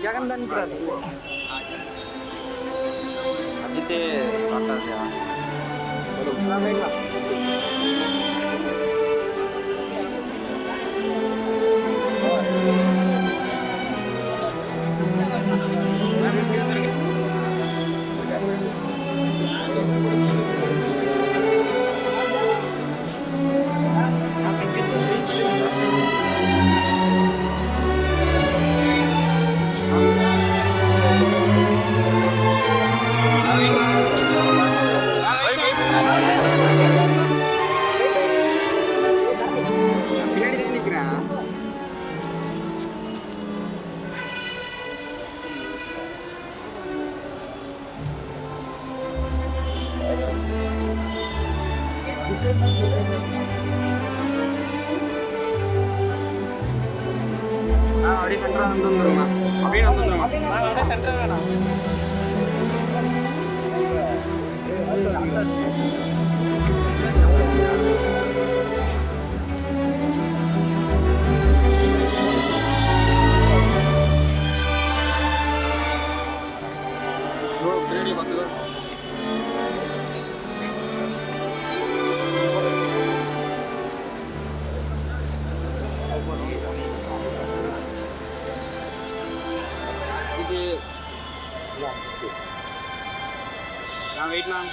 ஜெகன் தான் நிற்கிறாரு. அஜித்தே காட்டாதியா அப்படியே சென்டரா வந்துருமா? அப்படியே வந்துருமா? அப்படியே சென்டரா வேணாம். Wait, ma'am.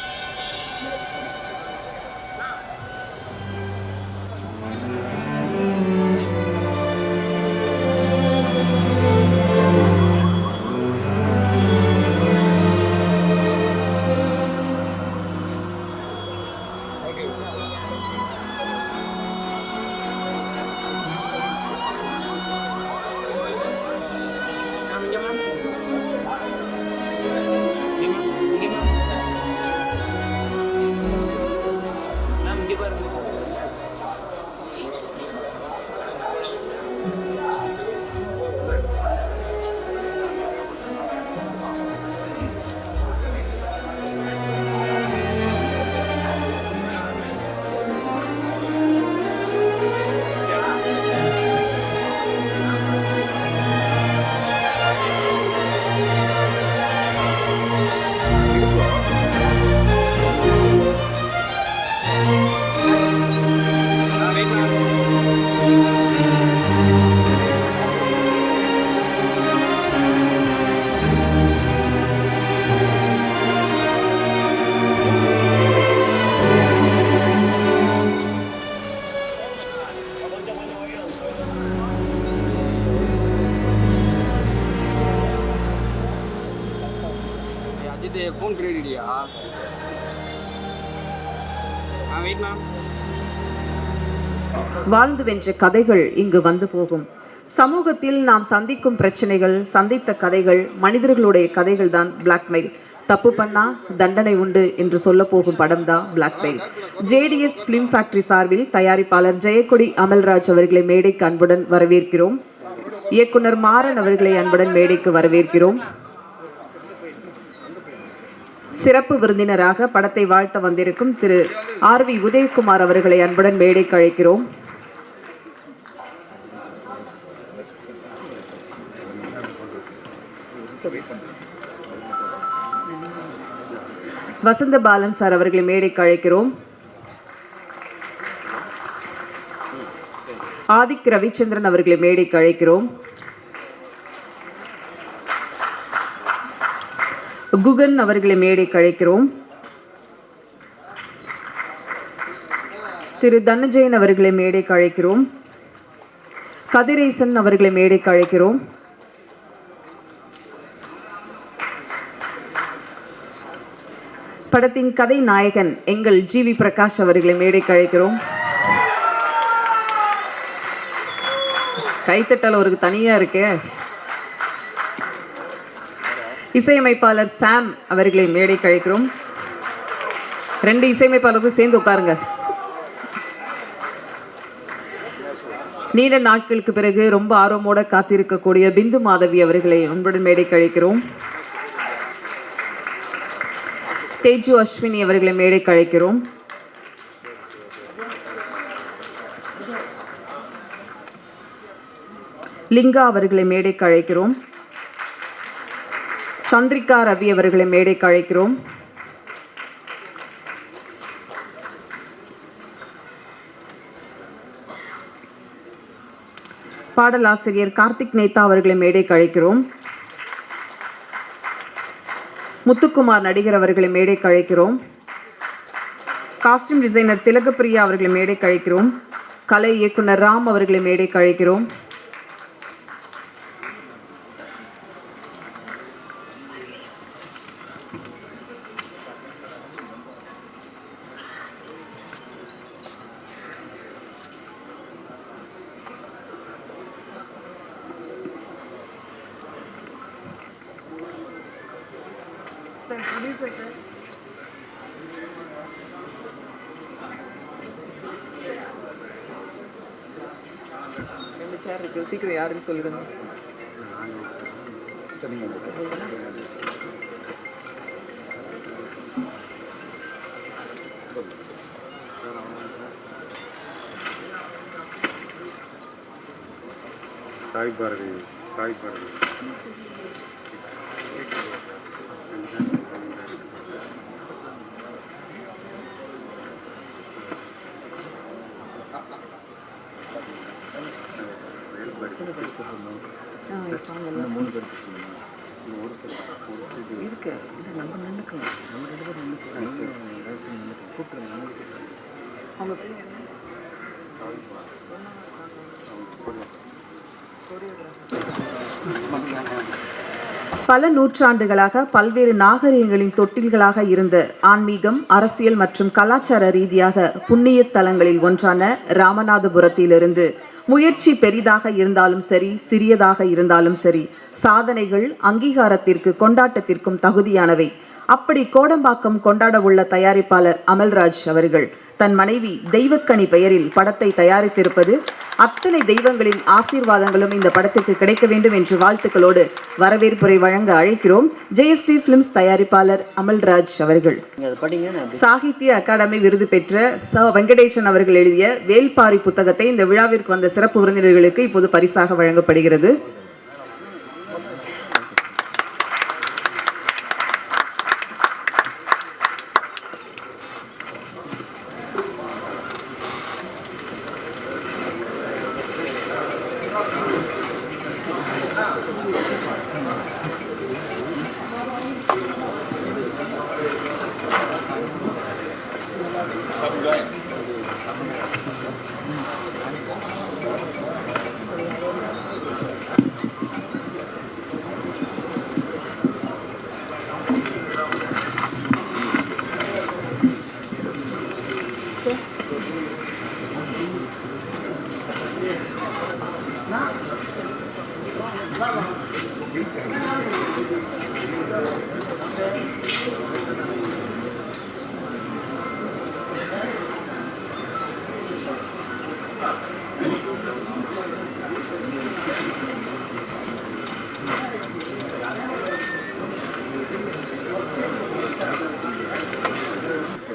Phone credit ya. Wait ma'am. வாழ்ந்து வென்ற கதைகள் இங்கு வந்து போகும். சமூகத்தில் நாம் சந்திக்கும் பிரச்சனைகள், சந்தித்த கதைகள், மனிதர்களுடைய கதைகள் தான் பிளாக்மெயில். தப்பு பண்ணா தண்டனை உண்டு என்று சொல்ல போகும் படம் தான் பிளாக்மெயில். ஜேடிஎஸ் பிலிம் ஃபேக்டரி சார்பில் தயாரிப்பாளர் ஜெயக்கொடி அமல்ராஜ் அவர்களை மேடைக்கு அன்புடன் வரவேற்கிறோம். இயக்குனர் மாறன் அவர்களை அன்புடன் மேடைக்கு வரவேற்கிறோம். சிறப்பு விருந்தினராக படத்தை வாழ்த்த வந்திருக்கும் திரு ஆர்.வி. உதயகுமார் அவர்களை அன்புடன் மேடைக்கு அழைக்கிறோம். வசந்த பாலன் சார் அவர்களை மேடைக்கு அழைக்கிறோம். ஆதிக் ரவிச்சந்திரன் அவர்களை மேடைக்கு அழைக்கிறோம். குகன் அவர்களை மேடைக்கு அழைக்கிறோம். திரு தனஜெயன் அவர்களை மேடைக்கு அழைக்கிறோம். கதிரேசன் அவர்களை மேடைக்கு அழைக்கிறோம். படத்தின் கதை நாயகன் எங்கள் ஜி.வி. பிரகாஷ் அவர்களை மேடைக்கு அழைக்கிறோம். கைத்தட்டல் அவருக்கு தனியா இருக்கு. இசையமைப்பாளர் சாம் அவர்களை மேடைக்கு அழைக்கிறோம். 2 இசையமைப்பாளர்களும் சேர்ந்து உட்காருங்க. நீண்ட நாட்களுக்கு பிறகு ரொம்ப ஆர்வமோட காத்திருக்கக்கூடிய பிந்து மாதவி அவர்களை அன்புடன் மேடைக்கு அழைக்கிறோம். தேஜு அஸ்வினி அவர்களை மேடைக்கு அழைக்கிறோம். லிங்கா அவர்களை மேடைக்கு அழைக்கிறோம். சந்திரிகா ரவி அவர்களை மேடைக்கு அழைக்கிறோம். பாடலாசிரியர் கார்த்திக் நேதா அவர்களை மேடைக்கு அழைக்கிறோம். முத்துக்குமார் நடிகர் அவர்களை மேடைக்கு அழைக்கிறோம். காஸ்டியூம் டிசைனர் திலகப்பிரியா அவர்களை மேடைக்கு அழைக்கிறோம். கலை இயக்குனர் ராம் அவர்களை மேடைக்கு அழைக்கிறோம். சீக்கிரம் யாருன்னு சொல்லிடுங்க. சாய் பாரதி சாய் பாரதி பல நூற்றாண்டுகளாக பல்வேறு நாகரிகங்களின் தொட்டில்களாக இருந்த ஆன்மீகம், அரசியல் மற்றும் கலாச்சார ரீதியாக புண்ணிய தலங்களில் ஒன்றான ராமநாதபுரத்திலிருந்து முயற்சி பெரிதாக இருந்தாலும் சரி, சிறியதாக இருந்தாலும் சரி, சாதனைகள் அங்கீகாரத்திற்கு கொண்டாட்டத்திற்கும் தகுதியானவை. அப்படி கோடம்பாக்கம் கொண்டாட உள்ள தயாரிப்பாளர் அமல்ராஜ் அவர்கள் தன் மனைவி தெய்வக்கனி பெயரில் படத்தை தயாரித்திருப்பது அத்தனை தெய்வங்களின் ஆசீர்வாதங்களும் இந்த படத்திற்கு கிடைக்க வேண்டும் என்று வாழ்த்துக்களோடு வரவேற்புரை வழங்க அழைக்கிறோம். ஜெயஸ்ரீ பிலிம்ஸ் தயாரிப்பாளர் அமல்ராஜ் அவர்கள். சாகித்ய அகாடமி விருது பெற்ற ச வெங்கடேசன் அவர்கள் எழுதிய வேல்பாரி புத்தகத்தை இந்த விழாவிற்கு வந்த சிறப்பு விருந்தினர்களுக்கு இப்போது பரிசாக வழங்கப்படுகிறது.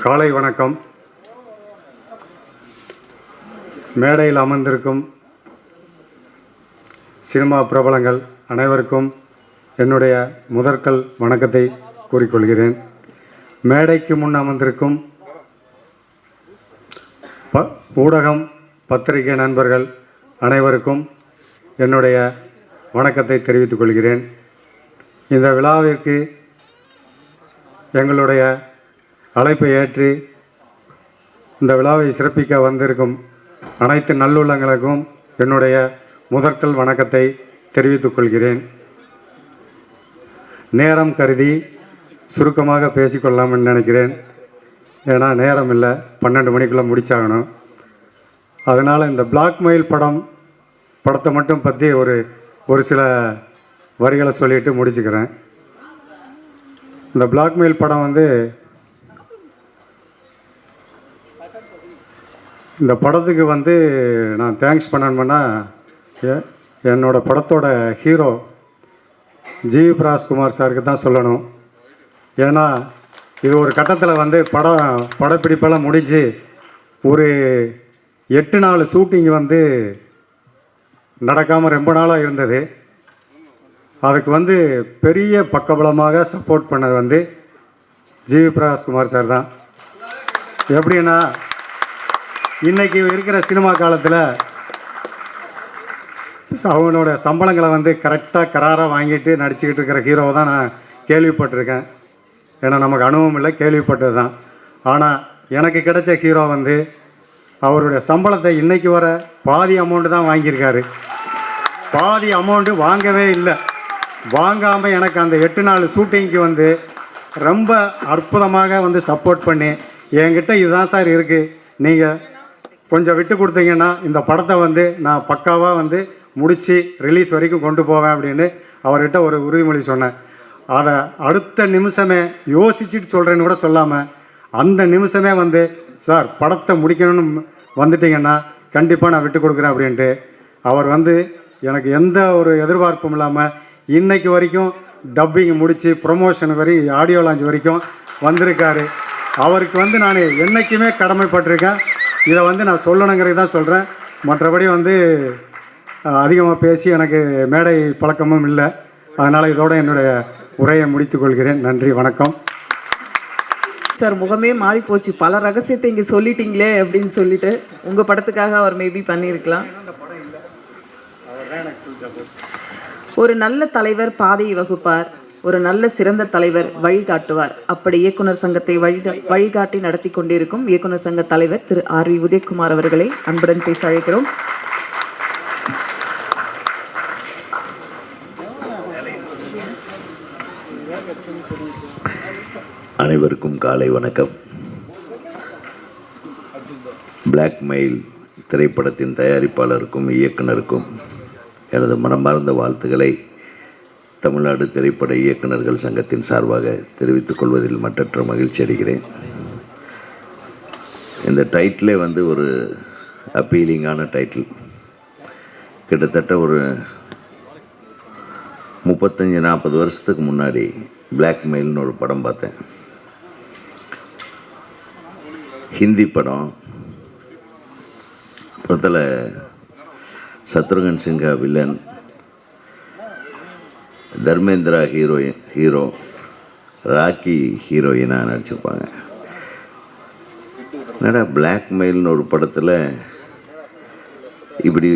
காலை வணக்கம். மேடையில் அமர்ந்திருக்கும் சினிமா பிரபலங்கள் அனைவருக்கும் என்னுடைய முதற்கல் வணக்கத்தை கூறிக்கொள்கிறேன். மேடைக்கு முன் அமர்ந்திருக்கும் ஊடகம், பத்திரிகை நண்பர்கள் அனைவருக்கும் என்னுடைய வணக்கத்தை தெரிவித்துக் கொள்கிறேன். இந்த விழாவிற்கு எங்களுடைய அழைப்பை ஏற்று இந்த விழாவை சிறப்பிக்க வந்திருக்கும் அனைத்து நல்லுள்ளங்களுக்கும் என்னுடைய முதற்கல் வணக்கத்தை தெரிவித்துக் கொள்கிறேன். நேரம் கருதி சுருக்கமாக பேசிக்கொள்ளலாம்னு நினைக்கிறேன். ஏன்னா நேரம் இல்லை, 12 மணிக்குள்ளே முடிச்சாகணும். அதனால் இந்த பிளாக்மெயில் படத்தை மட்டும் பற்றி ஒரு சில வரிகளை சொல்லிட்டு முடிச்சுக்கிறேன். இந்த பிளாக்மெயில் படம் இந்த படத்துக்கு நான் தேங்க்ஸ் பண்ணணும்னா என்னோடய படத்தோட ஹீரோ ஜி பிரகாஷ்குமார் சாருக்கு தான் சொல்லணும். ஏன்னா இது ஒரு கட்டத்தில் படப்பிடிப்பெல்லாம் முடிஞ்சு ஒரு 8 நாள் ஷூட்டிங் நடக்காமல் ரொம்ப நாளாக இருந்தது. அதுக்கு வந்து பெரிய பக்கபலமாக சப்போர்ட் பண்ணது வந்து ஜிவி பிரகாஷ்குமார் சார் தான். எப்படின்னா இன்றைக்கி இருக்கிற சினிமா காலத்தில் அவனோட சம்பளங்களை வந்து கரெக்டாக கராராக வாங்கிட்டு நடிச்சுக்கிட்டு இருக்கிற ஹீரோவை தான் நான் கேள்விப்பட்டிருக்கேன். ஏன்னா நமக்கு அனுபவம் இல்லை, கேள்விப்பட்டது தான். ஆனால் எனக்கு கிடைச்ச ஹீரோ வந்து அவருடைய சம்பளத்தை இன்றைக்கி வர பாதி அமௌண்ட்டு தான் வாங்கியிருக்காரு. பாதி அமௌண்ட்டு வாங்கவே இல்லை. வாங்காமல் எனக்கு அந்த 8 நாள் ஷூட்டிங்க்கு வந்து ரொம்ப அற்புதமாக வந்து சப்போர்ட் பண்ணி என்கிட்ட இதுதான் சார் இருக்குது, நீங்கள் கொஞ்சம் விட்டு கொடுத்தீங்கன்னா இந்த படத்தை வந்து நான் பக்காவாக வந்து முடித்து ரிலீஸ் வரைக்கும் கொண்டு போவேன் அப்படின்னு அவர்கிட்ட ஒரு உறுதிமொழி சொன்னேன். அதை அடுத்த நிமிஷமே யோசிச்சுட்டு சொல்கிறேன்னு கூட சொல்லாமல் அந்த நிமிஷமே வந்து சார் படத்தை முடிக்கணும்னு வந்துட்டிங்கன்னா கண்டிப்பாக நான் விட்டு கொடுக்குறேன் அப்படின்ட்டு அவர் வந்து எனக்கு எந்த ஒரு எதிர்பார்ப்பும் இல்லாமல் இன்னைக்கு வரைக்கும் டப்பிங் முடித்து ப்ரொமோஷன் வரைக்கும் ஆடியோ லான்ச் வரைக்கும் வந்திருக்காரு. அவருக்கு வந்து நான் என்றைக்குமே கடமைப்பட்டிருக்கேன். இதை வந்து நான் சொல்லணுங்கிறது தான் சொல்கிறேன். மற்றபடி வந்து அதிகமாக பேசி எனக்கு மேடை பழக்கமும் இல்லை. அதனால் இதோடு என்னுடைய உரையை முடித்துக்கொள்கிறேன். நன்றி, வணக்கம். சார் முகமே மாறி போச்சு, பல ரகசியத்தை இங்கே சொல்லிட்டீங்களே அப்படின்னு சொல்லிட்டு உங்கள் படத்துக்காக அவர் மேபி பண்ணியிருக்கலாம். ஒரு நல்ல தலைவர் பாதையை வகுப்பார், ஒரு நல்ல சிறந்த தலைவர் வழிகாட்டுவார். அப்படி இயக்குனர் சங்கத்தை வழிகாட்டி நடத்தி கொண்டிருக்கும் இயக்குனர் சங்க தலைவர் திரு ஆர்.வி. உதயகுமார் அவர்களை அன்புடன் பேச அழைக்கிறோம். அனைவருக்கும் காலை வணக்கம். பிளாக்மெயில் திரைப்படத்தின் தயாரிப்பாளருக்கும் இயக்குனருக்கும் எனது மனமார்ந்த வாழ்த்துக்களை தமிழ்நாடு திரைப்பட இயக்குநர்கள் சங்கத்தின் சார்பாக தெரிவித்துக் கொள்வதில் மற்றற்ற மகிழ்ச்சி அடைகிறேன். இந்த டைட்டிலே வந்து ஒரு அப்பீலிங்கான டைட்டில். கிட்டத்தட்ட ஒரு 35-40 வருஷத்துக்கு முன்னாடி பிளாக்மெயில்னு ஒரு படம் பார்த்தேன். ஹிந்தி படம். படத்தில் சத்ருகன் சின்ஹா வில்லன், தர்மேந்திரா ஹீரோ, ராக்கி ஹீரோயினாக நடிச்சிருப்பாங்க. என்னடா பிளாக்மெயில்னு ஒரு படத்தில் இப்படி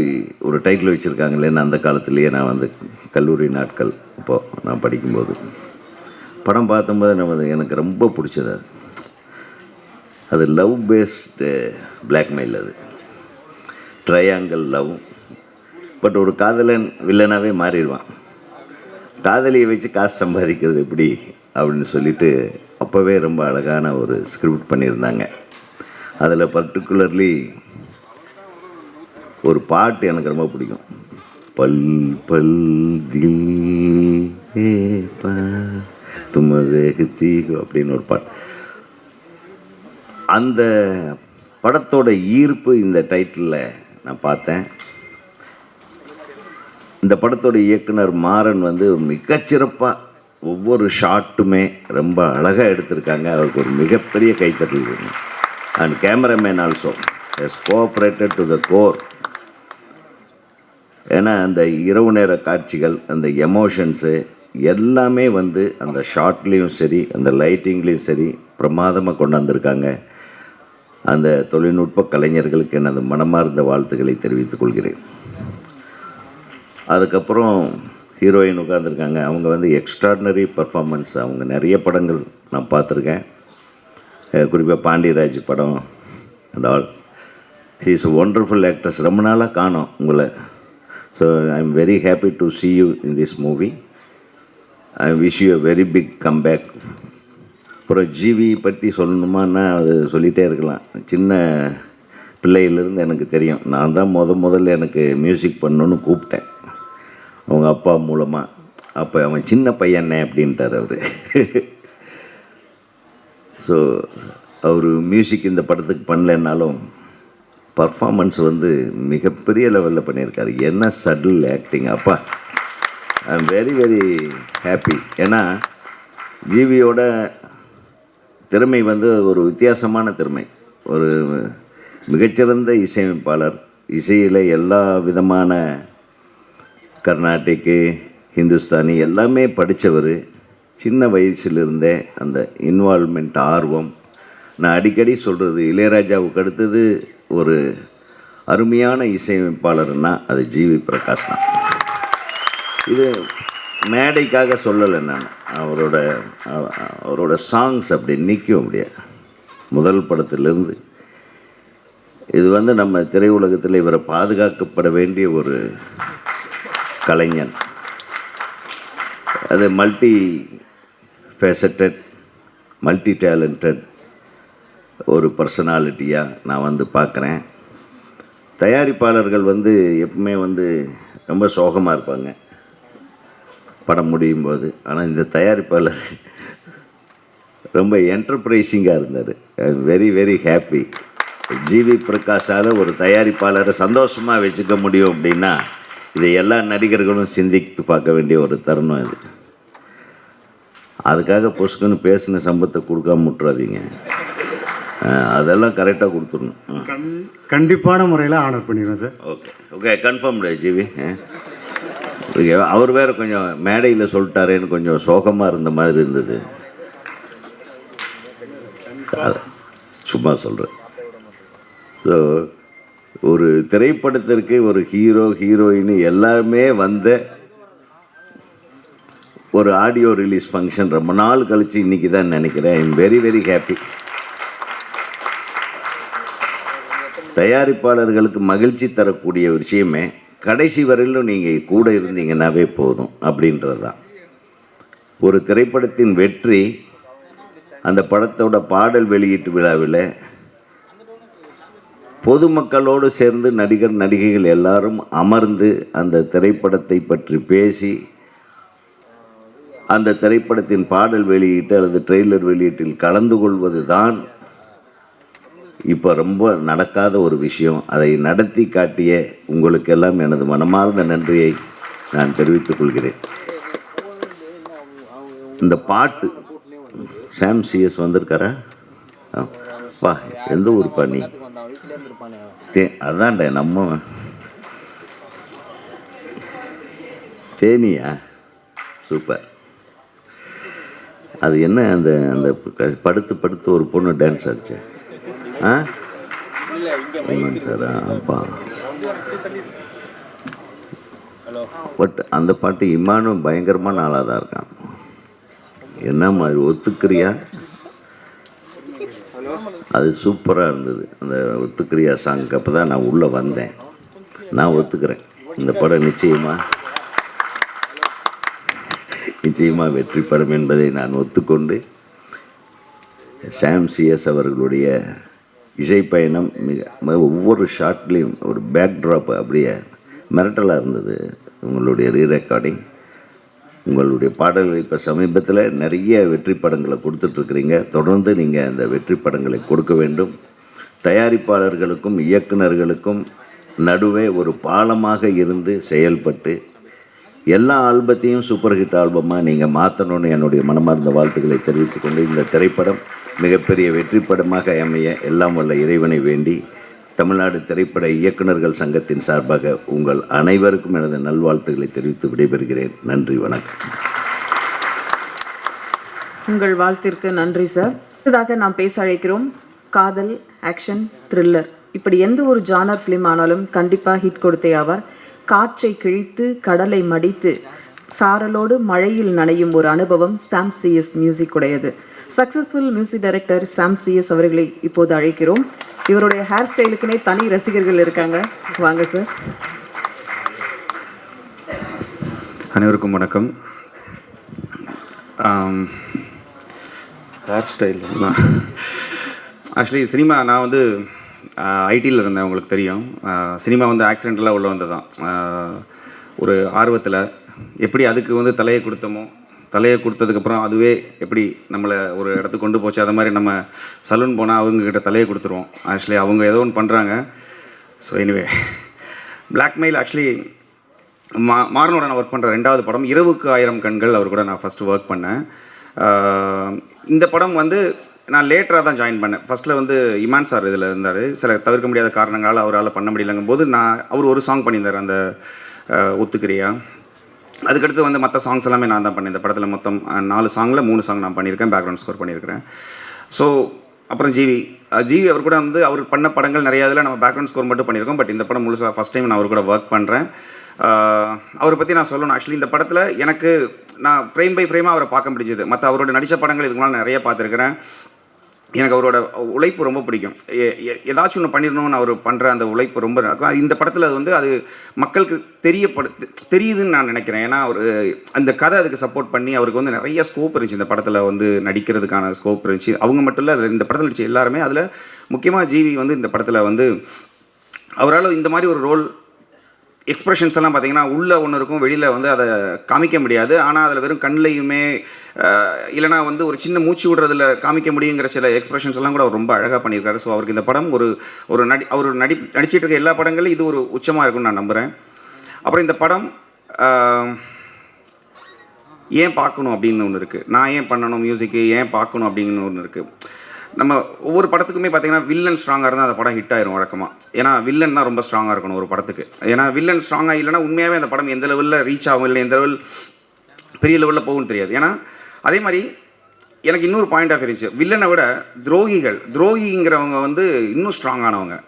ஒரு டைட்டில் வச்சுருக்காங்களேன்னு அந்த காலத்துலேயே நான் வந்து கல்லூரி நாட்கள் இப்போது நான் படிக்கும்போது படம் பார்த்தம்போது எனக்கு ரொம்ப பிடிச்சது. அது லவ் பேஸ்டு பிளாக்மெயில். அது ட்ரையாங்கிள் லவ். பட் ஒரு காதலன் வில்லனாகவே மாறிடுவான். காதலியை வச்சு காசு சம்பாதிக்கிறது எப்படி அப்படின்னு சொல்லிட்டு அப்போவே ரொம்ப அழகான ஒரு ஸ்கிரிப்ட் பண்ணியிருந்தாங்க. அதில் பர்டிகுலர்லி ஒரு பாட்டு எனக்கு ரொம்ப பிடிக்கும். பல் பல் தில் தும்மதி அப்படின்னு ஒரு பாட்டு. அந்த படத்தோட ஈர்ப்பு இந்த டைட்டிலில் நான் பார்த்தேன். இந்த படத்தோட இயக்குனர் மாறன் வந்து மிகச்சிறப்பாக ஒவ்வொரு ஷாட்டுமே ரொம்ப அழகாக எடுத்திருக்காங்க. அவருக்கு ஒரு மிகப்பெரிய கைத்தட்டல் வேணும். And cameraman also has cooperated to the core. ஏன்னா அந்த இரவு நேர காட்சிகள், அந்த எமோஷன்ஸு எல்லாமே வந்து அந்த ஷாட்லேயும் சரி அந்த லைட்டிங்லேயும் சரி பிரமாதமாக கொண்டு வந்திருக்காங்க. அந்த தொழில்நுட்ப கலைஞர்களுக்கு எனது மனமார்ந்த வாழ்த்துக்களை தெரிவித்துக் கொள்கிறேன். அதுக்கப்புறம் ஹீரோயின் உட்காந்துருக்காங்க. அவங்க வந்து எக்ஸ்ட்ராடினரி பர்ஃபார்மன்ஸ். அவங்க நிறைய படங்கள் நான் பார்த்துருக்கேன். குறிப்பாக பாண்டியராஜ் படம் and all. She is a wonderful actress. ரொம்ப நாளாக காணோம் உங்களை. So I am very happy to see you in this movie. I wish you a very big comeback. அப்புறம் ஜிவி பற்றி சொல்லணுமான்னா அது சொல்லிகிட்டே இருக்கலாம். சின்ன பிள்ளையிலேருந்து எனக்கு தெரியும். நான் தான் முதல்ல எனக்கு மியூசிக் பண்ணணுன்னு கூப்பிட்டேன் அவங்க அப்பா மூலமாக. அப்போ அவன் சின்ன பையனே அப்படின்ட்டார் அவர். ஸோ அவர் மியூசிக் இந்த படத்துக்கு பண்ணலைன்னாலும் பர்ஃபார்மன்ஸ் வந்து மிகப்பெரிய லெவலில் பண்ணியிருக்காரு. என்ன சட்டில் ஆக்டிங். அப்பா ஐ எம் வெரி வெரி ஹாப்பி. ஏன்னா ஜிவியோட திறமை வந்து ஒரு வித்தியாசமான திறமை. ஒரு மிகச்சிறந்த இசையமைப்பாளர். இசையில் எல்லா விதமான கர்நாடிக்கு, ஹிந்துஸ்தானி எல்லாமே படித்தவர். சின்ன வயசுலேருந்தே அந்த இன்வால்மெண்ட், ஆர்வம். நான் அடிக்கடி சொல்கிறது, இளையராஜாவுக்கு அடுத்தது ஒரு அருமையான இசையமைப்பாளர்னா அது ஜிவி பிரகாஷ் தான். இது மேடைக்காக சொல்லலை நான். அவரோட சாங்ஸ் அப்படி நிற்கும் முடியாது. முதல் படத்திலிருந்து இது வந்து நம்ம திரையுலகத்தில் இவரை பாதுகாக்கப்பட வேண்டிய ஒரு கலைஞன். அது மல்டி ஃபேசட்டட், மல்டி டேலண்டட் ஒரு பர்சனாலிட்டியாக நான் வந்து பார்க்குறேன். தயாரிப்பாளர்கள் வந்து எப்பவுமே வந்து ரொம்ப சோகமாக இருப்பாங்க படம் முடியும் போது. ஆனால் இந்த தயாரிப்பாளர் ரொம்ப என்டர்பிரைசிங்காக இருந்தார். Very very happy. ஜிவி பிரகாஷால் ஒரு தயாரிப்பாளரை சந்தோஷமாக வச்சுக்க முடியும் அப்படின்னா இதை எல்லா நடிகர்களும் சிந்தித்து பார்க்க வேண்டிய ஒரு தருணம் இது. அதுக்காக பொசுக்குன்னு பேசின சம்பத்தை கொடுக்காம விட்டுறாதீங்க. அதெல்லாம் கரெக்டாக கொடுத்துடணும். கண்டிப்பான முறையில் ஆனர் பண்ணிடுவேன் sir. Okay okay, confirmed GV. அவர் வேறு கொஞ்சம் மேடையில் சொல்லிட்டாரேன்னு கொஞ்சம் சோகமாக இருந்த மாதிரி இருந்தது. சும்மா சொல்கிறேன். ஸோ ஒரு திரைப்படத்திற்கு ஒரு ஹீரோ, ஹீரோயின் எல்லாமே வந்த ஒரு ஆடியோ ரிலீஸ் ஃபங்க்ஷன் ரொம்ப நாள் கழித்து இன்றைக்கி தான் நினைக்கிறேன். I am very very happy. தயாரிப்பாளர்களுக்கு மகிழ்ச்சி தரக்கூடிய விஷயமே கடைசி வரையிலும் நீங்கள் கூட இருந்தீங்கன்னாவே போதும் அப்படின்றது தான். ஒரு திரைப்படத்தின் வெற்றி அந்த படத்தோட பாடல் வெளியீட்டு விழாவில் பொதுமக்களோடு சேர்ந்து நடிகர் நடிகைகள் எல்லாரும் அமர்ந்து அந்த திரைப்படத்தை பற்றி பேசி அந்த திரைப்படத்தின் பாடல் வெளியீட்டு அல்லது ட்ரெய்லர் வெளியீட்டில் கலந்து கொள்வது தான் இப்போ ரொம்ப நடக்காத ஒரு விஷயம். அதை நடத்தி காட்டிய உங்களுக்கெல்லாம் எனது மனமார்ந்த நன்றியை நான் தெரிவித்துக் கொள்கிறேன். இந்த பாட்டு சாம் சிஎஸ் வந்திருக்காரா? வா, எந்த ஊர் பண்ணி அதான்டா நம்ம தேனியா? சூப்பர். அது என்ன அந்த அந்த படுத்து படுத்து ஒரு பொண்ணு டான்ஸ் ஆடிச்சு. அப்பா பட் அந்த பாட்டு இமானும் பயங்கரமான ஆளாக தான் இருக்கான். என்ன மாதிரி ஒத்துக்கிறியா? அது சூப்பராக இருந்தது அந்த ஒத்துக்கிறியா சாங். அப்போ தான் நான் உள்ளே வந்தேன். நான் ஒத்துக்கிறேன், இந்த படம் நிச்சயமாக வெற்றி படம் என்பதை நான் ஒத்துக்கொண்டு சாம் சிஎஸ் அவர்களுடைய இசைப்பயணம் ஒவ்வொரு ஷாட்லேயும் ஒரு பேக்ட்ராப் அப்படியே மிரட்டலாக இருந்தது. உங்களுடைய ரீரெக்கார்டிங், உங்களுடைய பாடல்கள் இப்போ சமீபத்தில் நிறைய வெற்றி படங்களை கொடுத்துட்ருக்குறீங்க. தொடர்ந்து நீங்கள் அந்த வெற்றி படங்களை கொடுக்க வேண்டும். தயாரிப்பாளர்களுக்கும் இயக்குநர்களுக்கும் நடுவே ஒரு பாலமாக இருந்து செயல்பட்டு எல்லா ஆல்பத்தையும் சூப்பர் ஹிட் ஆல்பமாக நீங்கள் மாற்றணும்னு என்னுடைய மனமார்ந்த வாழ்த்துக்களை தெரிவித்துக்கொண்டு இந்த திரைப்படம் மிகப்பெரிய வெற்றி படமாக அமைய எல்லாம் வல்ல இறைவனை வேண்டி தமிழ்நாடு திரைப்பட இயக்குநர்கள் சங்கத்தின் சார்பாக உங்கள் அனைவருக்கும் எனது நல்வாழ்த்துக்களை தெரிவித்து விடைபெறுகிறேன். நன்றி, வணக்கம். உங்கள் வாழ்த்திற்கு நன்றி சார். அடுத்ததாக நாம் பேச அழைக்கிறோம் காதல், ஆக்ஷன், த்ரில்லர், இப்படி எந்த ஒரு ஜானர் ஃபிலிம் ஆனாலும் கண்டிப்பாக ஹிட் கொடுத்தே ஆவார். காற்றை கிழித்து கடலை மடித்து சாரலோடு மழையில் நனையும் ஒரு அனுபவம் சாம் சிஎஸ் மியூசிக் உடையது. சக்சஸ்ஃபுல் மியூசிக் டைரக்டர் சாம் சிஎஸ் அவர்களை இப்போது அழைக்கிறோம். இவருடைய ஹேர் ஸ்டைலுக்குனே தனி ரசிகர்கள் இருக்காங்க. வாங்க சார். அனைவருக்கும் வணக்கம். ஹேர் ஸ்டைல் ஆக்சுவலி சினிமா நான் வந்து ஐடியில் இருந்தேன், உங்களுக்கு தெரியும். சினிமா வந்து ஆக்சிடென்டலாக உள்ள வந்தது தான். ஒரு ஆர்வத்தில் எப்படி அதுக்கு வந்து தலையை கொடுத்தோமோ, தலையை கொடுத்ததுக்கப்புறம் அதுவே எப்படி நம்மளை ஒரு இடத்துக்கு கொண்டு போச்சு. அது மாதிரி நம்ம சலூன் போனால் அவங்கக்கிட்ட தலையை கொடுத்துருவோம். ஆக்சுவலி அவங்க ஏதோ ஒன்று பண்ணுறாங்க. ஸோ எனிவே பிளாக்மெயில் ஆக்சுவலி மாறனோட நான் ஒர்க் பண்ணுற 2வது படம் இரவுக்கு 1000 கண்கள். அவர் கூட நான் ஃபஸ்ட்டு ஒர்க் பண்ணேன். இந்த படம் வந்து நான் லேட்டராக தான் ஜாயின் பண்ணேன். ஃபஸ்ட்டில் வந்து இமான் சார் இதில் இருந்தார். சில தவிர்க்க முடியாத காரணங்களால் அவரால் பண்ண முடியலங்கும் போது அவர் ஒரு சாங் பண்ணியிருந்தார், அந்த ஒத்துக்கிறியா. அதுக்கடுத்து வந்து மற்ற சாங்ஸ் எல்லாமே நான் தான் பண்ணேன். இந்த படத்தில் மொத்தம் 4 சாங்கில் 3 சாங் நான் பண்ணியிருக்கேன், பேக்ரவுண்ட் ஸ்கோர் பண்ணியிருக்கிறேன். ஸோ அப்புறம் ஜிவி அவர் கூட வந்து அவர் பண்ண படங்கள் நிறையா இதில் நம்ம பேக்ரவுண்ட் ஸ்கோர் மட்டும் பண்ணியிருக்கோம். பட் இந்த படம் முழுசாக ஃபஸ்ட் டைம் நான் அவர் கூட ஒர்க் பண்ணுறேன். அவரை பற்றி நான் சொல்லணும். ஆக்சுவலி இந்த படத்தில் எனக்கு நான் ஃப்ரேம் பை ஃப்ரேமாக அவரை பார்க்க முடிஞ்சது. மற்ற அவரோட நடித்த படங்கள் இதுக்கு மேலே நிறைய பார்த்துருக்கிறேன். எனக்கு அவரோட உழைப்பு ரொம்ப பிடிக்கும். ஏதாச்சும் ஒன்று பண்ணிடணும்னு அவர் பண்ணுற அந்த உழைப்பு ரொம்ப இருக்கும். இந்த படத்தில் அது வந்து அது மக்களுக்கு தெரியுதுன்னு நான் நினைக்கிறேன். ஏன்னா அவர் அந்த கதை அதுக்கு சப்போர்ட் பண்ணி அவருக்கு வந்து நிறைய ஸ்கோப் இருந்துச்சு. இந்த படத்தில் வந்து நடிக்கிறதுக்கான ஸ்கோப் இருந்துச்சு. அவங்க மட்டும் இல்லை, அதில் இந்த படத்தில் நடிச்ச எல்லாருமே. அதில் முக்கியமாக ஜிவி வந்து இந்த படத்தில் வந்து அவரால் இந்த மாதிரி ஒரு ரோல் எக்ஸ்ப்ரெஷன்ஸ் எல்லாம் பார்த்தீங்கன்னா உள்ளே ஒன்று இருக்கும், வெளியில் வந்து அதை காமிக்க முடியாது. ஆனால் அதில் வெறும் கண்ணிலையுமே இல்லைனா வந்து ஒரு சின்ன மூச்சு விடுறதுல காமிக்க முடியுங்கிற சில எக்ஸ்ப்ரெஷன்ஸ் எல்லாம் கூட அவர் ரொம்ப அழகாக பண்ணியிருக்காரு. ஸோ அவருக்கு இந்த படம் ஒரு நடிச்சிட்டு இருக்க எல்லா படங்களும் இது ஒரு உச்சமாக இருக்கும்னு நான் நம்புகிறேன். அப்புறம் இந்த படம் ஏன் பார்க்கணும் அப்படின்னு ஒன்று இருக்குது. நான் ஏன் பண்ணணும் மியூசிக்கு, ஏன் பார்க்கணும் அப்படின்னு ஒன்று இருக்குது. நம்ம ஒவ்வொரு படத்துக்குமே பார்த்தீங்கன்னா வில்லன் ஸ்ட்ராங்காக இருந்தால் அந்த படம் ஹிட் ஆயிரும் வழக்கமாக. ஏன்னா வில்லன் தான் ரொம்ப ஸ்ட்ராங்காக இருக்கணும் ஒரு படத்துக்கு. ஏன்னா வில்லன் ஸ்ட்ராங்காக இல்லைனா உண்மையாகவே அந்த படம் எந்த லெவலில் ரீச் ஆகும், இல்லை எந்த லெவல் பெரிய லெவலில் போகும்னு தெரியாது. ஏன்னா அதே மாதிரி எனக்கு இன்னொரு பாயிண்ட் ஆஃப் இருந்துச்சு. வில்லனை விட துரோகிங்கிறவங்க வந்து இன்னும் ஸ்ட்ராங்கானவங்க.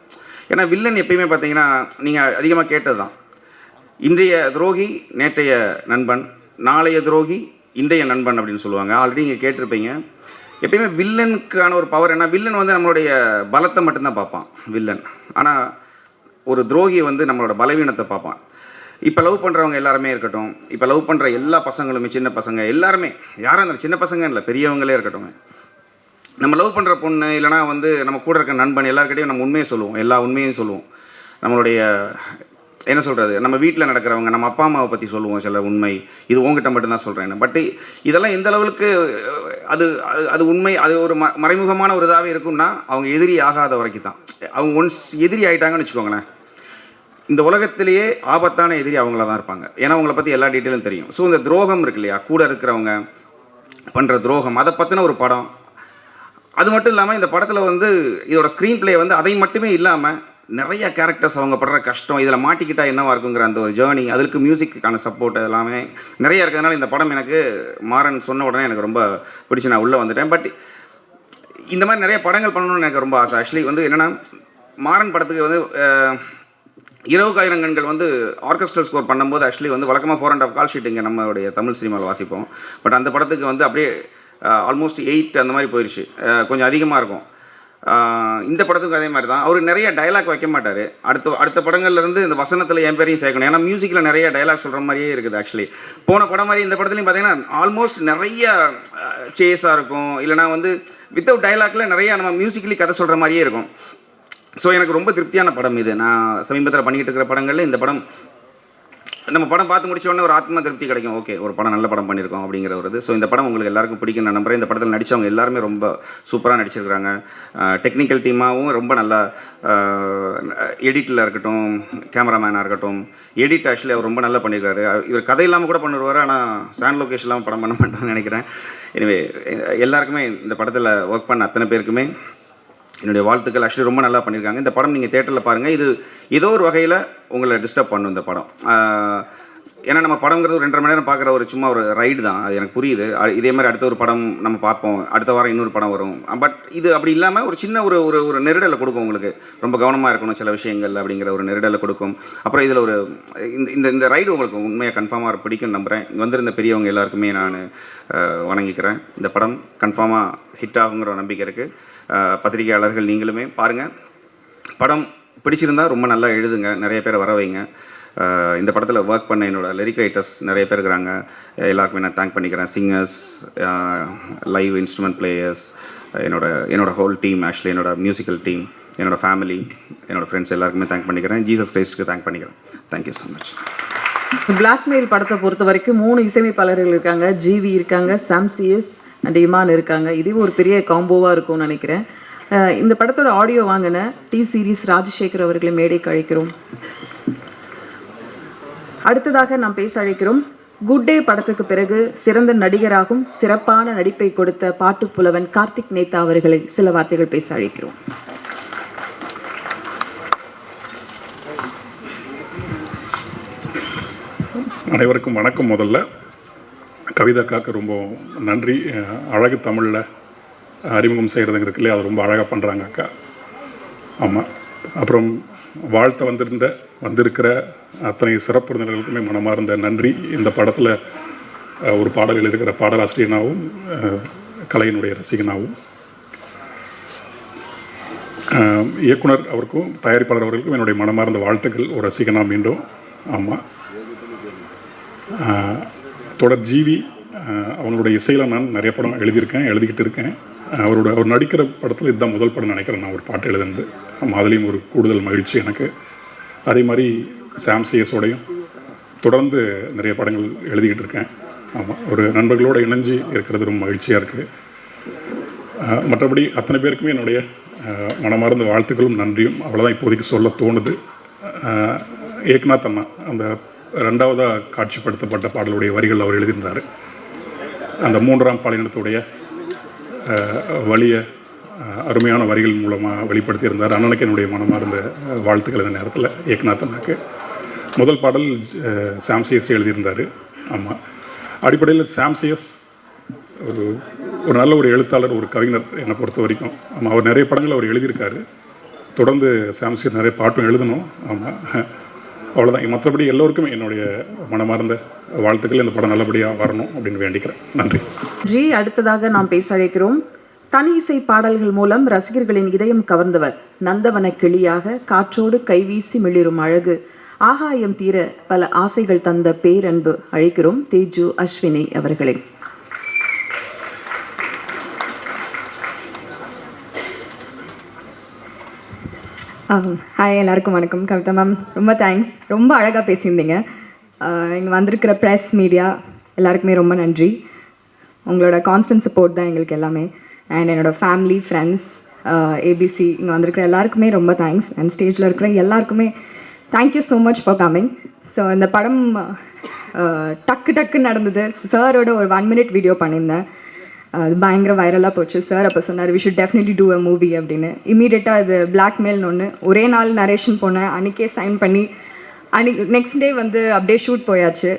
ஏன்னா வில்லன் எப்பயுமே பார்த்தீங்கன்னா நீங்கள் அதிகமாக கேட்டது தான், இன்றைய துரோகி நேற்றைய நண்பன், நாளைய துரோகி இன்றைய நண்பன் அப்படின்னு சொல்லுவாங்க. ஆல்ரெடி நீங்கள் கேட்டிருப்பீங்க. எப்பயுமே வில்லனுக்கான ஒரு பவர் என்ன, வில்லன் வந்து நம்மளுடைய பலத்தை மட்டும்தான் பார்ப்பான் வில்லன். ஆனால் ஒரு துரோகி வந்து நம்மளோட பலவீனத்தை பார்ப்பான். இப்போ லவ் பண்ணுறவங்க எல்லாருமே இருக்கட்டும், இப்போ லவ் பண்ணுற எல்லா பசங்களுமே, சின்ன பசங்க எல்லாருமே, யாரும் அந்த சின்ன பசங்க இல்லை, பெரியவங்களே இருக்கட்டும், நம்ம லவ் பண்ணுற பொண்ணு இல்லைனா வந்து நம்ம கூட இருக்க நண்பன் எல்லாருக்கிட்டையும் நம்ம உண்மையை சொல்லுவோம், எல்லா உண்மையும் சொல்லுவோம். நம்மளுடைய என்ன சொல்கிறது, நம்ம வீட்டில் நடக்கிறவங்க, நம்ம அப்பா அம்மாவை பற்றி சொல்லுவோம் சில உண்மை, இது உங்ககிட்ட மட்டும்தான் சொல்கிறேன். பட் இதெல்லாம் எந்த அளவுக்கு அது அது உண்மை, அது ஒரு மறைமுகமான ஒரு இதாகவே இருக்கும்னா அவங்க எதிரி ஆகாத வரைக்கும் தான். அவங்க ஒன்ஸ் எதிரி ஆகிட்டாங்கன்னு வச்சுக்கோங்களேன், இந்த உலகத்திலேயே ஆபத்தான எதிரி அவங்கள தான் இருப்பாங்க. ஏன்னா அவங்கள பற்றி எல்லா டீட்டெயிலும் தெரியும். ஸோ இந்த துரோகம் இருக்கு இல்லையா, கூட இருக்கிறவங்க பண்ணுற துரோகம், அதை பற்றின ஒரு படம். அது மட்டும் இல்லாமல் இந்த படத்தில் வந்து இதோட ஸ்க்ரீன் பிளே வந்து அதை மட்டுமே இல்லாமல் நிறைய கேரக்டர்ஸ் அவங்க படுற கஷ்டம், இதில் மாட்டிக்கிட்டா என்னவா இருக்குங்கிற அந்த ஒரு ஜேர்னி, அதுக்கு மியூசிக்கான சப்போர்ட் எல்லாமே நிறைய இருக்கிறதுனால இந்த படம் எனக்கு மாறன் சொன்ன உடனே எனக்கு ரொம்ப பிடிச்சி நான் உள்ளே வந்துட்டேன். பட் இந்த மாதிரி நிறைய படங்கள் பண்ணணும்னு எனக்கு ரொம்ப ஆசை. ஆக்சுவலி வந்து என்னென்னா, மாறன் படத்துக்கு வந்து இரவுக்காயிரம் கண்கள் வந்து ஆர்கெஸ்ட்ரல் ஸ்கோர் பண்ணும்போது ஆக்சுவலி வந்து வழக்கமாக 4.5 கால் ஷீட் இங்கே நம்மளுடைய தமிழ் சினிமாவில் வாசிப்போம். பட் அந்த படத்துக்கு வந்து அப்படியே ஆல்மோஸ்ட் 8 அந்த மாதிரி போயிடுச்சு, கொஞ்சம் அதிகமாக இருக்கும். இந்த படத்துக்கு அதே மாதிரி தான். அவர் நிறைய டைலாக் வைக்க மாட்டார். அடுத்த படங்கள்லேருந்து இந்த வசனத்தில் என் பேரையும் சேர்க்கணும். ஏன்னா மியூசிக்கில் நிறைய டைலாக் சொல்கிற மாதிரியே இருக்குது. ஆக்சுவலி போன படம் மாதிரி இந்த படத்துலையும் பார்த்தீங்கன்னா ஆல்மோஸ்ட் நிறைய சேஸாக இருக்கும், இல்லைனா வந்து வித்தவுட் டைலாக்ல நிறைய நம்ம மியூசிக்கலி கதை சொல்கிற மாதிரியே இருக்கும். ஸோ எனக்கு ரொம்ப திருப்தியான படம் இது. நான் சமீபத்தில் பண்ணிக்கிட்டு இருக்கிற படங்களில் இந்த படம், நம்ம படம் பார்த்து முடிச்ச உடனே ஒரு ஆத்ம திருப்தி கிடைக்கும். ஓகே, ஒரு படம் நல்ல படம் பண்ணியிருக்கோம் அப்படிங்கிற ஒரு இது. ஸோ இந்த படம் உங்களுக்கு எல்லாருக்கும் பிடிக்கும் நான் நம்புறேன். இந்த படத்தில் நடித்தவங்க எல்லாருமே ரொம்ப சூப்பராக நடிச்சிருக்கிறாங்க. டெக்னிக்கல் டீமாகவும் ரொம்ப நல்லா, எடிட்டில் இருக்கட்டும், கேமராமேனாக இருக்கட்டும், எடிட் ஆக்சுவலி அவர் ரொம்ப நல்லா பண்ணியிருக்காரு. இவர் கதை இல்லாமல் கூட பண்ணிடுவார், ஆனால் சாண்ட் லொகேஷன் இல்லாமல் படம் பண்ண மாட்டான்னு நினைக்கிறேன். எனவே எல்லாருக்குமே இந்த படத்தில் ஒர்க் பண்ண அத்தனை பேருக்குமே என்னுடைய வாழ்த்துக்கள். ஆக்சுவலி ரொம்ப நல்லா பண்ணியிருக்காங்க. இந்த படம் நீங்கள் தேட்டரில் பாருங்கள். இது ஏதோ ஒரு வகையில் உங்களை டிஸ்டர்ப் பண்ணும் இந்த படம். ஏன்னா நம்ம படங்கிறது ஒரு 2.5 மணி நேரம் பார்க்குற ஒரு சும்மா ஒரு ரைடு தான், அது எனக்கு புரியுது. இதே மாதிரி அடுத்த ஒரு படம் நம்ம பார்ப்போம், அடுத்த வாரம் இன்னொரு படம் வரும். பட் இது அப்படி இல்லாமல் ஒரு சின்ன ஒரு நெருடலை கொடுக்கும் உங்களுக்கு. ரொம்ப கவனமாக இருக்கணும் சில விஷயங்கள் அப்படிங்கிற ஒரு நெருடலை கொடுக்கும். அப்புறம் இதில் ஒரு இந்த ரைடு உங்களுக்கு உண்மையாக கன்ஃபார்மாக பிடிக்கும் நம்புகிறேன். இங்கே வந்திருந்த பெரியவங்க எல்லாருக்குமே நான் வணங்கிக்கிறேன். இந்த படம் கன்ஃபார்மாக ஹிட் ஆகுங்கிற ஒரு நம்பிக்கை இருக்குது. பத்திரிகையாளர்கள் நீங்களுமே பாருங்கள், படம் பிடிச்சிருந்தால் ரொம்ப நல்லா எழுதுங்க, நிறைய பேரை வர வைங்க. இந்த படத்தில் ஒர்க் பண்ண என்னோடய லிரிக் ரைட்டர்ஸ் நிறைய பேர் இருக்கிறாங்க, எல்லாருக்குமே நான் தேங்க் பண்ணிக்கிறேன். சிங்கர்ஸ், லைவ் இன்ஸ்ட்ருமெண்ட் பிளேயர்ஸ், என்னோட ஹோல் டீம், ஆக்சுவலி என்னோட மியூசிக்கல் டீம், என்னோடய ஃபேமிலி, என்னோடய ஃப்ரெண்ட்ஸ் எல்லாருக்குமே தேங்க் பண்ணிக்கிறேன். ஜீசஸ் கிரைஸ்ட்டுக்கு தேங்க் பண்ணிக்கிறேன். Thank you so much. பிளாக்மெயில் படத்தை பொறுத்த வரைக்கும் 3 இசையமைப்பாளர்கள் இருக்காங்க. ஜிவி இருக்காங்க, சாம்சிஎஸ் அண்ட் இமான் இருக்காங்க. இது ஒரு பெரிய காம்போவாக இருக்கும்னு நினைக்கிறேன். இந்த படத்தோட ஆடியோ வாங்கின டி சீரிஸ் ராஜசேகர் அவர்களை மேடைக்கு அழைக்கிறோம். அடுத்ததாக நாம் பேச அழைக்கிறோம், குட் டே படத்துக்கு பிறகு சிறந்த நடிகராகவும் சிறப்பான நடிப்பை கொடுத்த பாட்டு புலவன் கார்த்திக் நேதா அவர்களை சில வார்த்தைகள் பேச அழைக்கிறோம். அனைவருக்கும் வணக்கம். முதல்ல கவிதாக்காக்கு ரொம்ப நன்றி. அழகு தமிழில் அறிமுகம் செய்கிறதுங்கிறது இல்லையா, அது ரொம்ப அழகாக பண்ணுறாங்க அக்கா. ஆமாம். அப்புறம் வாழ்த்த வந்திருக்கிற அத்தனை சிறப்பு விருந்தினர்களுக்குமே மனமார்ந்த நன்றி. இந்த படத்தில் ஒரு பாடல் எழுதுகிற பாடலாசிரியனாகவும் கலையினுடைய ரசிகனாகவும் இயக்குனர் அவருக்கும் தயாரிப்பாளர் அவர்களுக்கும் என்னுடைய மனமார்ந்த வாழ்த்துக்கள். ஒரு ரசிகனா மீண்டும். ஆமாம். தொடர் ஜிவி அவங்களுடைய இசையில் நான் நிறைய படம் எழுதிக்கிட்டு இருக்கேன். அவர் நடிக்கிற படத்தில் இதுதான் முதல் படம் நினைக்கிறேன் நான் ஒரு பாட்டு எழுதுனது. அதுலேயும் ஒரு கூடுதல் மகிழ்ச்சி எனக்கு. அதே மாதிரி சாம் சிஎஸோடையும் தொடர்ந்து நிறைய படங்கள் எழுதிக்கிட்டு இருக்கேன். ஆமாம், ஒரு நண்பர்களோடு இணைஞ்சு இருக்கிறது ரொம்ப மகிழ்ச்சியாக இருக்குது. மற்றபடி அத்தனை பேருக்குமே என்னுடைய மனமார்ந்த வாழ்த்துக்களும் நன்றியும். அவ்வளோதான் இப்போதைக்கு சொல்ல தோணுது. ஏக்நாத் அண்ணா அந்த 2வதாக காட்சிப்படுத்தப்பட்ட பாடலுடைய வரிகள் அவர் எழுதியிருந்தார். அந்த 3ஆம் பாலினத்துடைய வலிய அருமையான வரிகள் மூலமாக வெளிப்படுத்தியிருந்தார். அண்ணனுக்கு என்னுடைய மனமார்ந்த வாழ்த்துக்கள். இந்த நேரத்தில் ஏக்நாத் அண்ணாக்கு முதல் பாடல் சாம் சிஎஸ் எழுதியிருந்தார். ஆமாம், அடிப்படையில் சாம் சிஎஸ் ஒரு நல்ல ஒரு எழுத்தாளர், ஒரு கவிஞர் என்னை பொறுத்த வரைக்கும். ஆமாம், அவர் நிறைய படங்கள் அவர் எழுதியிருக்காரு. தொடர்ந்து சாம் சிஎஸ் நிறைய பாட்டும் எழுதணும். ஆமாம், அவ்வளோதான். மற்றபடி எல்லோருக்கும் என்னுடைய மனமார்ந்த வாழ்த்துக்கள். இந்த படம் நல்லபடியாக வரணும் அப்படின்னு வேண்டிக்கிறேன். நன்றி. அடுத்ததாக நாம் பேச அழைக்கிறோம். தனி இசை பாடல்கள் மூலம் ரசிகர்களின் இதயம் கவர்ந்தவர். நந்தவன கிளியாக காற்றோடு கைவீசி மிளிரும் அழகு, ஆகாயம் தீர பல ஆசைகள் தந்த பேரன்பு. அழைக்கிறோம் தேஜு அஸ்வினி அவர்களை. ஹாய், எல்லாருக்கும் வணக்கம். கவிதா மேம் ரொம்ப தேங்க்ஸ். ரொம்ப அழகாக பேசியிருந்தீங்க. இங்கே வந்திருக்கிற ப்ரெஸ், மீடியா எல்லாருக்குமே ரொம்ப நன்றி. உங்களோட கான்ஸ்டன்ட் சப்போர்ட் தான் எங்களுக்கு எல்லாமே. அண்ட் என்னோடய ஃபேமிலி, ஃப்ரெண்ட்ஸ், ஏபிசி இங்கே வந்திருக்கிற எல்லாருக்குமே ரொம்ப தேங்க்ஸ். அண்ட் ஸ்டேஜில் இருக்கிற எல்லாருக்குமே thank you so much for coming. So இந்த படம் டக்குன்னு நடந்தது. சாரோட ஒரு 1 minute வீடியோ பண்ணியிருந்தேன். அது பயங்கர வைரலாக போச்சு. சார் அப்போ சொன்னார் we should definitely do a movie அப்படின்னு. இமீடியட்டாக அது பிளாக்மெயில்னு ஒன்று ஒரே நாள் நரேஷன் போனேன். அன்றைக்கே சைன் பண்ணி நெக்ஸ்ட் டே அப்படியே ஷூட் போயாச்சு.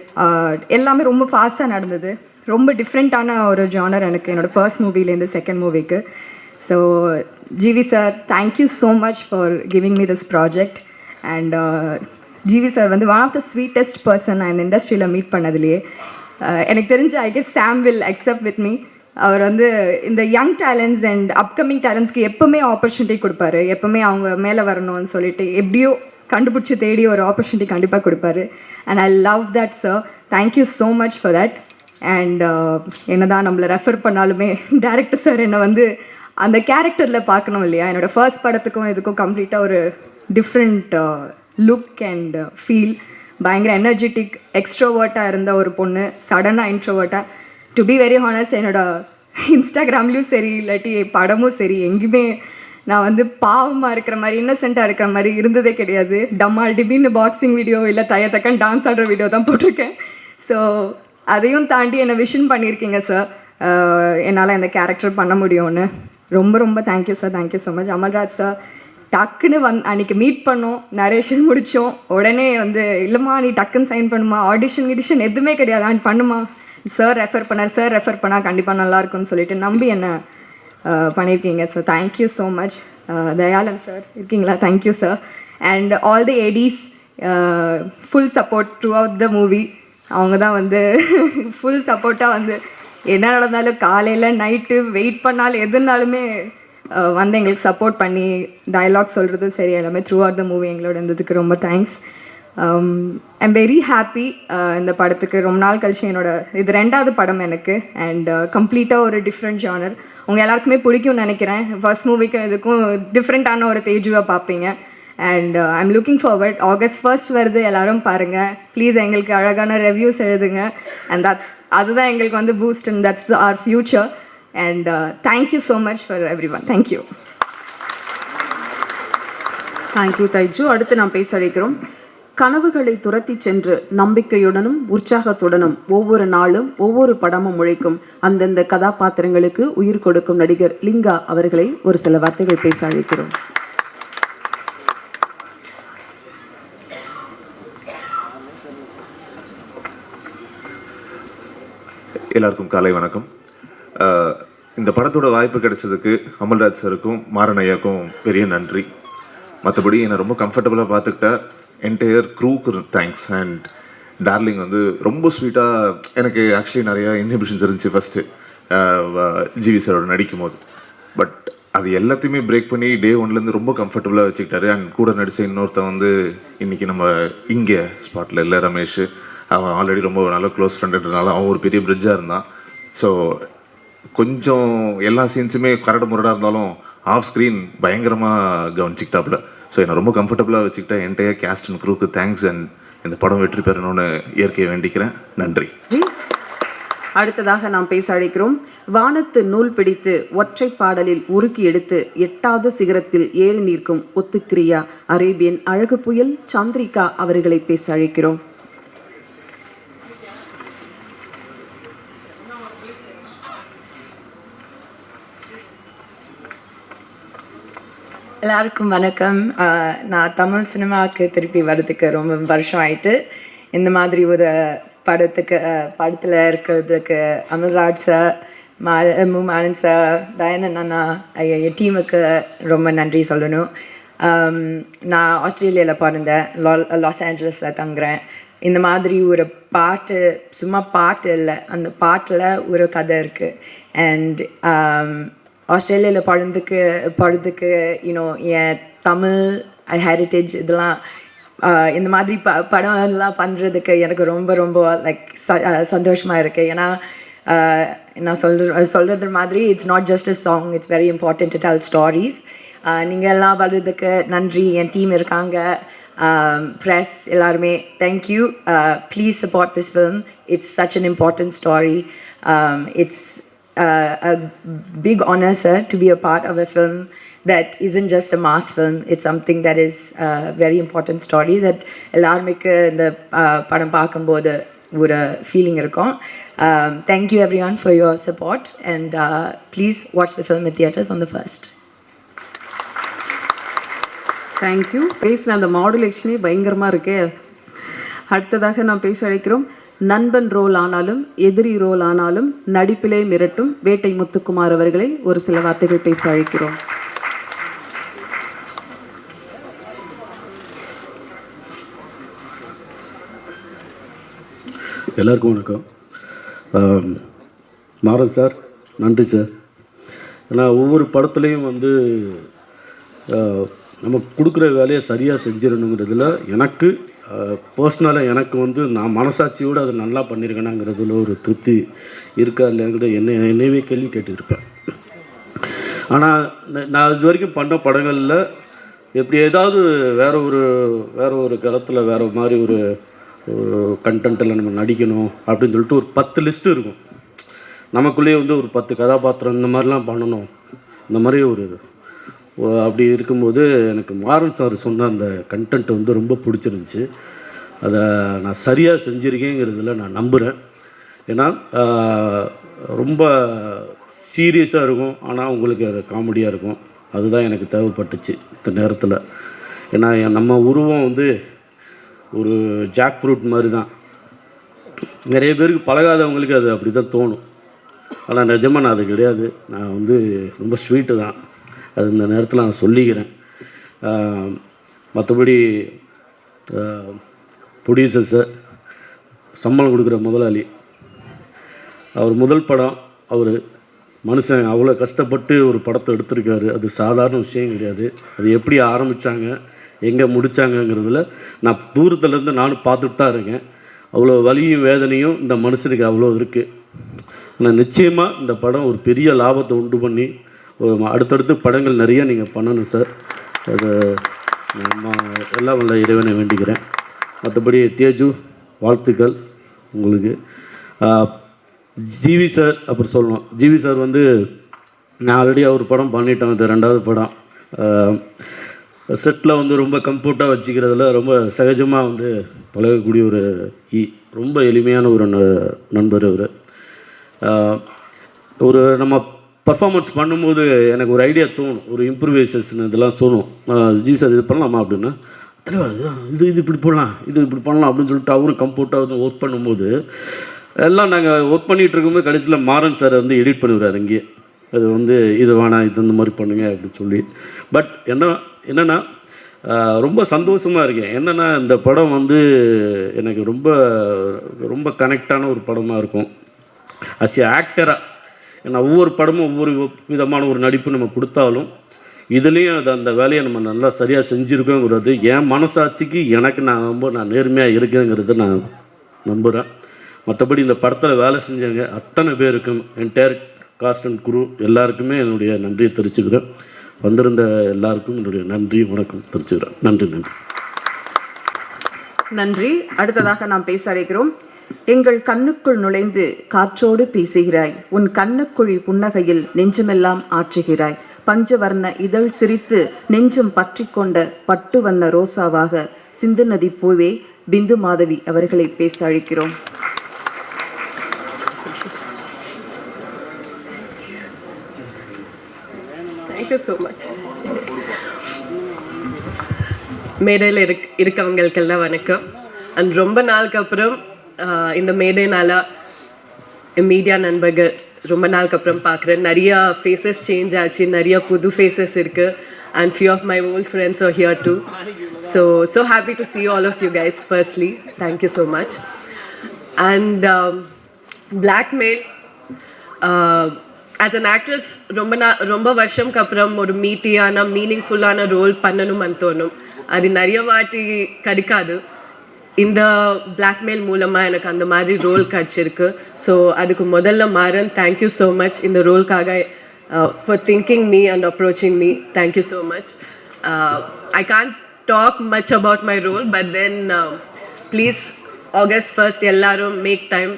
எல்லாமே ரொம்ப ஃபாஸ்ட்டாக நடந்தது. ரொம்ப டிஃப்ரெண்ட்டான ஒரு ஜானர் எனக்கு என்னோடய ஃபர்ஸ்ட் மூவிலேருந்து செகண்ட் மூவிக்கு. So GV sir, thank you so much for giving me this project. And GV sir one of the sweetest person நான் இந்த இண்டஸ்ட்ரியில் மீட் பண்ணதுலேயே. எனக்கு தெரிஞ்சு I guess Sam will accept with me. அவர் இந்த யங் டேலண்ட்ஸ் அண்ட் அப்கமிங் டேலண்ட்ஸ்க்கு எப்போவுமே ஆப்பர்ச்சுனிட்டி கொடுப்பாரு. எப்போவுமே அவங்க மேலே வரணும்னு சொல்லிட்டு எப்படியோ கண்டுபிடிச்சி தேடி ஒரு ஆப்பர்ச்சுனிட்டி கண்டிப்பாக கொடுப்பாரு. And I love that sir. Thank you so much for that. And என்ன தான் நம்மளை ரெஃபர் பண்ணாலுமே டேரக்டர் சார் என்னை அந்த கேரக்டரில் பார்க்கணும் இல்லையா. என்னோடய ஃபர்ஸ்ட் படத்துக்கும் இதுக்கும் கம்ப்ளீட்டாக ஒரு டிஃப்ரெண்ட் லுக் அண்ட் ஃபீல். பயங்கர எனர்ஜெட்டிக் எக்ஸ்ட்ரோவர்ட்டாக இருந்த ஒரு பொண்ணு சடனாக இன்ட்ரோவர்ட்டாக. டு பி வெரி ஹானஸ்ட், என்னோட இன்ஸ்டாகிராம்லேயும் சரி இல்லாட்டி படமும் சரி எங்கேயுமே நான் பாவமாக இருக்கிற மாதிரி, இன்னசென்ட்டாக இருக்கிற மாதிரி இருந்ததே கிடையாது. டம்மால் டிபின்னு பாக்ஸிங் வீடியோ இல்லை தக்கன் டான்ஸ் ஆடுற வீடியோ தான் போட்டிருக்கேன். ஸோ அதையும் தாண்டி என்னை விஷன் பண்ணியிருக்கீங்க சார், என்னால் இந்த கேரக்டர் பண்ண முடியும்னு. ரொம்ப ரொம்ப thank you sir. Thank you so much. Amalraj sir டக்குன்னு அன்றைக்கி மீட் பண்ணோம், நரேஷன் முடித்தோம். உடனே இல்லைம்மா நீ டக்குன்னு சைன் பண்ணுமா, ஆடிஷன் எதுவுமே கிடையாது, பண்ணுமா. சார் ரெஃபர் பண்ணால் கண்டிப்பாக நல்லாயிருக்கும்னு சொல்லிட்டு நம்பி என்ன பண்ணியிருக்கீங்க sir. Thank you so much. Dayalan sir இருக்கீங்களா? Thank you sir. And all the ADs full support throughout the movie. அவங்க தான் ஃபுல் சப்போர்ட்டாக என்ன நடந்தாலும் காலையில் நைட்டு வெயிட் பண்ணாலும் எதுனாலுமே எங்களுக்கு சப்போர்ட் பண்ணி டயலாக் சொல்கிறதும் சரி எல்லாமே த்ரூ அவுட் த மூவி எங்களோட இருந்ததுக்கு ரொம்ப தேங்க்ஸ். I'm very happy. இந்த படத்துக்கு ரொம்ப நாள் கழிச்சு இது 2வது படம் எனக்கு. அண்ட் கம்ப்ளீட்டாக ஒரு டிஃப்ரெண்ட் ஜானர். உங்கள் எல்லாருக்குமே பிடிக்கும்னு நினைக்கிறேன். ஃபர்ஸ்ட் மூவிக்கும் இதுக்கும் டிஃப்ரெண்ட்டான ஒரு தேஜுவாக பார்ப்பீங்க. And I'm looking forward. August 1 வருது, எல்லோரும் பாருங்கள் ப்ளீஸ். எங்களுக்கு அழகான ரிவ்யூஸ் எழுதுங்க. அண்ட் அதுதான் எங்களுக்கு boost and that's our future. And thank you so much for everyone. Thank you. Thank you Taiju. அடுத்து நாம் பேச அழைக்கிறோம். கனவுகளை துரத்தி சென்று நம்பிக்கையுடனும் உற்சாகத்துடனும் ஒவ்வொரு நாளும் ஒவ்வொரு படமும் உழைக்கும் அந்தந்த கதாபாத்திரங்களுக்கு உயிர் கொடுக்கும் நடிகர் லிங்கா அவர்களை ஒரு சில வார்த்தைகள் பேச அழைக்கிறோம். எல்லாருக்கும் காலை வணக்கம். இந்த படத்தோட வாய்ப்பு கிடைச்சதுக்கு அமல்ராஜ் சாருக்கும் மாறன் ஐயாவுக்கும் பெரிய நன்றி. மற்றபடி என்னை ரொம்ப கம்ஃபர்டபுளாக பார்த்துக்கிட்ட என்டையர் க்ரூக்கு தேங்க்ஸ். அண்ட் டார்லிங் வந்து ரொம்ப ஸ்வீட்டாக, எனக்கு ஆக்சுவலி நிறையா இன்ஹிபிஷன்ஸ் இருந்துச்சு ஃபஸ்ட்டு ஜிவி சாரோட நடிக்கும் போது. பட் அது எல்லாத்தையுமே பிரேக் பண்ணி டே ஒன்லேருந்து ரொம்ப கம்ஃபர்டபுளாக வச்சுக்கிட்டாரு. அண்ட் கூட நடித்த இன்னொருத்தன் வந்து இன்றைக்கி நம்ம இங்கே ஸ்பாட்டில் இல்லை, ரமேஷ். அவன் ஆல்ரெடி ரொம்ப நல்ல க்ளோஸ் ஃப்ரெண்டுன்றனால அவன் ஒரு பெரிய பிரிட்ஜாக இருந்தான். ஸோ கொஞ்சம் எல்லா சீன்ஸுமே கரடு முரடாக இருந்தாலும் ஆஃப் ஸ்க்ரீன் பயங்கரமாக கவனிச்சிக்கிட்டாப்புல. ஸோ என்னை ரொம்ப கம்ஃபர்டபுளாக வச்சுக்கிட்ட என்டையர் கேஸ்ட் அண்ட் க்ரூக்கு தேங்க்ஸ். அண்ட் இந்த படம் வெற்றி பெறணும்னு இயற்கையை வேண்டிக்கிறேன். நன்றி. அடுத்ததாக நாம் பேச அழைக்கிறோம். வானத்து நூல் பிடித்து ஒற்றை பாடலில் உருக்கி எடுத்து 8வது சிகரத்தில் ஏறி நிற்கும் ஒத்துக்கிரியா அரேபியன் அழகு புயல் சந்திரிகா அவர்களை பேச அழைக்கிறோம். எல்லாருக்கும் வணக்கம். நான் தமிழ் சினிமாவுக்கு திருப்பி வர்றதுக்கு ரொம்ப வருஷம் ஆயிட்டு. இந்த மாதிரி ஒரு படத்தில் இருக்கிறதுக்கு அமல்ராஜ் சார், மாறன் சார், தயானந்த் அண்ணா, என் டீமுக்கு ரொம்ப நன்றி சொல்லணும். நான் ஆஸ்திரேலியாவில் பிறந்தேன், லாஸ் ஏஞ்சலஸில் தங்குறேன். இந்த மாதிரி ஒரு பாட்டு, சும்மா பாட்டு இல்லை, அந்த பாட்டில் ஒரு கதை இருக்குது. அண்ட் ஆஸ்திரேலியாவில் படுறதுக்கு யூனோ என் தமிழ் ஹெரிட்டேஜ் இதெல்லாம் இந்த மாதிரி படம் எல்லாம் பண்ணுறதுக்கு எனக்கு ரொம்ப ரொம்ப லைக் சந்தோஷமாக இருக்குது. ஏன்னா நான் சொல்கிறது மாதிரி it's not just a song, it's very important to tell stories. நீங்கள் எல்லாம் வர்றதுக்கு நன்றி. என் டீம் இருக்காங்க, ப்ரெஸ் எல்லாருமே, thank you. Please support this film. It's such an important story. It's a big honor, sir, to be a part of a film that isn't just a mass film. It's something that is a very important story that எல்லாருமேக்கு இந்த படம் பார்க்கும்போது ஒரு feeling இருக்கும். Thank you everyone for your support and please watch the film in theaters on the 1st. Thank you. பேசின அந்த மாடுலேஷனே பயங்கரமாக இருக்கு. அடுத்ததாக நாம் பேச அழைக்கிறோம். நண்பன் ரோல் ஆனாலும் எதிரி ரோல் ஆனாலும் நடிப்பிலே மிரட்டும் வேட்டை முத்துக்குமார் அவர்களை ஒரு சில வார்த்தைகள் பேச அழைக்கிறோம். எல்லாருக்கும் வணக்கம். மாறன் சார், நன்றி சார். ஏன்னா ஒவ்வொரு படத்துலேயும் வந்து நம்ம கொடுக்குற வேலையை சரியாக செஞ்சிடணுங்கிறதுல எனக்கு பர்சனலாக எனக்கு வந்து நான் மனசாட்சியோடு அதை நல்லா பண்ணியிருக்கேனாங்கிறதுல ஒரு திருப்தி இருக்கா இல்லைங்கிற என்னையவே கேள்வி கேட்டுருப்பேன். ஆனால் நான் இது வரைக்கும் பண்ண படங்களில் எப்படி ஏதாவது வேறு ஒரு களத்தில் வேறு மாதிரி ஒரு கண்டென்ட்டில் நம்ம நடிக்கணும் அப்படின்னு சொல்லிட்டு ஒரு 10 லிஸ்ட்டு இருக்கும். நமக்குள்ளேயே வந்து ஒரு 10 கதாபாத்திரம் இந்த மாதிரிலாம் பண்ணணும். இந்த மாதிரி அப்படி இருக்கும்போது எனக்கு மாறன் சார் சொன்ன அந்த கண்டென்ட் வந்து ரொம்ப பிடிச்சிருந்துச்சி. அதை நான் சரியாக செஞ்சுருக்கேங்கிறதுல நான் நம்புகிறேன். ஏன்னா ரொம்ப சீரியஸாக இருக்கும், ஆனால் உங்களுக்கு அது காமெடியாக இருக்கும். அதுதான் எனக்கு தேவைப்பட்டுச்சு இந்த நேரத்தில். ஏன்னா நம்ம உருவம் வந்து ஒரு ஜாக் ஃப்ரூட் மாதிரி தான். நிறைய பேருக்கு பழகாதவங்களுக்கு அது அப்படி தான் தோணும். ஆனால் நிஜமாக நான் அது கிடையாது. நான் வந்து ரொம்ப ஸ்வீட்டு தான். அது இந்த நேரத்தில் நான் சொல்லிக்கிறேன். மற்றபடி ப்ரொடியூசர் சார், சம்பளம் கொடுக்குற முதலாளி, அவர் முதல் படம், அவர் மனுஷன் அவ்வளோ கஷ்டப்பட்டு ஒரு படத்தை எடுத்திருக்காரு. அது சாதாரண விஷயம் கிடையாது. அது எப்படி ஆரம்பித்தாங்க, எங்கே முடித்தாங்கங்கிறதுல நான் தூரத்துலேருந்து நானும் பார்த்துட்டு தான் இருக்கேன். அவ்வளோ வலியும் வேதனையும் இந்த மனுஷனுக்கு அவ்வளோ இருக்குது. ஆனால் நிச்சயமாக இந்த படம் ஒரு பெரிய லாபத்தை உண்டு பண்ணி அடுத்தடுத்து படங்கள் நிறைய நீங்கள் பண்ணணும் சார். அது எல்லாம் வல்ல இறைவனை வேண்டிக்கிறேன். மற்றபடி தேஜு, வாழ்த்துக்கள் உங்களுக்கு. ஜிவி சார் அப்புறம் சொல்லணும். ஜிவி சார் வந்து நான் ஆல்ரெடி அவர் படம் பண்ணிட்டோம். இது 2வது படம். செட்டில் வந்து ரொம்ப கம்ஃபர்ட்டாக வச்சுக்கிறதுல ரொம்ப சகஜமாக வந்து பழகக்கூடிய ரொம்ப எளிமையான ஒரு நண்பர் அவர். நம்ம பர்ஃபார்மன்ஸ் பண்ணும்போது எனக்கு ஒரு ஐடியா தோணும், ஒரு இம்ப்ரூவைசேஷன் இதெல்லாம் தோணும். ஜி சார் இது பண்ணலாமா அப்படின்னா, இது இப்படி போடலாம், இது இப்படி பண்ணலாம் அப்படின்னு சொல்லிட்டு அவரும் கம்ஃபர்ட்டாக வந்து ஒர்க் பண்ணும்போது எல்லாம் நாங்கள் ஒர்க் பண்ணிகிட்டு இருக்கும்போது கடைசியில் மாறன் சார் வந்து எடிட் பண்ணிவிடுறாரு இங்கேயே. அது வந்து இது வேணாம், இது இந்த மாதிரி பண்ணுங்க அப்படின்னு சொல்லி. பட் என்னென்னா ரொம்ப சந்தோஷமாக இருக்கேன். என்னென்னா இந்த படம் வந்து எனக்கு ரொம்ப ரொம்ப கனெக்டான ஒரு படமாக இருக்கும். அஸ் ஏ ஆக்டராக ஏன்னா ஒவ்வொரு படமும் ஒவ்வொரு விதமான ஒரு நடிப்பு நம்ம கொடுத்தாலும் இதுலேயும் அந்த வேலையை நம்ம நல்லா சரியாக செஞ்சுருக்கோங்கிறது என் மனசாட்சிக்கு எனக்கு நான் நேர்மையாக இருக்கேங்கிறத நான் நம்புகிறேன். மற்றபடி இந்த படத்தில் வேலை செஞ்சவங்க அத்தனை பேருக்கும் என்டையர் காஸ்ட் அண்ட் குரூ எல்லாருக்குமே என்னுடைய நன்றியை தெரிவிச்சுக்கிறேன். வந்திருந்த எல்லாருக்கும் என்னுடைய நன்றி வணக்கம் தெரிவிச்சுக்கிறேன். நன்றி. நன்றி. அடுத்ததாக நாம் பேச அழைக்கிறோம். எங்கள் கண்ணுக்குள் நுழைந்து காற்றோடு பேசுகிறாய், உன் கண்ணுக்குழி புன்னகையில் நெஞ்சமெல்லாம் ஆற்றுகிறாய், பஞ்சவர்ண இதழ் சிரித்து நெஞ்சம் பற்றி கொண்ட பட்டு வண்ண ரோசாவாக சிந்து நதி பூவே பிந்து மாதவி அவர்களை பேச அழைக்கிறோம். Thank you so much. மேடையில் இருக்கவங்களுக்கெல்லாம் வணக்கம். அண்ட் ரொம்ப நாளுக்கு அப்புறம் இந்த மேடைனால மீடியா நண்பர்கள் ரொம்ப நாளுக்கு அப்புறம் பார்க்குறேன். நிறையா ஃபேஸஸ் சேஞ்ச் ஆச்சு, நிறைய புது ஃபேஸஸ் இருக்குது. And few of my old friends are here too. So happy to see all of you guys firstly. Thank you so much. And blackmail as an actress ரொம்ப வருஷம்க்கு அப்புறம் ஒரு மீட்டியான மீனிங்ஃபுல்லான ரோல் பண்ணணும்னு தோணும். அது நிறைய வாட்டி கிடைக்காது. இந்த பிளாக்மெயில் மூலமாக எனக்கு அந்த மாதிரி ரோல் கிடச்சிருக்கு. ஸோ அதுக்கு முதல்ல மாறன், தேங்க்யூ ஸோ மச் இந்த ரோல்காக for thinking me and approaching me. Thank you so much. I can't talk much about my role, but then please August 1st எல்லாரும் make time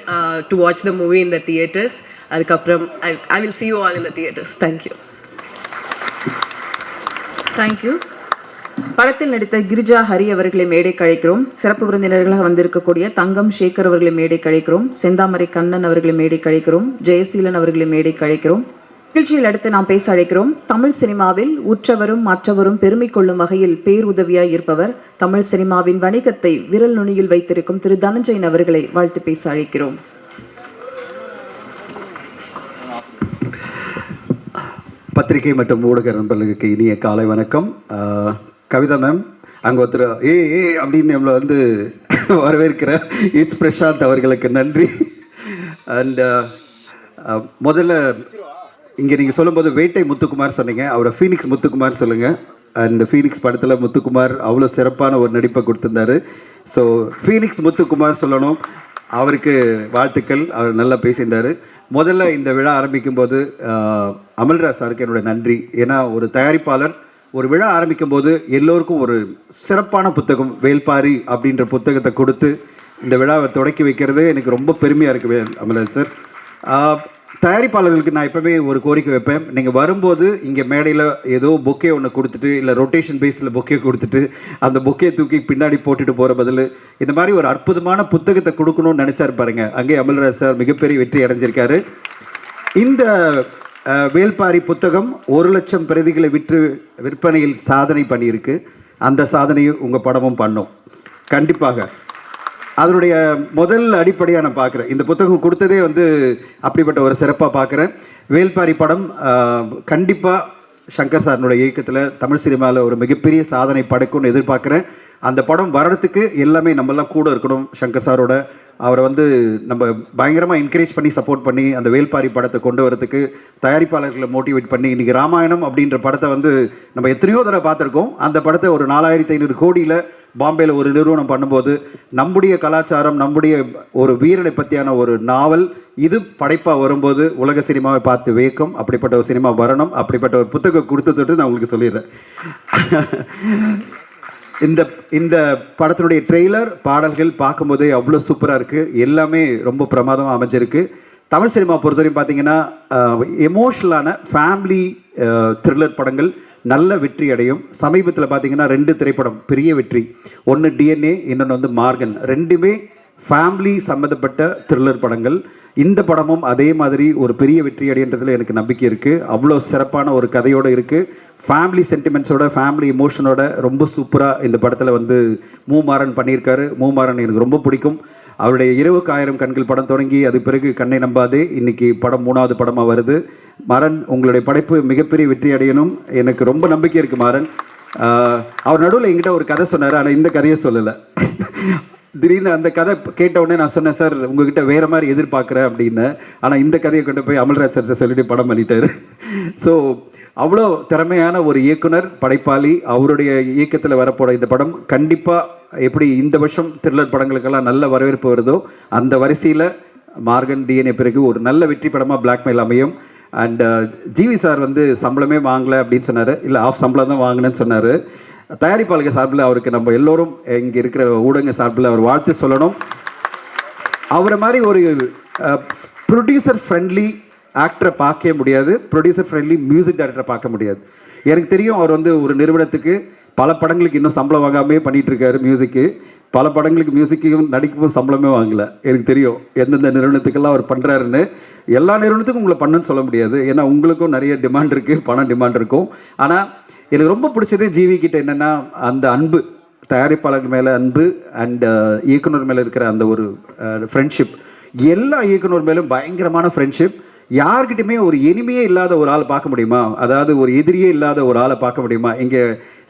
to watch the movie in the theatres. அதுக்கப்புறம் I will see you all in the theatres. Thank you. Thank you. படத்தில் நடித்த கிரிஜா ஹரி அவர்களை மேடை கழிக்கிறோம். சிறப்பு விருந்தினர்களாக வந்திருக்கக்கூடிய தங்கம் சேகர் அவர்களை மேடை கழிக்கிறோம். செந்தாமரை கண்ணன் அவர்களை மேடை கழிக்கிறோம். ஜெயசீலன் அவர்களை மேடை கழிக்கிறோம். நிகழ்ச்சியில் அடுத்து நாம் பேச அழைக்கிறோம். தமிழ் சினிமாவில் உற்றவரும் மற்றவரும் பெருமை கொள்ளும் வகையில் பேருதவியாய் இருப்பவர், தமிழ் சினிமாவின் வணிகத்தை விரல் நுனியில் வைத்திருக்கும் திரு தனஞ்சயன் அவர்களை வாழ்த்து பேச அழைக்கிறோம். பத்திரிகை மற்றும் ஊடக நண்பர்களுக்கு இனிய காலை வணக்கம். கவிதா மேம், அங்கே ஒருத்தர் அப்படின்னு நம்மளை வந்து வரவேற்கிற இட்ஸ் பிரசாந்த் அவர்களுக்கு நன்றி. அண்ட் முதல்ல இங்கே நீங்கள் சொல்லும்போது வேட்டை முத்துக்குமார் சொன்னீங்க, அவரை ஃபீனிக்ஸ் முத்துக்குமார் சொல்லுங்கள். அண்ட் ஃபீனிக்ஸ் படத்தில் முத்துக்குமார் அவ்வளோ சிறப்பான ஒரு நடிப்பை கொடுத்துருந்தாரு. ஸோ ஃபீனிக்ஸ் முத்துக்குமார் சொல்லணும், அவருக்கு வாழ்த்துக்கள். அவர் நல்லா பேசியிருந்தார். முதல்ல இந்த விழா ஆரம்பிக்கும் போது அமல்ராஜ் சாருக்கு என்னோட நன்றி. ஏன்னா ஒரு தயாரிப்பாளர் ஒரு விழா ஆரம்பிக்கும் போது எல்லோருக்கும் ஒரு சிறப்பான புத்தகம் வேல்பாரி அப்படின்ற புத்தகத்தை கொடுத்து இந்த விழாவை தொடக்கி வைக்கிறது எனக்கு ரொம்ப பெருமையாக இருக்குது அமல்ராஜ் சார். தயாரிப்பாளர்களுக்கு நான் எப்போவுமே ஒரு கோரிக்கை வைப்பேன், நீங்கள் வரும்போது இங்கே மேடையில் ஏதோ பொக்கே ஒன்று கொடுத்துட்டு இல்லை ரொட்டேஷன் பேஸில் பொக்கே கொடுத்துட்டு அந்த பொக்கே தூக்கி பின்னாடி போட்டுட்டு போகிற பதில் இந்த மாதிரி ஒரு அற்புதமான புத்தகத்தை கொடுக்கணும்னு நினச்சாரு பாருங்க. அங்கே அமல்ராஜ் சார் மிகப்பெரிய வெற்றி அடைஞ்சிருக்காரு. இந்த வேல்பாரி புத்தகம் 1,00,000 பிரதிகளை விற்பனையில் சாதனை பண்ணியிருக்கு. அந்த சாதனையை உங்கள் படமும் பண்ணும் கண்டிப்பாக. அதனுடைய முதல் அடிப்படையாக நான் பார்க்குறேன். இந்த புத்தகம் கொடுத்ததே வந்து அப்படிப்பட்ட ஒரு சிறப்பாக பார்க்குறேன். வேல்பாரி படம் கண்டிப்பாக சங்கர் சாரினுடைய இயக்கத்தில் தமிழ் சினிமாவில் ஒரு மிகப்பெரிய சாதனை படைக்கும்னு எதிர்பார்க்குறேன். அந்த படம் வர்றதுக்கு எல்லாமே நம்மெல்லாம் கூட இருக்கணும். சங்கர் சாரோட அவரை வந்து நம்ம பயங்கரமாக என்கரேஜ் பண்ணி சப்போர்ட் பண்ணி அந்த வேல்பாரி படத்தை கொண்டு வரதுக்கு தயாரிப்பாளர்களை மோட்டிவேட் பண்ணி இன்றைக்கி ராமாயணம் அப்படின்ற படத்தை வந்து நம்ம எத்தனையோ தடவை பார்த்துருக்கோம். அந்த படத்தை ஒரு 4,500 கோடியில் பாம்பேயில் ஒரு நிறுவனம் பண்ணும்போது நம்முடைய கலாச்சாரம் நம்முடைய ஒரு வீரனை பற்றியான ஒரு நாவல் இது படைப்பாக வரும்போது உலக சினிமாவை பார்த்து வேக்கும். அப்படிப்பட்ட ஒரு சினிமா வரணும். அப்படிப்பட்ட ஒரு புத்தகம் கொடுத்துட்டு நான் உங்களுக்கு சொல்லிடுறேன். இந்த படத்தினுடைய ட்ரெய்லர் பாடல்கள் பார்க்கும்போதே அவ்வளோ சூப்பராக இருக்குது. எல்லாமே ரொம்ப பிரமாதமாக அமைஞ்சிருக்கு. தமிழ் சினிமா பொறுத்தவரையும் பார்த்தீங்கன்னா எமோஷ்னலான ஃபேமிலி த்ரில்லர் படங்கள் நல்ல வெற்றி அடையும். சமீபத்தில் பார்த்தீங்கன்னா 2 திரைப்படம் பெரிய வெற்றி. ஒன்று DNA, இன்னொன்று வந்து மார்கன். ரெண்டுமே ஃபேமிலி சம்மந்தப்பட்ட த்ரில்லர் படங்கள். இந்த படமும் அதே மாதிரி ஒரு பெரிய வெற்றி அடைன்றதுல எனக்கு நம்பிக்கை இருக்குது. அவ்வளோ சிறப்பான ஒரு கதையோடு இருக்குது. ஃபேமிலி சென்டிமெண்ட்ஸோட ஃபேமிலி எமோஷனோட ரொம்ப சூப்பராக இந்த படத்தில் வந்து மூமாறன் பண்ணியிருக்காரு. மூமாறன் எனக்கு ரொம்ப பிடிக்கும். அவருடைய 20,000 கண்கள் படம் தொடங்கி அது பிறகு கண்ணை நம்பாதே இன்னைக்கு படம் 3வது படமாக வருது. மாறன், உங்களுடைய படைப்பு மிகப்பெரிய வெற்றி அடையணும், எனக்கு ரொம்ப நம்பிக்கை இருக்குது மாறன். அவர் நடுவில் என்கிட்ட ஒரு கதை சொன்னார், ஆனால் இந்த கதையை சொல்லலை. திடீர்னு அந்த கதை கேட்ட உடனே நான் சொன்னேன், சார் உங்ககிட்ட வேறு மாதிரி எதிர்பார்க்குறேன் அப்படின்னு. ஆனால் இந்த கதையை கொண்டு போய் அமல்ராஜ் சார் சொல்லிட்டு படம் பண்ணிட்டார். ஸோ அவ்வளோ திறமையான ஒரு இயக்குனர், படைப்பாளி. அவருடைய இயக்கத்தில் வரப்போகிற இந்த படம் கண்டிப்பாக எப்படி இந்த வருஷம் த்ரில்லர் படங்களுக்கெல்லாம் நல்ல வரவேற்பு வருதோ அந்த வரிசையில் மார்கன் டிஎன்ஏ பிறகு ஒரு நல்ல வெற்றி படமாக பிளாக்மெயில் அமையும். அண்ட் ஜிவி சார் வந்து சம்பளமே வாங்கலை அப்படின்னு சொன்னார். இல்லை, ஆஃப் சம்பளம் தான் வாங்கினேன்னு சொன்னார். தயாரிப்பாளர்கள் சார்பில் அவருக்கு நம்ம எல்லோரும் இங்கே இருக்கிற ஊடக சார்பில் அவர் வாழ்த்து சொல்லணும். அவரை மாதிரி ஒரு ப்ரொடியூசர் ஃப்ரெண்ட்லி ஆக்டரை பார்க்க முடியாது, ப்ரொடியூசர் ஃப்ரெண்ட்லி மியூசிக் டைரக்டரை பார்க்க முடியாது. எனக்கு தெரியும் அவர் வந்து ஒரு நிறுவனத்துக்கு பல படங்களுக்கு இன்னும் சம்பளம் வாங்காமே பண்ணிகிட்டு இருக்காரு. மியூசிக்கு பல படங்களுக்கு மியூசிக்கும் நடிக்கவும் சம்பளமே வாங்கலை. எனக்கு தெரியும் எந்தெந்த நிறுவனத்துக்கெல்லாம் அவர் பண்ணுறாருன்னு. எல்லா நிறுவனத்துக்கும் உங்களை பண்ணுன்னு சொல்ல முடியாது, ஏன்னா உங்களுக்கும் நிறைய டிமாண்ட் இருக்குது, பணம் டிமாண்ட் இருக்கும். ஆனால் எனக்கு ரொம்ப பிடிச்சது ஜிவி கிட்ட என்னென்னா அந்த அன்பு, தயாரிப்பாளர்கள் மேலே அன்பு அண்ட் இயக்குனர் மேலே இருக்கிற அந்த ஒரு ஃப்ரெண்ட்ஷிப். எல்லா இயக்குனர் மேலும் பயங்கரமான ஃப்ரெண்ட்ஷிப். யார்கிட்டையுமே ஒரு எனிமையே இல்லாத ஒரு ஆள் பார்க்க முடியுமா, அதாவது ஒரு எதிரியே இல்லாத ஒரு ஆளை பார்க்க முடியுமா? இங்கே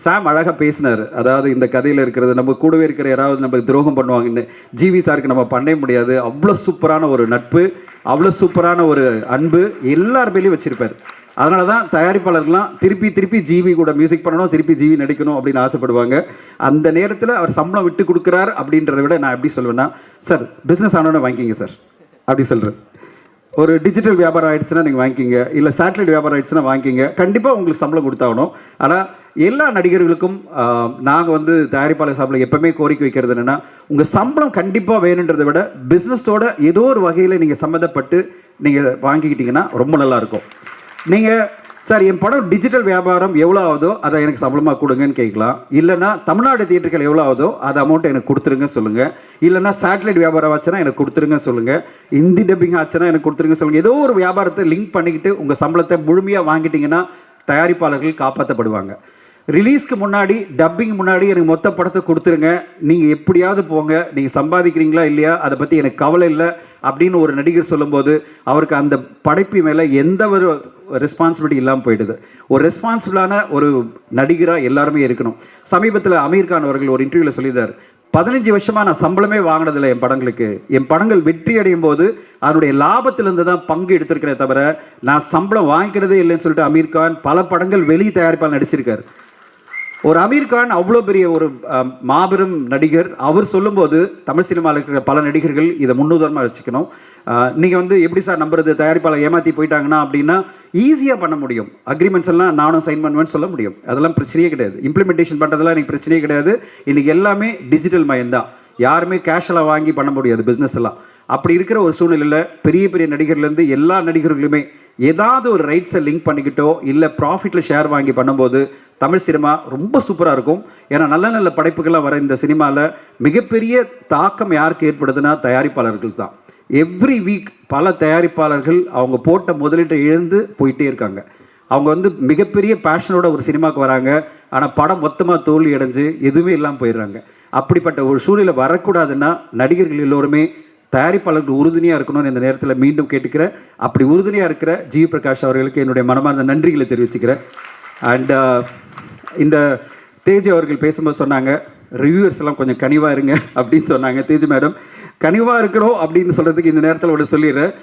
சாம் அழகாக பேசினார், அதாவது இந்த கதையில் இருக்கிறது நம்ம கூடவே இருக்கிற யாராவது நம்ம துரோகம் பண்ணுவாங்கன்னு. ஜிவி சாருக்கு நம்ம பண்ணவே முடியாது. அவ்வளோ சூப்பரான ஒரு நட்பு, அவ்வளோ சூப்பரான ஒரு அன்பு எல்லார் மேலேயும் வச்சுருப்பார். அதனால தான் தயாரிப்பாளர்கள்லாம் திருப்பி ஜிவி கூட மியூசிக் பண்ணணும், திருப்பி ஜிவி நடிக்கணும் அப்படின்னு ஆசைப்படுவாங்க. அந்த நேரத்தில் அவர் சம்பளம் விட்டு கொடுக்குறார் அப்படின்றத விட நான் எப்படி சொல்லுவேன்னா, சார் பிஸ்னஸ் ஆனோன்னு வாங்கிக்கிங்க சார் அப்படி சொல்கிறேன். ஒரு டிஜிட்டல் வியாபாரம் ஆகிடுச்சுன்னா நீங்கள் வாங்கிக்கிங்க, இல்லை சேட்டலைட் வியாபாரம் ஆகிடுச்சுன்னா வாங்கிக்கிங்க, கண்டிப்பாக உங்களுக்கு சம்பளம் கொடுத்தாகணும். ஆனால் எல்லா நடிகர்களுக்கும் நாங்கள் வந்து தயாரிப்பாளர் சார்பில் எப்போவுமே கோரிக்கை வைக்கிறது என்னென்னா, உங்கள் சம்பளம் கண்டிப்பாக வேணுன்றதை விட பிஸ்னஸோட ஏதோ ஒரு வகையில் நீங்கள் சம்மந்தப்பட்டு நீங்கள் வாங்கிக்கிட்டிங்கன்னா ரொம்ப நல்லாயிருக்கும். நீங்கள் சார் என் படம் டிஜிட்டல் வியாபாரம் எவ்வளோ ஆகுதோ அதை எனக்கு சம்பளமாக கொடுங்கன்னு கேட்கலாம். இல்லைனா தமிழ்நாடு தியேட்டர்கள் எவ்வளோ ஆகுதோ அது அமௌண்ட்டை எனக்கு கொடுத்துருங்க சொல்லுங்கள். இல்லைனா சேட்டலைட் வியாபாரம் ஆச்சுன்னா எனக்கு கொடுத்துருங்க சொல்லுங்கள். ஹிந்தி டப்பிங் ஆச்சுன்னா எனக்கு கொடுத்துருங்க சொல்லுங்கள். ஏதோ ஒரு வியாபாரத்தை லிங்க் பண்ணிக்கிட்டு உங்கள் சம்பளத்தை முழுமையாக வாங்கிட்டீங்கன்னா தயாரிப்பாளர்கள் காப்பாற்றப்படுவாங்க. ரிலீஸ்க்கு முன்னாடி, டப்பிங் முன்னாடி எனக்கு மொத்த படத்தை கொடுத்துருங்க, நீங்கள் எப்படியாவது போங்க, நீங்கள் சம்பாதிக்கிறீங்களா இல்லையா அதை பற்றி எனக்கு கவலை இல்லை அப்படின்னு ஒரு நடிகர் சொல்லும்போது அவருக்கு அந்த படைப்பு மேலே எந்த ஒரு ரெஸ்பான்சிபிலிட்டி இல்லாமல் போயிடுது. ஒரு ரெஸ்பான்சிபிளான ஒரு நடிகராக எல்லாருமே இருக்கணும். சமீபத்தில் அமீர் கான் அவர்கள் ஒரு இன்டர்வியூவில் சொல்லியிருந்தார், 15 வருஷமாக நான் சம்பளமே வாங்கினதில்லை என் படங்களுக்கு. என் படங்கள் வெற்றி அடையும் போது அதனுடைய லாபத்திலிருந்து தான் பங்கு எடுத்திருக்கிறேன் தவிர நான் சம்பளம் வாங்கிக்கிறதே இல்லைன்னு சொல்லிட்டு அமீர் கான் பல படங்கள் வெளி தயாரிப்பால் நடிச்சிருக்காரு. ஒரு அமீர் கான் அவ்வளோ பெரிய ஒரு மாபெரும் நடிகர். அவர் சொல்லும்போது தமிழ் சினிமாவில் இருக்கிற பல நடிகர்கள் இதை முன்னுதாரணமாக வச்சுக்கணும். நீங்கள் வந்து எப்படி சார் நம்புறது, தயாரிப்பாளர் ஏமாற்றி போயிட்டாங்கன்னா அப்படின்னா ஈஸியாக பண்ண முடியும். அக்ரிமெண்ட்ஸ் எல்லாம் நானும் சைன் பண்ணுவேன்னு சொல்ல முடியும், அதெல்லாம் பிரச்சனையே கிடையாது. இம்ப்ளிமெண்டேஷன் பண்ணுறதுலாம் எனக்கு பிரச்சனையே கிடையாது. இன்றைக்கி எல்லாமே டிஜிட்டல் மயம்தான், யாருமே கேஷெல்லாம் வாங்கி பண்ண முடியாது பிஸ்னஸ் எல்லாம். அப்படி இருக்கிற ஒரு சூழ்நிலையில் பெரிய பெரிய நடிகர்லேருந்து எல்லா நடிகர்களுமே ஏதாவது ஒரு ரைட்ஸை லிங்க் பண்ணிக்கிட்டோ இல்லை ப்ராஃபிட்டில் ஷேர் வாங்கி பண்ணும்போது தமிழ் சினிமா ரொம்ப சூப்பராக இருக்கும். ஏன்னா நல்ல நல்ல படைப்புகள்லாம் வர இந்த சினிமாவில் மிகப்பெரிய தாக்கம் யாருக்கு ஏற்படுதுன்னா தயாரிப்பாளர்கள் தான். எவ்ரி வீக் பல தயாரிப்பாளர்கள் அவங்க போட்ட முதலீட்டை இழந்து போயிட்டே இருக்காங்க. அவங்க வந்து மிகப்பெரிய பேஷனோட ஒரு சினிமாவுக்கு வராங்க, ஆனால் படம் மொத்தமாக தோல்வி அடைஞ்சு எதுவுமே இல்லாமல் போயிடுறாங்க. அப்படிப்பட்ட ஒரு சூழ்நிலை வரக்கூடாதுன்னா நடிகர்கள் எல்லோருமே தயாரிப்பாளர்கள் உறுதுணையாக இருக்கணும்னு இந்த நேரத்தில் மீண்டும் கேட்டுக்கிறேன். அப்படி உறுதுணையாக இருக்கிற ஜி பிரகாஷ் அவர்களுக்கு என்னுடைய மனமார்ந்த நன்றிகளை தெரிவிச்சுக்கிறேன். அண்ட் இந்த தேஜ் அவர்கள் பேசும்போது சொன்னாங்க, ரிவ்யூவர்ஸ் எல்லாம் கொஞ்சம் கனிவாக இருங்க அப்படின்னு சொன்னாங்க. தேஜ் மேடம் கனிவாக இருக்கிறோம் அப்படின்னு சொல்கிறதுக்கு இந்த நேரத்தில் ஒன்று சொல்லிடுறேன்.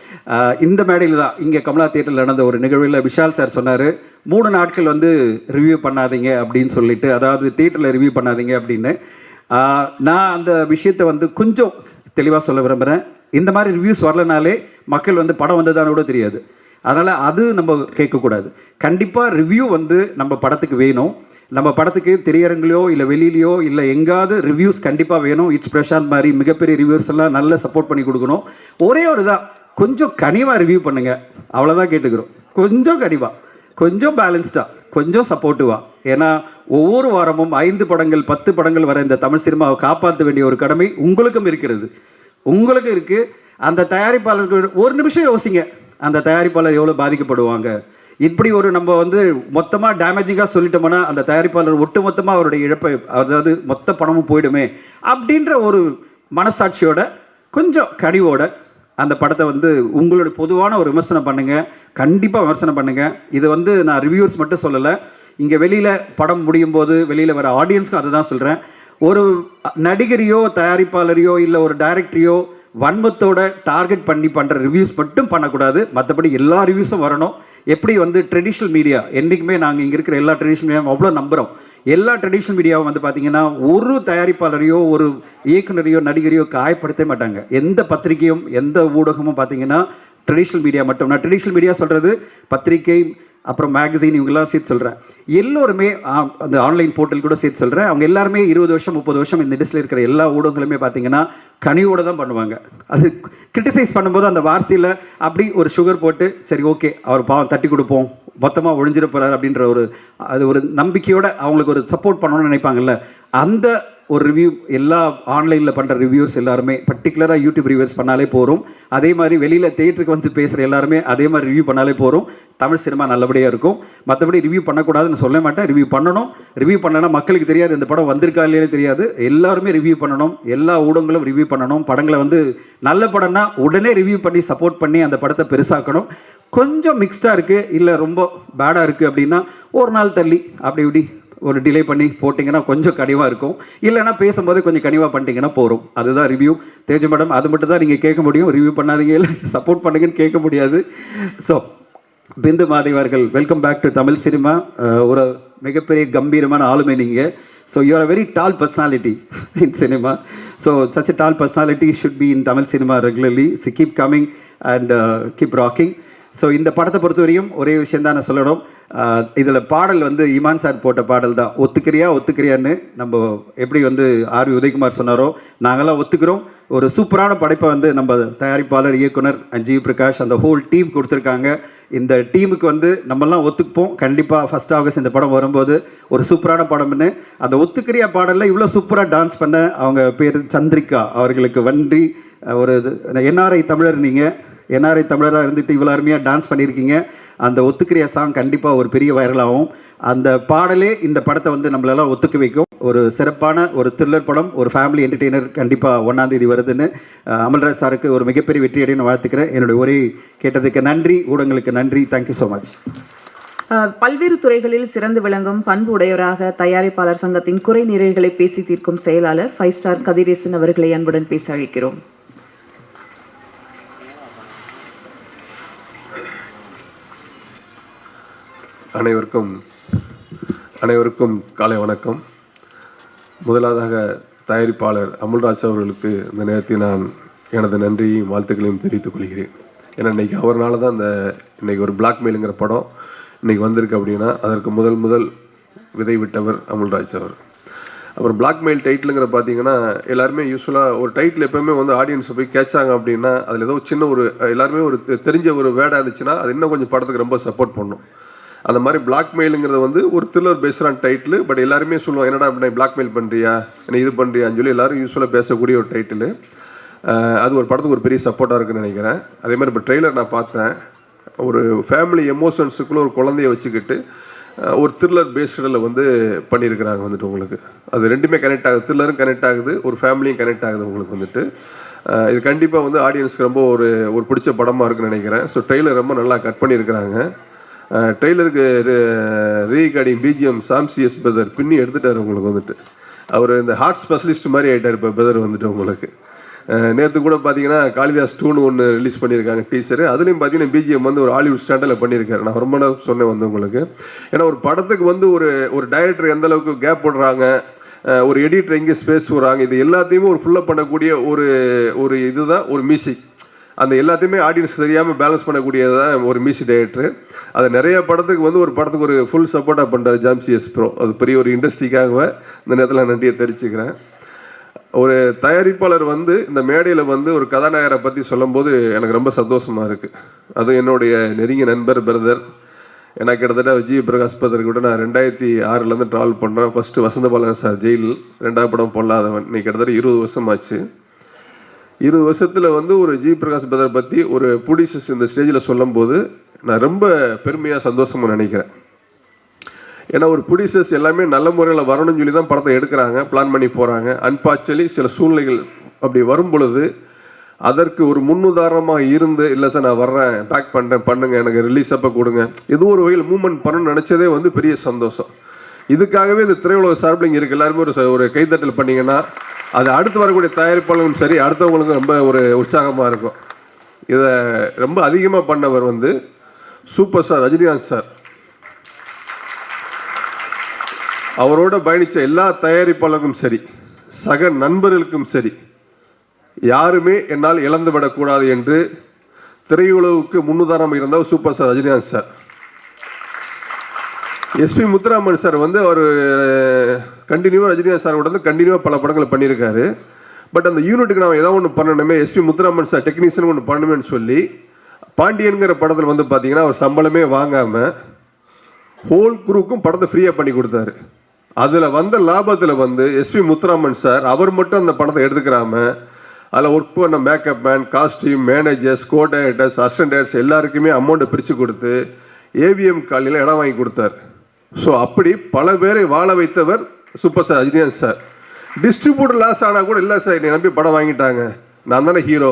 இந்த மேடையில் தான் இங்கே கமலா தியேட்டரில் நடந்த ஒரு நிகழ்வில் விஷால் சார் சொன்னார், 3 நாட்கள் வந்து ரிவ்யூ பண்ணாதீங்க அப்படின்னு சொல்லிட்டு, அதாவது தியேட்டரில் ரிவ்யூ பண்ணாதீங்க அப்படின்னு. நான் அந்த விஷயத்தை வந்து கொஞ்சம் தெளிவாக சொல்ல விரும்புகிறேன். இந்த மாதிரி ரிவ்யூஸ் வரலனாலே மக்கள் வந்து படம் வந்ததான கூட தெரியாது. அதனால் அது நம்ம கேட்கக்கூடாது. கண்டிப்பாக ரிவ்யூ வந்து நம்ம படத்துக்கு வேணும். நம்ம படத்துக்கு திரையரங்கிலையோ இல்லை வெளியிலையோ இல்லை எங்காவது ரிவ்யூஸ் கண்டிப்பாக வேணும். இட்ஸ் பிரசாந்த் மாதிரி மிகப்பெரிய ரிவ்யூஸ் எல்லாம் நல்ல சப்போர்ட் பண்ணி கொடுக்கணும். ஒரே ஒரு தான், கொஞ்சம் கனிவாக ரிவ்யூ பண்ணுங்கள், அவ்வளோதான் கேட்டுக்கிறோம். கொஞ்சம் கனிவாக, கொஞ்சம் பேலன்ஸ்டாக, கொஞ்சம் சப்போர்ட்டிவாக. ஏன்னா ஒவ்வொரு வாரமும் 5 படங்கள் 10 படங்கள் வர இந்த தமிழ் சினிமாவை காப்பாற்ற வேண்டிய ஒரு கடமை உங்களுக்கும் இருக்கிறது, உங்களுக்கும் இருக்குது. அந்த தயாரிப்பாளர்கள் ஒரு நிமிஷம் யோசிங்க, அந்த தயாரிப்பாளர் எவ்வளோ பாதிக்கப்படுவாங்க. இப்படி ஒரு நம்ம வந்து மொத்தமாக டேமேஜிங்காக சொல்லிட்டோம்னா அந்த தயாரிப்பாளர் ஒட்டு மொத்தமாக அவருடைய இழப்பை, அதாவது மொத்த பணமும் போயிடுமே அப்படின்ற ஒரு மனசாட்சியோட கொஞ்சம் கனிவோட அந்த படத்தை வந்து உங்களுடைய பொதுவான ஒரு விமர்சனம் பண்ணுங்கள், கண்டிப்பாக விமர்சனம் பண்ணுங்கள். இது வந்து நான் ரிவ்யூஸ் மட்டும் சொல்லலை, இங்கே வெளியில் படம் முடியும் போது வெளியில் வர ஆடியன்ஸ்க்கு அதை தான் சொல்கிறேன். ஒரு நடிகரையோ தயாரிப்பாளரையோ இல்லை ஒரு டைரக்டரையோ வன்மத்தோட டார்கெட் பண்ணி பண்ணுற ரிவ்யூஸ் மட்டும் பண்ணக்கூடாது. மற்றபடி எல்லா ரிவ்யூஸும் வரணும். எப்படி வந்து ட்ரெடிஷ்னல் மீடியா என்றைக்குமே நாங்கள் இங்கே இருக்கிற எல்லா ட்ரெடிஷ்னல் மீடியாவும் அவ்வளோ நம்புகிறோம். எல்லா ட்ரெடிஷ்னல் மீடியாவும் வந்து பார்த்தீங்கன்னா ஒரு தயாரிப்பாளரையோ ஒரு இயக்குனரையோ நடிகரையோ காயப்படுத்த மாட்டாங்க. எந்த பத்திரிகையும் எந்த ஊடகமும் பார்த்தீங்கன்னா ட்ரெடிஷ்னல் மீடியா மட்டும், நான் ட்ரெடிஷ்னல் மீடியா சொல்கிறது பத்திரிகை அப்புறம் மேகசின் இவங்கெல்லாம் சேர்த்து சொல்கிறேன். எல்லோருமே அந்த ஆன்லைன் போர்ட்டல் கூட சேர்த்து சொல்கிறேன். அவங்க எல்லாருமே 20 வருஷம் 30 வருஷம் இந்த இண்டஸ்ட்ரியில் இருக்கிற எல்லா ஊடகங்களுமே பார்த்தீங்கன்னா கனிவோடு தான் பண்ணுவாங்க. அது கிரிட்டிசைஸ் பண்ணும்போது அந்த வார்த்தையில் அப்படி ஒரு சுகர் போட்டு சரி ஓகே அவர் பாவம் தட்டி கொடுப்போம் மொத்தமாக ஒழிஞ்சிட போகிறார் அப்படின்ற ஒரு நம்பிக்கையோடு அவங்களுக்கு ஒரு சப்போர்ட் பண்ணணும்னு நினைப்பாங்கல்ல, அந்த ஒரு ரிவ்யூ எல்லா ஆன்லைனில் பண்ணுற ரிவ்யூஸ் எல்லாருமே பர்டிகுலராக யூடியூப் ரிவ்யூஸ் பண்ணாலே போகிறோம். அதே மாதிரி வெளியில் தியேட்டருக்கு வந்து பேசுகிற எல்லாருமே அதே மாதிரி ரிவ்யூ பண்ணாலே போகிறோம். தமிழ் சினிமா நல்லபடியாக இருக்கும். மற்றபடி ரிவ்யூ பண்ணக்கூடாதுன்னு சொல்ல மாட்டேன், ரிவ்யூ பண்ணணும். ரிவ்யூ பண்ணனா மக்களுக்கு தெரியாது இந்த படம் வந்திருக்கா இல்லையே தெரியாது. எல்லாருமே ரிவ்யூ பண்ணணும், எல்லா ஊடகங்களும் ரிவ்யூ பண்ணணும். படங்களை வந்து நல்ல படம்னா உடனே ரிவ்யூ பண்ணி சப்போர்ட் பண்ணி அந்த படத்தை பெருசாக்கணும். கொஞ்சம் மிக்ஸ்டாக இருக்குது இல்லை ரொம்ப பேடாக இருக்குது அப்படின்னா ஒரு நாள் தள்ளி அப்படி இப்படி ஒரு டிலே பண்ணி போட்டிங்கன்னா கொஞ்சம் கனிவாக இருக்கும். இல்லைன்னா பேசும்போது கொஞ்சம் கனிவாக பண்ணிட்டீங்கன்னா போகிறோம். அதுதான் ரிவ்யூ. தேஜ மேடம் அது மட்டும் தான் நீங்கள் கேட்க முடியும். ரிவ்யூ பண்ணாதீங்க இல்லை சப்போர்ட் பண்ணுங்கன்னு கேட்க முடியாது. ஸோ பிந்து மாதேவர்கள் welcome back to Tamil cinema. ஒரு மிகப்பெரிய கம்பீரமான ஆளுமை நீங்கள். So you are a very tall personality in cinema. So such a tall personality should be in Tamil cinema regularly. So keep coming and keep rocking. So இந்த படத்தை பொறுத்தவரையும் ஒரே விஷயம் தான் நான் சொல்லணும். இதில் பாடல் வந்து இமான் சார் போட்ட பாடல் தான். ஒத்துக்கிறியான்னு நம்ம எப்படி வந்து ஆர்வி உதயகுமார் சொன்னாரோ நாங்களாம் ஒத்துக்கிறோம். ஒரு சூப்பரான படைப்பை வந்து நம்ம தயாரிப்பாளர் இயக்குனர் ஜி பிரகாஷ் அந்த ஹோல் டீம் கொடுத்துருக்காங்க. இந்த டீமுக்கு வந்து நம்மெல்லாம் ஒத்துப்போம். கண்டிப்பாக 1 ஆகஸ்ட் இந்த படம் வரும்போது ஒரு சூப்பரான படம்னு அந்த ஒத்துக்கிறியா பாடலில் இவ்வளோ சூப்பராக டான்ஸ் பண்ண அவங்க பேர் சந்திரிகா அவர்களுக்கு நன்றி. ஒரு என்ஆர்ஐ தமிழர், நீங்கள் என்ஆர்ஐ தமிழராக இருந்துட்டு இவ்வளோ அருமையாக டான்ஸ் பண்ணியிருக்கீங்க. அந்த ஒத்துக்கிறியா சாங் கண்டிப்பாக ஒரு பெரிய வைரலாகும். அந்த பாடலே இந்த படத்தை வந்து நம்மளெல்லாம் ஒத்துக்க வைக்கும். ஒரு சிறப்பான ஒரு த்ரில்லர் படம், ஒரு ஃபேமிலி என்டர்டெய்னர் கண்டிப்பாக 1ஆம் தேதி வருதுன்னு அமல்ராஜ் சாருக்கு ஒரு மிகப்பெரிய வெற்றி அடையன்னு வாழ்த்துக்கிறேன். என்னுடைய உரை கேட்டதுக்கு நன்றி, ஊடகங்களுக்கு நன்றி. Thank you so much. பல்வேறு துறைகளில் சிறந்து விளங்கும் பண்பு உடையவராக தயாரிப்பாளர் சங்கத்தின் குறை நிறைகளை பேசி தீர்க்கும் செயலாளர் 5 ஸ்டார் கதிரேசன் அவர்களை அன்புடன் பேச அழைக்கிறோம். அனைவருக்கும் காலை வணக்கம். முதலாவதாக தயாரிப்பாளர் அமுல்ராஜ் அவர்களுக்கு இந்த நேரத்தில் நான் எனது நன்றியையும் வாழ்த்துக்களையும் தெரிவித்துக் கொள்கிறேன். ஏன்னா இன்றைக்கி அவர்னால தான் இன்றைக்கி ஒரு பிளாக்மெயிலுங்கிற படம் இன்றைக்கி வந்திருக்கு. அப்படின்னா அதற்கு முதல் விதை விட்டவர் அமுல்ராஜ் அவர். அப்புறம் பிளாக்மெயில் டைட்டிலுங்கிற பார்த்தீங்கன்னா எல்லாருமே யூஸ்வலாக ஒரு டைட்டில் எப்போவுமே வந்து ஆடியன்ஸை போய் கேட்சாங்க அப்படின்னா அதில் ஏதோ சின்ன ஒரு எல்லாருமே ஒரு தெரிஞ்ச ஒரு வேர்டாக இருந்துச்சுன்னா அது இன்னும் கொஞ்சம் படத்துக்கு ரொம்ப சப்போர்ட் பண்ணும். அந்த மாதிரி பிளாக்மெயிலுங்கிறது வந்து ஒரு த்ரில்லர் பேஸ்டான டைட்டில். பட் எல்லாருமே சொல்லுவாங்க என்னடா அப்படி பிளாக்மெயில் பண்ணுறியா என்ன இது பண்ணுறியான்னு சொல்லி எல்லோரும் யூஸ்வலாக பேசக்கூடிய ஒரு டைட்டில். அது ஒரு படத்துக்கு ஒரு பெரிய சப்போர்ட்டாக இருக்குன்னு நினைக்கிறேன். அதே மாதிரி இப்போ ட்ரெய்லர் நான் பார்த்தேன். ஒரு ஃபேமிலி எமோஷன்ஸுக்குள்ளே ஒரு குழந்தைய வச்சுக்கிட்டு ஒரு த்ரில்லர் பேஸ்டில் வந்து பண்ணியிருக்கிறாங்க வந்துட்டு. உங்களுக்கு அது ரெண்டுமே கனெக்ட் ஆகுது, த்ரில்லரும் கனெக்ட் ஆகுது, ஒரு ஃபேமிலியும் கனெக்ட் ஆகுது உங்களுக்கு வந்துட்டு. இது கண்டிப்பாக வந்து ஆடியன்ஸ்க்கு ரொம்ப ஒரு பிடிச்ச படமாக இருக்குன்னு நினைக்கிறேன். ஸோ ட்ரெய்லர் ரொம்ப நல்லா கட் பண்ணியிருக்கிறாங்க. ட்ரெய்லருக்கு ரீகார்டிங் பிஜிஎம் சாம்சிஎஸ் பிரதர் பின்னி எடுத்துட்டார் உங்களுக்கு வந்துட்டு. அவர் இந்த ஹார்ட் ஸ்பெஷலிஸ்ட் மாதிரி ஆகிட்டார் இப்போ பிரதர் வந்துட்டு உங்களுக்கு. நேற்று கூட பார்த்தீங்கன்னா காளிதாஸ் 2 ஒன்று ரிலீஸ் பண்ணியிருக்காங்க டீசரு. அதுலேயும் பார்த்தீங்கன்னா பிஜிஎம் வந்து ஒரு ஹாலிவுட் ஸ்டாண்டில் பண்ணியிருக்காரு. நான் ரொம்ப நேரம் சொன்னேன் வந்து உங்களுக்கு. ஏன்னா ஒரு படத்துக்கு வந்து ஒரு டைரக்டர் எந்த அளவுக்கு கேப் போடுறாங்க, ஒரு எடிட்டர் எங்கே ஸ்பேஸ் போடுறாங்க, இது எல்லாத்தையுமே ஒரு ஃபுல்லப் பண்ணக்கூடிய ஒரு இதுதான் ஒரு மியூசிக். அந்த எல்லாத்தையுமே ஆடியன்ஸ் தெரியாமல் பேலன்ஸ் பண்ணக்கூடியது தான் ஒரு மியூசிக் டைரக்டர். அதை நிறைய படத்துக்கு வந்து ஒரு படத்துக்கு ஒரு ஃபுல் சப்போர்ட்டாக பண்ணுறாரு ஜாம்சிஎஸ் ப்ரோ. அது பெரிய ஒரு இண்டஸ்ட்ரிக்காகவே இந்த நேரத்தில் நன்றியை தெரிவிச்சுக்கிறேன். ஒரு தயாரிப்பாளர் வந்து இந்த மேடையில் வந்து ஒரு கதாநாயகரை பற்றி சொல்லும்போது எனக்கு ரொம்ப சந்தோஷமாக இருக்குது. அது என்னுடைய நெருங்கிய நண்பர் பிரதர். எனக்கு கிட்டத்தட்ட ஜி பிரகாஷ் பிரதர் கூட நான் 2006 ட்ராவல் பண்ணுறேன். ஃபஸ்ட்டு வசந்தபாலன் சார் ஜெயில், 2ஆவது படம் பொல்லாதவன். இன்னைக்கு கிட்டத்தட்ட 20 வருஷம் ஆச்சு. 20 வருஷத்தில் வந்து ஒரு ஜி பிரகாஷ் பிரதர் பற்றி ஒரு ப்ரொடியூசர்ஸ் இந்த ஸ்டேஜில் சொல்லும்போது நான் ரொம்ப பெருமையாக சந்தோஷமாக நினைக்கிறேன். ஏன்னா ஒரு ப்ரொடியூசர்ஸ் எல்லாமே நல்ல முறையில் வரணும்னு சொல்லி தான் படத்தை எடுக்கிறாங்க, பிளான் பண்ணி போகிறாங்க. அன்பார்ச்சுனலி சில சூழ்நிலைகள் அப்படி வரும் பொழுது அதற்கு ஒரு முன்னுதாரணமாக இருந்து, இல்லை சார் நான் வர்றேன், பேக் பண்ணுறேன், பண்ணுங்க, எனக்கு ரிலீஸ் அப்போ கொடுங்க, ஏதோ ஒரு வகையில் மூவ்மெண்ட் பண்ணணும்னு நினச்சதே வந்து பெரிய சந்தோஷம். இதுக்காகவே இந்த திரையுலக சார்பில் இங்கே இருக்க எல்லாருமே ஒரு கைத்தட்டல் பண்ணிங்கன்னா அது அடுத்து வரக்கூடிய தயாரிப்பாளர்களும் சரி, அடுத்தவங்களுக்கும் ரொம்ப ஒரு உற்சாகமாக இருக்கும். இதை ரொம்ப அதிகமாக பண்ணவர் வந்து சூப்பர் ஸ்டார் ரஜினிகாந்த் சார். அவரோட பயணித்த எல்லா தயாரிப்பாளர்களுக்கும் சரி, சக நண்பர்களுக்கும் சரி, யாருமே என்னால் இழந்து விடக்கூடாது என்று திரையுலகுக்கு முன்னுதாரணம் இருந்தவர் super star Rajinikanth sir. SP Muthuraman sir வந்து அவர் கண்டினியூவாக ரஜினிகாந்த் சார் கூட வந்து கண்டினியூவாக பல படங்களை பண்ணியிருக்காரு. பட் அந்த யூனிட்டுக்கு நான் ஏதாவது ஒன்று பண்ணணுமே, எஸ்பி முத்துராமன் சார் டெக்னீஷியன் ஒன்று பண்ணணுமேனு சொல்லி பாண்டியன்கிற படத்தில் வந்து பார்த்தீங்கன்னா அவர் சம்பளமே வாங்காமல் ஹோல் குரூக்கும் படத்தை ஃப்ரீயாக பண்ணி கொடுத்தாரு. அதில் வந்த லாபத்தில் வந்து எஸ்பி முத்துராமன் சார் அவர் மட்டும் அந்த படத்தை எடுத்துக்கிறாம அதில் ஒர்க் பண்ண மேக்கப் மேன், காஸ்டியூம், மேனேஜர்ஸ், கோ டைரக்டர்ஸ், அசிஸ்டன்ட் டைரக்டர்ஸ் எல்லாருக்குமே அமௌண்ட்டை பிரித்து கொடுத்து ஏவிஎம் காலையில் இடம் வாங்கி கொடுத்தார். ஸோ அப்படி பல பேரை வாழ வைத்தவர் super star Rajinikanth sir. Distributor loss ஆனால் கூட இல்லை சார், என்னை நம்பி படம் வாங்கிட்டாங்க, நான் தானே ஹீரோ,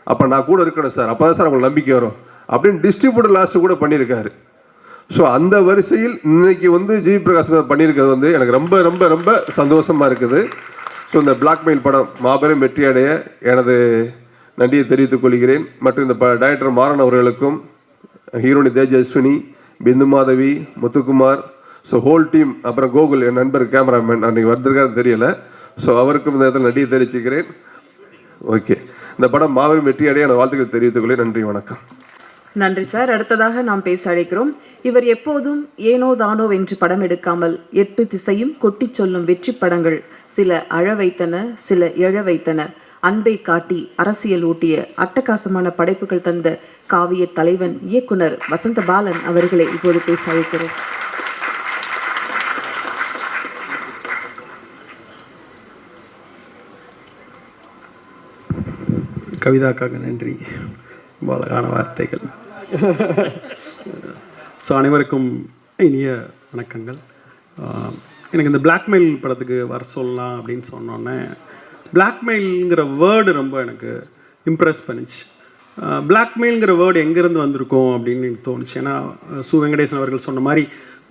அப்போ நான் கூட இருக்கணும் சார், அப்போ தான் சார் உங்களுக்கு நம்பிக்கை வரும் அப்படின்னு டிஸ்ட்ரிபியூட்டர் லாஸ் கூட பண்ணியிருக்காரு. ஸோ அந்த வரிசையில் இன்னைக்கு வந்து ஜிவி பிரகாஷ் பண்ணியிருக்கிறது வந்து எனக்கு ரொம்ப ரொம்ப ரொம்ப சந்தோஷமாக இருக்குது. ஸோ இந்த பிளாக்மெயில் படம் மாபெரும் வெற்றி அடைய எனது நன்றியை தெரிவித்துக் கொள்கிறேன். மற்றும் இந்த டைரக்டர் மாறன் அவர்களுக்கும், heroine Tejaswini, Bindu Madhavi, Muthukumar, so whole team, அப்புறம் கோகுல் என் நண்பர் கேமராமேன் அன்றைக்கி வந்திருக்காருன்னு தெரியல, ஸோ அவருக்கும் இந்த இடத்துல நன்றியை தெரிவிச்சுக்கிறேன். ஓகே, இந்த படம் மாபெரும் வெற்றி அடைய எனது வாழ்த்துக்களை தெரிவித்துக் கொள்கிறேன். நன்றி, வணக்கம். நன்றி சார். அடுத்ததாக நாம் பேச அழைக்கிறோம். இவர் எப்போதும் ஏனோ தானோ என்று படம் எடுக்காமல் 8 திசையும் கொட்டி சொல்லும் வெற்றி படங்கள் சில அழ வைத்தன, சில எழ வைத்தன, அன்பை காட்டி அரசியல் ஊட்டிய அட்டகாசமான படைப்புகள் தந்த காவிய தலைவன் இயக்குனர் வசந்த பாலன் அவர்களை இப்போது பேச அழைக்கிறோம். கவிதாக்காக நன்றி, அழகான வார்த்தைகள். ஸோ அனைவருக்கும் இனிய வணக்கங்கள். எனக்கு இந்த பிளாக்மெயில் படத்துக்கு வர சொல்லலாம் அப்படின்னு சொன்னோன்னே பிளாக்மெயிலுங்கிற வேர்டு ரொம்ப எனக்கு இம்ப்ரெஸ் பண்ணிச்சு. பிளாக்மெயிலுங்கிற வேர்டு எங்கேருந்து வந்திருக்கோம் அப்படின்னு எனக்கு தோணுச்சு. ஏன்னா சு வெங்கடேசன் அவர்கள் சொன்ன மாதிரி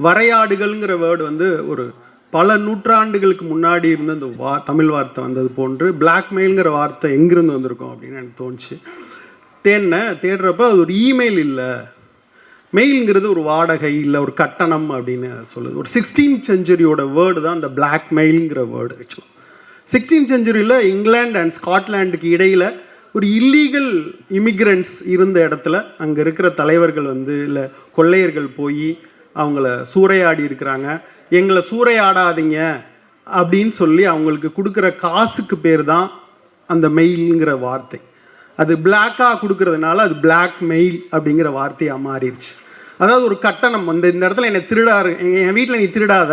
வரையாடுகள்ங்கிற வேர்டு வந்து ஒரு பல நூற்றாண்டுகளுக்கு முன்னாடி இருந்த இந்த தமிழ் வார்த்தை வந்தது போன்று பிளாக்மெயிலுங்கிற வார்த்தை எங்கேருந்து வந்திருக்கோம் அப்படின்னு எனக்கு தோணுச்சு. தேடுறப்ப அது ஒரு இமெயில் இல்லை, மெயிலுங்கிறது ஒரு வாடகை இல்லை, ஒரு கட்டணம் அப்படின்னு சொல்லுது. ஒரு 16th செஞ்சுரியோட வேர்டு தான் இந்த பிளாக்மெயிலுங்கிற வேர்டு. ஆக்சுவலாக 16th செஞ்சுரியில் இங்கிலாந்து அண்ட் ஸ்காட்லாண்டுக்கு இடையில் ஒரு இல்லீகல் இமிக்ரெண்ட்ஸ் இருந்த இடத்துல அங்கே இருக்கிற தலைவர்கள் வந்து இல்லை கொள்ளையர்கள் போய் அவங்கள சூறையாடி இருக்கிறாங்க. எங்களை சூறையாடாதீங்க அப்படின்னு சொல்லி அவங்களுக்கு கொடுக்குற காசுக்கு பேர் தான் அந்த மெயிலுங்கிற வார்த்தை. அது பிளாக்காக கொடுக்கறதுனால அது பிளாக் மெயில் அப்படிங்கிற வார்த்தையாக மாறிடுச்சு. அதாவது ஒரு கட்டணம், இந்த இடத்துல என்னை திருடாரு, என் வீட்டில் நீ திருடாத,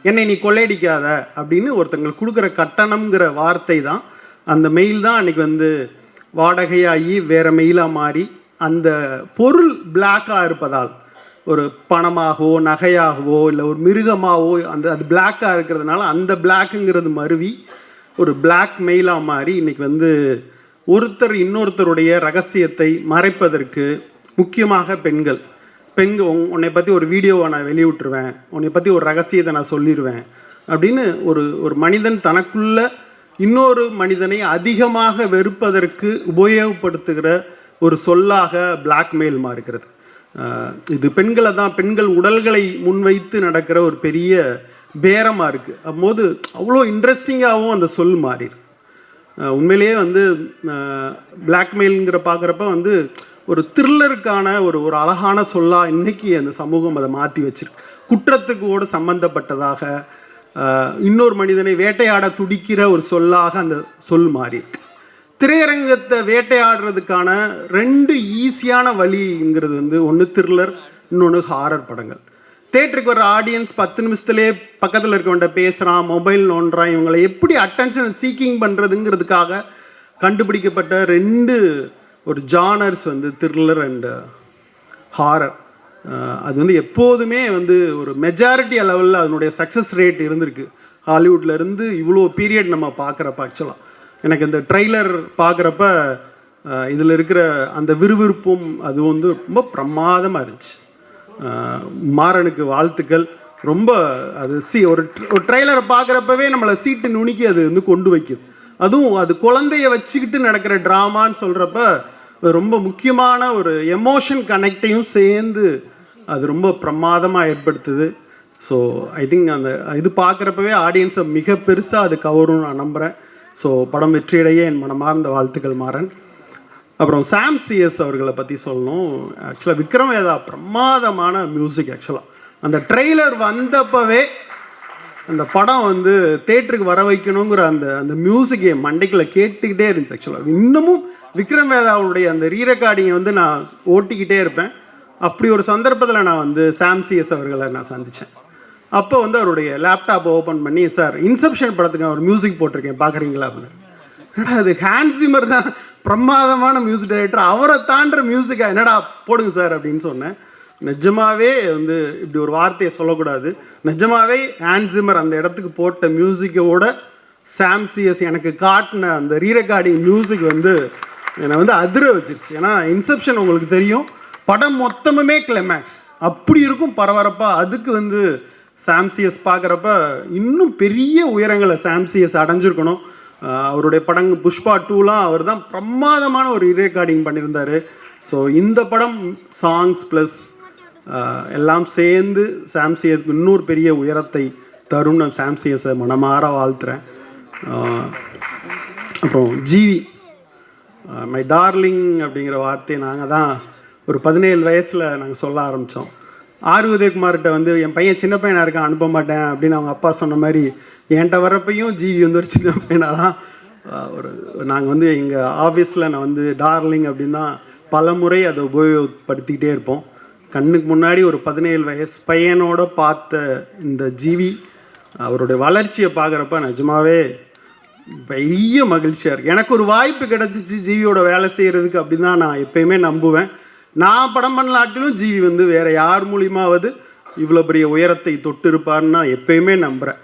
என்னை நீ கொள்ளையடிக்காத அப்படின்னு ஒருத்தங்களுக்கு கொடுக்குற கட்டணம்ங்கிற வார்த்தை தான் அந்த மெயில் தான் அன்றைக்கி வந்து வாடகையாகி வேறு மெயிலாக மாறி அந்த பொருள் பிளாக்காக இருப்பதால் ஒரு பணமாகவோ நகையாகவோ இல்லை ஒரு மிருகமாகவோ அது பிளாக்காக இருக்கிறதுனால அந்த பிளாக்குங்கிறது மருவி ஒரு பிளாக் மெயிலாக மாறி இன்றைக்கி வந்து ஒருத்தர் இன்னொருத்தருடைய ரகசியத்தை மறைப்பதற்கு முக்கியமாக பெண்கள் உன்னை பற்றி ஒரு வீடியோவை நான் வெளியிட்டுருவேன், உன்னை பற்றி ஒரு ரகசியத்தை நான் சொல்லிடுவேன் அப்படின்னு ஒரு மனிதன் தனக்குள்ள இன்னொரு மனிதனை அதிகமாக வெறுப்பதற்கு உபயோகப்படுத்துகிற ஒரு சொல்லாக பிளாக்மெயில் மாறுகிறது. இது பெண்களை தான், பெண்கள் உடல்களை முன்வைத்து நடக்கிற ஒரு பெரிய பேரமாக இருக்குது. அப்போது அவ்வளோ இன்ட்ரெஸ்டிங்காகவும் அந்த சொல் மாறிடுது. உண்மையிலேயே வந்து பிளாக்மெயிலுங்கிற பார்க்குறப்ப வந்து ஒரு த்ரில்லருக்கான ஒரு அழகான சொல்லாக இன்றைக்கி அந்த சமூகம் அதை மாற்றி வச்சிருக்கு. குற்றத்துக்கோடு சம்பந்தப்பட்டதாக இன்னொரு மனிதனை வேட்டையாட துடிக்கிற ஒரு சொல்லாக அந்த சொல் மாறியிருக்கு. திரையரங்கத்தை வேட்டையாடுறதுக்கான 2 ஈஸியான வழிங்கிறது வந்து ஒன்று த்ரில்லர், இன்னொன்று ஹாரர் படங்கள். தேட்டருக்கு வர ஆடியன்ஸ் 10 நிமிஷத்துலேயே பக்கத்தில் இருக்கவன்ட்ட பேசுகிறான், மொபைல் நோண்டுறான், இவங்களை எப்படி அட்டென்ஷன் சீக்கிங் பண்ணுறதுங்கிறதுக்காக கண்டுபிடிக்கப்பட்ட 2 ஒரு ஜானர்ஸ் வந்து த்ரில்லர் அண்ட் ஹாரர். அது வந்து எப்போதுமே வந்து ஒரு மெஜாரிட்டி லெவலில் அதனுடைய சக்ஸஸ் ரேட் இருந்திருக்கு. ஹாலிவுட்லேருந்து இவ்வளோ பீரியட் நம்ம பார்க்குறப்ப ஆக்சுவலாக எனக்கு இந்த ட்ரெய்லர் பார்க்குறப்ப இதில் இருக்கிற அந்த விறுவிறுப்பும் அது வந்து ரொம்ப பிரமாதமாக இருந்துச்சு. மாறனுக்கு வாழ்த்துக்கள். ரொம்ப அது ஒரு ட்ரெய்லரை பார்க்குறப்பவே நம்மளை சீட்டு நுணுக்கி அது வந்து கொண்டு வைக்கும். அதுவும் அது குழந்தைய வச்சுக்கிட்டு நடக்கிற ட்ராமான்னு சொல்கிறப்ப ரொம்ப முக்கியமான ஒரு எமோஷன் கனெக்டையும் சேர்ந்து அது ரொம்ப பிரமாதமாக ஏற்படுத்துது. ஸோ ஐ திங்க் அந்த இது பார்க்குறப்பவே ஆடியன்ஸை மிக பெருசாக அது கவரும் நான் நம்புகிறேன். ஸோ படம் வெற்றியடைய என் மனமார்ந்த வாழ்த்துக்கள் மாறன். அப்புறம் சாம் சிஎஸ் அவர்களை பற்றி சொல்லணும். ஆக்சுவலாக விக்ரம் வேதா பிரமாதமான மியூசிக். ஆக்சுவலாக அந்த ட்ரெய்லர் வந்தப்பவே அந்த படம் வந்து தேட்டருக்கு வர வைக்கணுங்கிற அந்த அந்த மியூசிக் என் மண்டைக்குள்ள கேட்டுக்கிட்டே இருந்துச்சு. ஆக்சுவலாக இன்னமும் விக்ரம் வேதாவுடைய அந்த ரீரெக்கார்டிங்கை வந்து நான் ஓட்டிக்கிட்டே இருப்பேன். அப்படி ஒரு சந்தர்ப்பத்தில் நான் வந்து சாம் சிஎஸ் அவர்களை நான் சந்தித்தேன். அப்போ வந்து அவருடைய லேப்டாப்பை ஓப்பன் பண்ணி, சார் இன்செப்ஷன் படத்துக்கு ஒரு மியூசிக் போட்டிருக்கேன் பார்க்குறீங்களா அப்படின்னு. என்னடா அது ஹான்ஸ் சிம்மர் தான் பிரமாதமான மியூசிக் டைரக்டர், அவரை தாண்டுற மியூசிக்கா, என்னடா போடுங்க சார் அப்படின்னு சொன்னேன். நிஜமாவே வந்து இப்படி ஒரு வார்த்தையை சொல்லக்கூடாது. நிஜமாவே ஹான்ஸ் சிம்மர் அந்த இடத்துக்கு போட்ட மியூசிக்கோட சாம் சிஎஸ் எனக்கு காட்டின அந்த ரீரெக்கார்டிங் மியூசிக் வந்து என்னை வந்து அதிர வச்சிருச்சு. ஏன்னா இன்செப்ஷன் உங்களுக்கு தெரியும், படம் மொத்தமுமே கிளைமேக்ஸ் அப்படி இருக்கும் பரபரப்பாக. அதுக்கு வந்து சாம் சிஎஸ் பார்க்குறப்ப இன்னும் பெரிய உயரங்களை சாம் சிஎஸ் அடைஞ்சிருக்கணும். அவருடைய படங்கள் புஷ்பா 2லாம் அவர் தான் பிரமாதமான ஒரு ரீரெக்கார்டிங் பண்ணியிருந்தார். ஸோ இந்த படம் சாங்ஸ் ப்ளஸ் எல்லாம் சேர்ந்து சாம் சிஎஸ்க்கு இன்னொரு பெரிய உயரத்தை தரும். நான் சாம் சிஎஸை மனமாற வாழ்த்துறேன். அப்புறம் ஜிவி மை டார்லிங் அப்படிங்கிற வார்த்தையை நாங்கள் தான் ஒரு 17 வயசில் நாங்கள் சொல்ல ஆரம்பித்தோம். ஆர் உதயகுமார்கிட்ட வந்து என் பையன் சின்ன பையனாக இருக்கான் அனுப்ப மாட்டேன் அப்படின்னு அவங்க அப்பா சொன்ன மாதிரி என்கிட்ட வரப்பையும் ஜிவி வந்து ஒரு சின்ன பையனாக தான் ஒரு நாங்கள் வந்து எங்கள் ஆஃபீஸில் நான் வந்து டார்லிங் அப்படின்னு தான் பல முறை அதை உபயோகப்படுத்திக்கிட்டே இருப்போம். கண்ணுக்கு முன்னாடி ஒரு 17 வயசு பையனோட பார்த்த இந்த ஜிவி அவருடைய வளர்ச்சியை பார்க்குறப்ப நிஜமாவே பெரிய மகிழ்ச்சியாக இருக்குது. எனக்கு ஒரு வாய்ப்பு கிடச்சிச்சு ஜிவியோட வேலை செய்கிறதுக்கு அப்படின்னு தான் நான் எப்பயுமே நம்புவேன். நான் படம் பண்ணலாட்டிலும் ஜிவி வந்து வேறு யார் மூலியமாவது இவ்வளோ பெரிய உயரத்தை தொட்டு இருப்பார்னு நான் எப்பயுமே நம்புகிறேன்.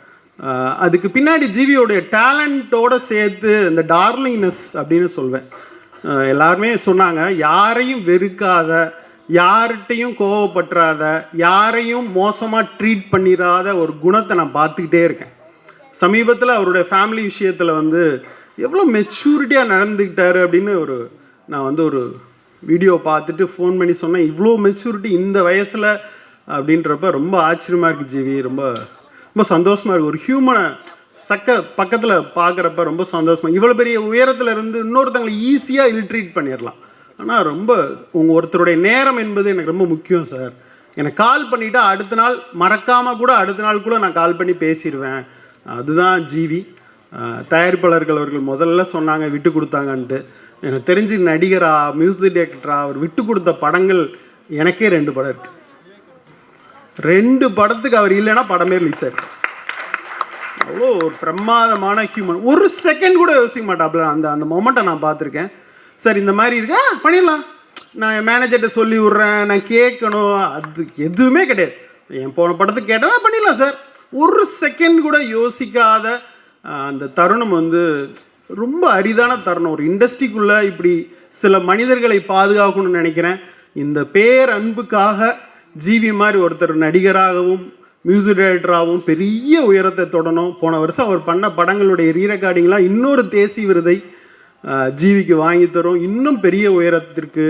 அதுக்கு பின்னாடி ஜிவியோடைய டேலண்ட்டோடு சேர்த்து இந்த டார்லிங்னஸ் அப்படின்னு சொல்வேன். எல்லாருமே சொன்னாங்க, யாரையும் வெறுக்காத, யார்கிட்டையும் கோவப்பட்டுறாத, யாரையும் மோசமாக ட்ரீட் பண்ணிடாத ஒரு குணத்தை நான் பார்த்துக்கிட்டே இருக்கேன். சமீபத்தில் அவருடைய ஃபேமிலி விஷயத்தில் வந்து எவ்வளோ மெச்சூரிட்டியாக நடந்துக்கிட்டாரு அப்படின்னு நான் வந்து ஒரு வீடியோ பார்த்துட்டு ஃபோன் பண்ணி சொன்னேன், இவ்வளோ மெச்சூரிட்டி இந்த வயசில் அப்படின்றப்ப ரொம்ப ஆச்சரியமாக இருக்குது ஜிவி. ரொம்ப ரொம்ப சந்தோஷமாக இருக்குது. ஒரு ஹியூமனை பக்கத்தில் பார்க்குறப்ப ரொம்ப சந்தோஷமாக. இவ்வளோ பெரிய உயரத்தில் இருந்து இன்னொருத்தங்களை ஈஸியாக இல்ட்ரீட் பண்ணிடலாம். ஆனால் ரொம்ப ஒருத்தருடைய நேரம் என்பது எனக்கு ரொம்ப முக்கியம் சார். எனக்கு கால் பண்ணிவிட்டு அடுத்த நாள் மறக்காமல் கூட அடுத்த நாள் கூட நான் கால் பண்ணி பேசிடுவேன். அதுதான் ஜிவி. தயாரிப்பாளர்கள் அவர்கள் முதல்ல சொன்னாங்க விட்டு கொடுத்தாங்கன்ட்டு. எனக்கு தெரிஞ்சு நடிகரா மியூசிக் டைரக்டரா அவர் விட்டு கொடுத்த படங்கள் எனக்கே 2 படம் இருக்குது. 2 படத்துக்கு அவர் இல்லைன்னா படமே ரிலீஸ் ஆயிருக்கு. அவ்வளோ ஒரு பிரமாதமான ஹியூமன். ஒரு செகண்ட் கூட யோசிக்க மாட்டாப்ல. அந்த மொமெண்ட்டை நான் பார்த்துருக்கேன். சார் இந்த மாதிரி இருக்கா பண்ணிடலாம், நான் என் மேனேஜர்கிட்ட சொல்லி விட்றேன், நான் கேட்கணும், அது எதுவுமே கிடையாது. என் போன படத்துக்கு கேட்டவன் பண்ணிடலாம் சார். ஒரு செகண்ட் கூட யோசிக்காத அந்த தருணம் வந்து ரொம்ப அரிதான தருணம். ஒரு இண்டஸ்ட்ரிக்குள்ளே இப்படி சில மனிதர்களை பாதுகாக்கணும்னு நினைக்கிறேன். இந்த பேர் அன்புக்காக ஜிவி மாதிரி ஒருத்தர் நடிகராகவும் மியூசிக் டைரக்டராகவும் பெரிய உயரத்தை தொடணும். போன வருஷம் அவர் பண்ண படங்களுடைய ரீரெக்கார்டிங்லாம் இன்னொரு தேசிய விருதை ஜிவிக்கு வாங்கி தரும். இன்னும் பெரிய உயரத்திற்கு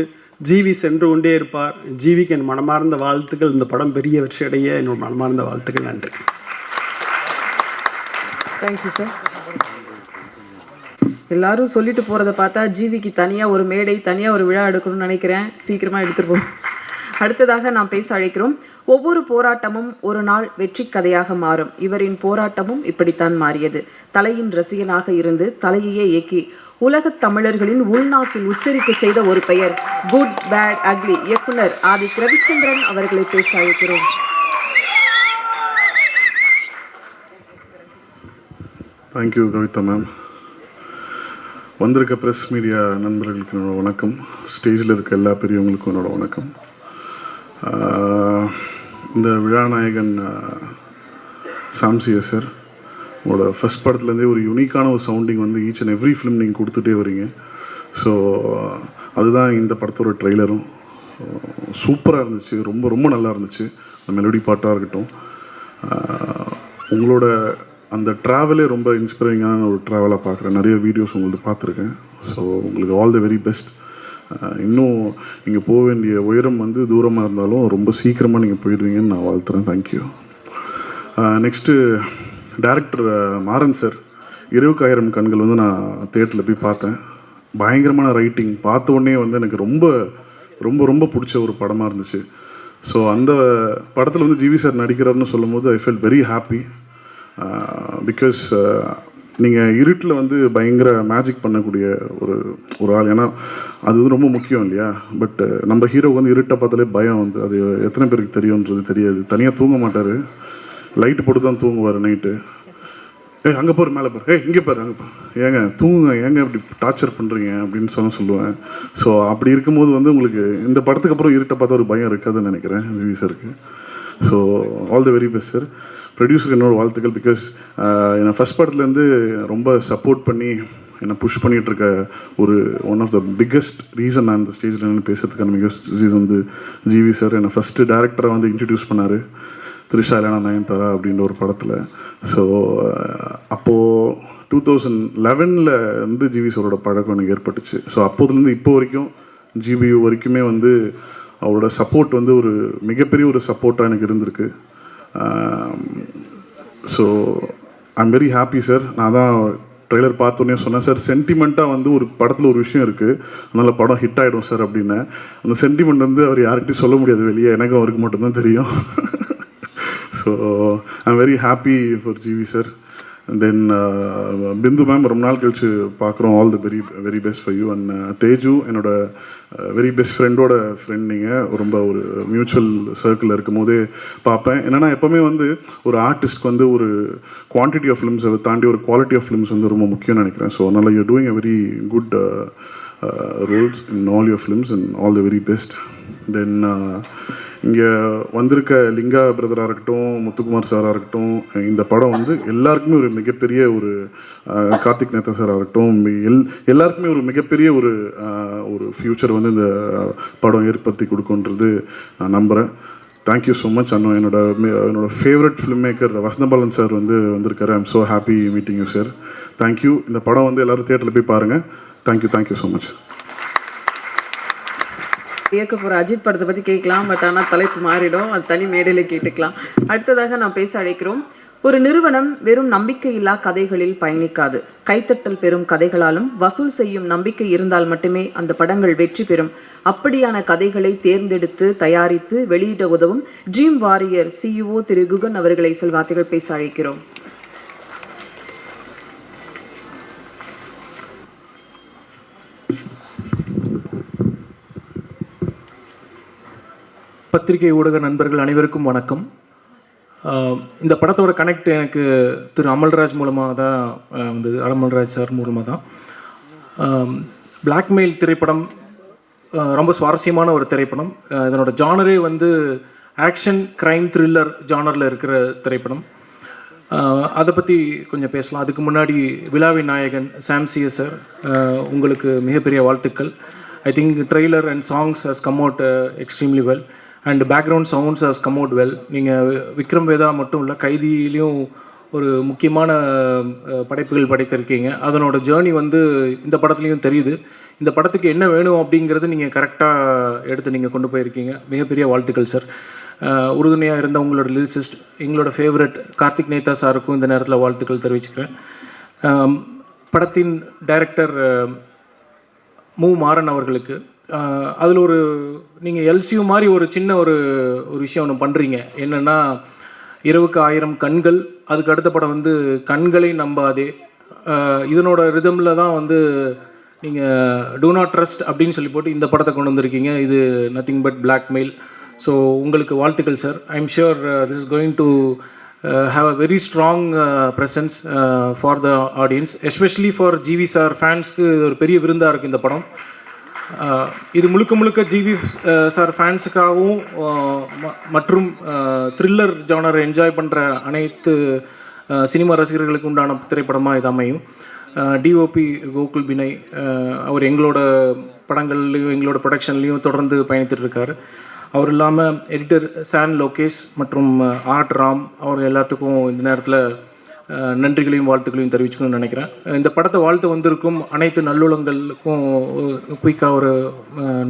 ஜிவி சென்று கொண்டே இருப்பார். ஜிவிக்கு என் மனமார்ந்த வாழ்த்துக்கள். இந்த படம் பெரிய வெற்றி அடைய என்னோட மனமார்ந்த வாழ்த்துக்கள். நன்றி. Thank you sir. எல்லாரும் சொல்லிட்டு போகிறத பார்த்தா ஜிவிக்கு தனியாக ஒரு மேடை, தனியாக ஒரு விழா எடுக்கணும்னு நினைக்கிறேன். சீக்கிரமாக எடுத்துருப்போம். அடுத்ததாக நாம் பேச அழைக்கிறோம். ஒவ்வொரு போராட்டமும் ஒரு நாள் வெற்றி கதையாக மாறும். இவரின் போராட்டமும் இப்படித்தான் மாறியது. தலையின் ரசிகனாக இருந்து தலையையே இயக்கி உலகத் தமிழர்களின் உள்நாக்கில் உச்சரிக்க செய்த ஒரு பெயர் குட் பேட் அக்லி இயக்குனர் ஆதி ரவிச்சந்திரன் அவர்களை பேச அழைக்கிறோம். Thank you Kavitha ma'am. வந்திருக்க ப்ரெஸ் மீடியா நண்பர்களுக்கு என்னோட வணக்கம். ஸ்டேஜில் இருக்க எல்லா பெரியவங்களுக்கும் என்னோட வணக்கம். இந்த விழாநாயகன் சாம் சிஎஸ் சார், உங்களோட ஃபஸ்ட் படத்துலேருந்தே ஒரு யூனிக்கான ஒரு சவுண்டிங் வந்து ஈச் அண்ட் எவ்ரி ஃபிலிம் நீங்கள் கொடுத்துட்டே வரீங்க. ஸோ அதுதான் இந்த படத்தோட ட்ரெய்லரும். சூப்பராக இருந்துச்சு, ரொம்ப ரொம்ப நல்லா இருந்துச்சு. அந்த மெலோடி பாட்டாக இருக்கட்டும், உங்களோட அந்த ட்ராவலே ரொம்ப இன்ஸ்பைரிங்கான ஒரு ட்ராவலாக பார்க்குறேன். நிறைய வீடியோஸ் உங்களுக்கு பார்த்துருக்கேன். ஸோ உங்களுக்கு ஆல் தி வெரி பெஸ்ட். இன்னும் நீங்கள் போக வேண்டிய உயரம் வந்து தூரமாக இருந்தாலும் ரொம்ப சீக்கிரமாக நீங்கள் போயிடுவீங்கன்னு நான் வாழ்த்துறேன். Thank you. Next director Maran sir, 20,000 கண்கள் வந்து நான் தேட்டரில் போய் பார்த்தேன். பயங்கரமான ரைட்டிங், பார்த்த உடனே வந்து எனக்கு ரொம்ப ரொம்ப ரொம்ப பிடிச்ச ஒரு படமாக இருந்துச்சு. ஸோ அந்த படத்தில் வந்து ஜிவி சார் நடிக்கிறாருன்னு சொல்லும் போது ஐ ஃபெல் வெரி ஹாப்பி. பிகாஸ் நீங்கள் இருட்டில் வந்து பயங்கர மேஜிக் பண்ணக்கூடிய ஒரு ஆள். ஏன்னா அது வந்து ரொம்ப முக்கியம் இல்லையா? பட் நம்ம ஹீரோ வந்து இருட்டை பார்த்தாலே பயம் வந்து, அது எத்தனை பேருக்கு தெரியுன்றது தெரியாது. தனியாக தூங்க மாட்டார், லைட்டு போட்டு தான் தூங்குவார் நைட்டு. அங்கே போகிற மேலே பாரு, இங்கே பாரு, அங்கே பாரு, ஏங்க தூங்குங்க, ஏங்க இப்படி டார்ச்சர் பண்ணுறீங்க அப்படின்னு சொல்லுவேன். ஸோ அப்படி இருக்கும்போது வந்து உங்களுக்கு இந்த படத்துக்கு அப்புறம் இருட்டை பார்த்தா ஒரு பயம் இருக்காதுன்னு நினைக்கிறேன் ஜிவி சாருக்கு. So all the very best sir. ப்ரொடியூசருக்கு என்னோட வாழ்த்துக்கள். பிகாஸ் என்னை ஃபஸ்ட் படத்துலேருந்து ரொம்ப சப்போர்ட் பண்ணி என்னை புஷ் பண்ணிகிட்டு இருக்க one of the biggest reason நான் இந்த ஸ்டேஜில் நின்று பேசுறதுக்கான பிக்கஸ்ட் ரீசன் வந்து ஜிவி சார். என்னை ஃபஸ்ட்டு டேரக்டரை வந்து இன்ட்ரடியூஸ் பண்ணார், த்ரிஷா இல்லைனா நயன்தாரா அப்படின்ற ஒரு படத்தில். ஸோ அப்போது 2011 வந்து ஜிவி சாரோட பழக்கம் எனக்கு ஏற்பட்டுச்சு. ஸோ அப்போதுலேருந்து இப்போ வரைக்கும் ஜிபி வரைக்குமே வந்து அவரோட சப்போர்ட் வந்து ஒரு மிகப்பெரிய ஒரு சப்போர்ட்டாக எனக்கு இருந்திருக்கு. So I'm very happy sir. நான் தான் ட்ரெய்லர் பார்த்தோன்னே சொன்னேன் சார், சென்டிமெண்ட்டாக வந்து ஒரு படத்தில் ஒரு விஷயம் இருக்குது, அதனால் படம் ஹிட் ஆகிடும் சார் அப்படின்னு. அந்த சென்டிமெண்ட் வந்து அவர் யார்கிட்டையும் சொல்ல முடியாது வெளியே, எனக்கும் அவருக்கு மட்டும்தான் தெரியும். So I'm very happy for GV sir. Then Bindu ma'am ரொம்ப நாள் கழிச்சு பார்க்குறோம். All the very best for you. And Teju என்னோட வெரி பெஸ்ட் ஃப்ரெண்டோட ஃப்ரெண்ட். நீங்கள் ரொம்ப ஒரு மியூச்சுவல் சர்க்கிளில் இருக்கும் போதே பார்ப்பேன். என்னென்னா எப்போவுமே வந்து ஒரு ஆர்டிஸ்ட்க்கு வந்து ஒரு குவான்டிட்டி ஆஃப் ஃபிலிம்ஸை தாண்டி ஒரு குவாலிட்டி ஆஃப் ஃபிலிம்ஸ் வந்து ரொம்ப முக்கியம்னு நினைக்கிறேன். ஸோ அதனால் you doing a very good roles in all your films and all the very best. Then இங்கே வந்திருக்க லிங்கா பிரதராக இருக்கட்டும், முத்துக்குமார் சாராக இருக்கட்டும், இந்த படம் வந்து எல்லாருக்குமே ஒரு மிகப்பெரிய ஒரு கார்த்திக் நேத்தா சாராக இருக்கட்டும், எல்லாருக்குமே ஒரு மிகப்பெரிய ஒரு ஃப்யூச்சர் வந்து இந்த படம் ஏற்படுத்தி கொடுக்குன்றது நான் நம்புகிறேன். Thank you so much. அண்ணா என்னோட favourite film maker Vasanthabalan sir வந்து வந்திருக்காரு. I am so happy meeting you sir. Thank you. இந்த படம் வந்து எல்லோரும் தியேட்டரில் போய் பாருங்கள். Thank you so much. இயக்க போகிற அஜித் படத்தை பற்றி கேட்கலாம், பட் ஆனால் தலைப்பு மாறிடும், அது தனி மேடையில் கேட்டுக்கலாம். அடுத்ததாக நான் பேச அழைக்கிறோம். ஒரு நிறுவனம் வெறும் நம்பிக்கையில்லா கதைகளில் பயணிக்காது. கைத்தட்டல் பெறும் கதைகளாலும் வசூல் செய்யும் நம்பிக்கை இருந்தால் மட்டுமே அந்த படங்கள் வெற்றி பெறும். அப்படியான கதைகளை தேர்ந்தெடுத்து தயாரித்து வெளியிட உதவும் ட்ரீம் வாரியர் CEO திரு குகன் அவர்களை செல்வார்த்தைகள் பேச அழைக்கிறோம். பத்திரிகை ஊடக நண்பர்கள் அனைவருக்கும் வணக்கம். இந்த படத்தோட கனெக்ட் எனக்கு திரு அமல்ராஜ் மூலமாக தான் வந்தது. அமல்ராஜ் சார் மூலமாக தான். பிளாக்மெயில் திரைப்படம் ரொம்ப சுவாரஸ்யமான ஒரு திரைப்படம். இதனோட ஜானரே வந்து ஆக்ஷன் கிரைம் த்ரில்லர் ஜானரில் இருக்கிற திரைப்படம். அதை பற்றி கொஞ்சம் பேசலாம். அதுக்கு முன்னாடி விழாவின் நாயகன் சாம்சிய சார், உங்களுக்கு மிகப்பெரிய வாழ்த்துக்கள். I think trailer and songs has come out extremely well and background sounds has come out well. நீங்கள் விக்ரம் வேதா மட்டும் இல்லை, கைதியிலையும் ஒரு முக்கியமான படைப்புகள் படைத்திருக்கீங்க. அதனோட ஜேர்னி வந்து இந்த படத்துலையும் தெரியுது. இந்த படத்துக்கு என்ன வேணும் அப்படிங்கிறது நீங்கள் கரெக்டாக எடுத்து நீங்கள் கொண்டு போயிருக்கீங்க. மிகப்பெரிய வாழ்த்துக்கள் சார். உறுதுணையாக இருந்த உங்களோட லிரிசிஸ்ட், எங்களோட ஃபேவரட் கார்த்திக் நேத்தா சாருக்கும் இந்த நேரத்தில் வாழ்த்துக்கள் தெரிவிச்சுக்கிறேன். படத்தின் டைரக்டர் மாறன் அவர்களுக்கு, அதில் நீங்கள் எல்சியூ மாதிரி ஒரு சின்ன ஒரு விஷயம் ஒன்று பண்ணுறீங்க. என்னென்னா 20,000 கண்கள், அதுக்கு அடுத்த படம் வந்து கண்களை நம்பாதே. இதனோட ரிதமில் தான் வந்து நீங்கள் டூ நாட் ட்ரஸ்ட் அப்படின்னு சொல்லி போட்டு இந்த படத்தை கொண்டு வந்திருக்கீங்க. இது நத்திங் பட் பிளாக்மெயில். ஸோ உங்களுக்கு வாழ்த்துக்கள் sir. I am sure this is going to have a very strong presence for the audience, especially for GV sir ஃபேன்ஸ்க்கு ஒரு பெரிய விருந்தாக இருக்குது இந்த படம். இது முழுக்க ஜிவி சார் ஃபேன்ஸுக்காகவும் மற்றும் த்ரில்லர் ஜானரை என்ஜாய் பண்ணுற அனைத்து சினிமா ரசிகர்களுக்கு உண்டான திரைப்படமாக இது அமையும். டிஓபி கோகுல் பினை, அவர் எங்களோட படங்கள்லையும் எங்களோட ப்ரொடக்ஷன்லேயும் தொடர்ந்து பயணித்துட்டு இருக்கார். அவர் இல்லாமல் எடிட்டர் சான் லோகேஷ் மற்றும் ஆர்ட் ராம், அவர் எல்லாத்துக்கும் இந்த நேரத்தில் நன்றிகளையும் வாழ்த்துக்களையும் தெரிவிச்சுக்கணும்னு நினைக்கிறேன். இந்த படத்தை வாழ்த்து வந்திருக்கும் அனைத்து நல்லுள்ளங்களுக்கும் குயிக்காக ஒரு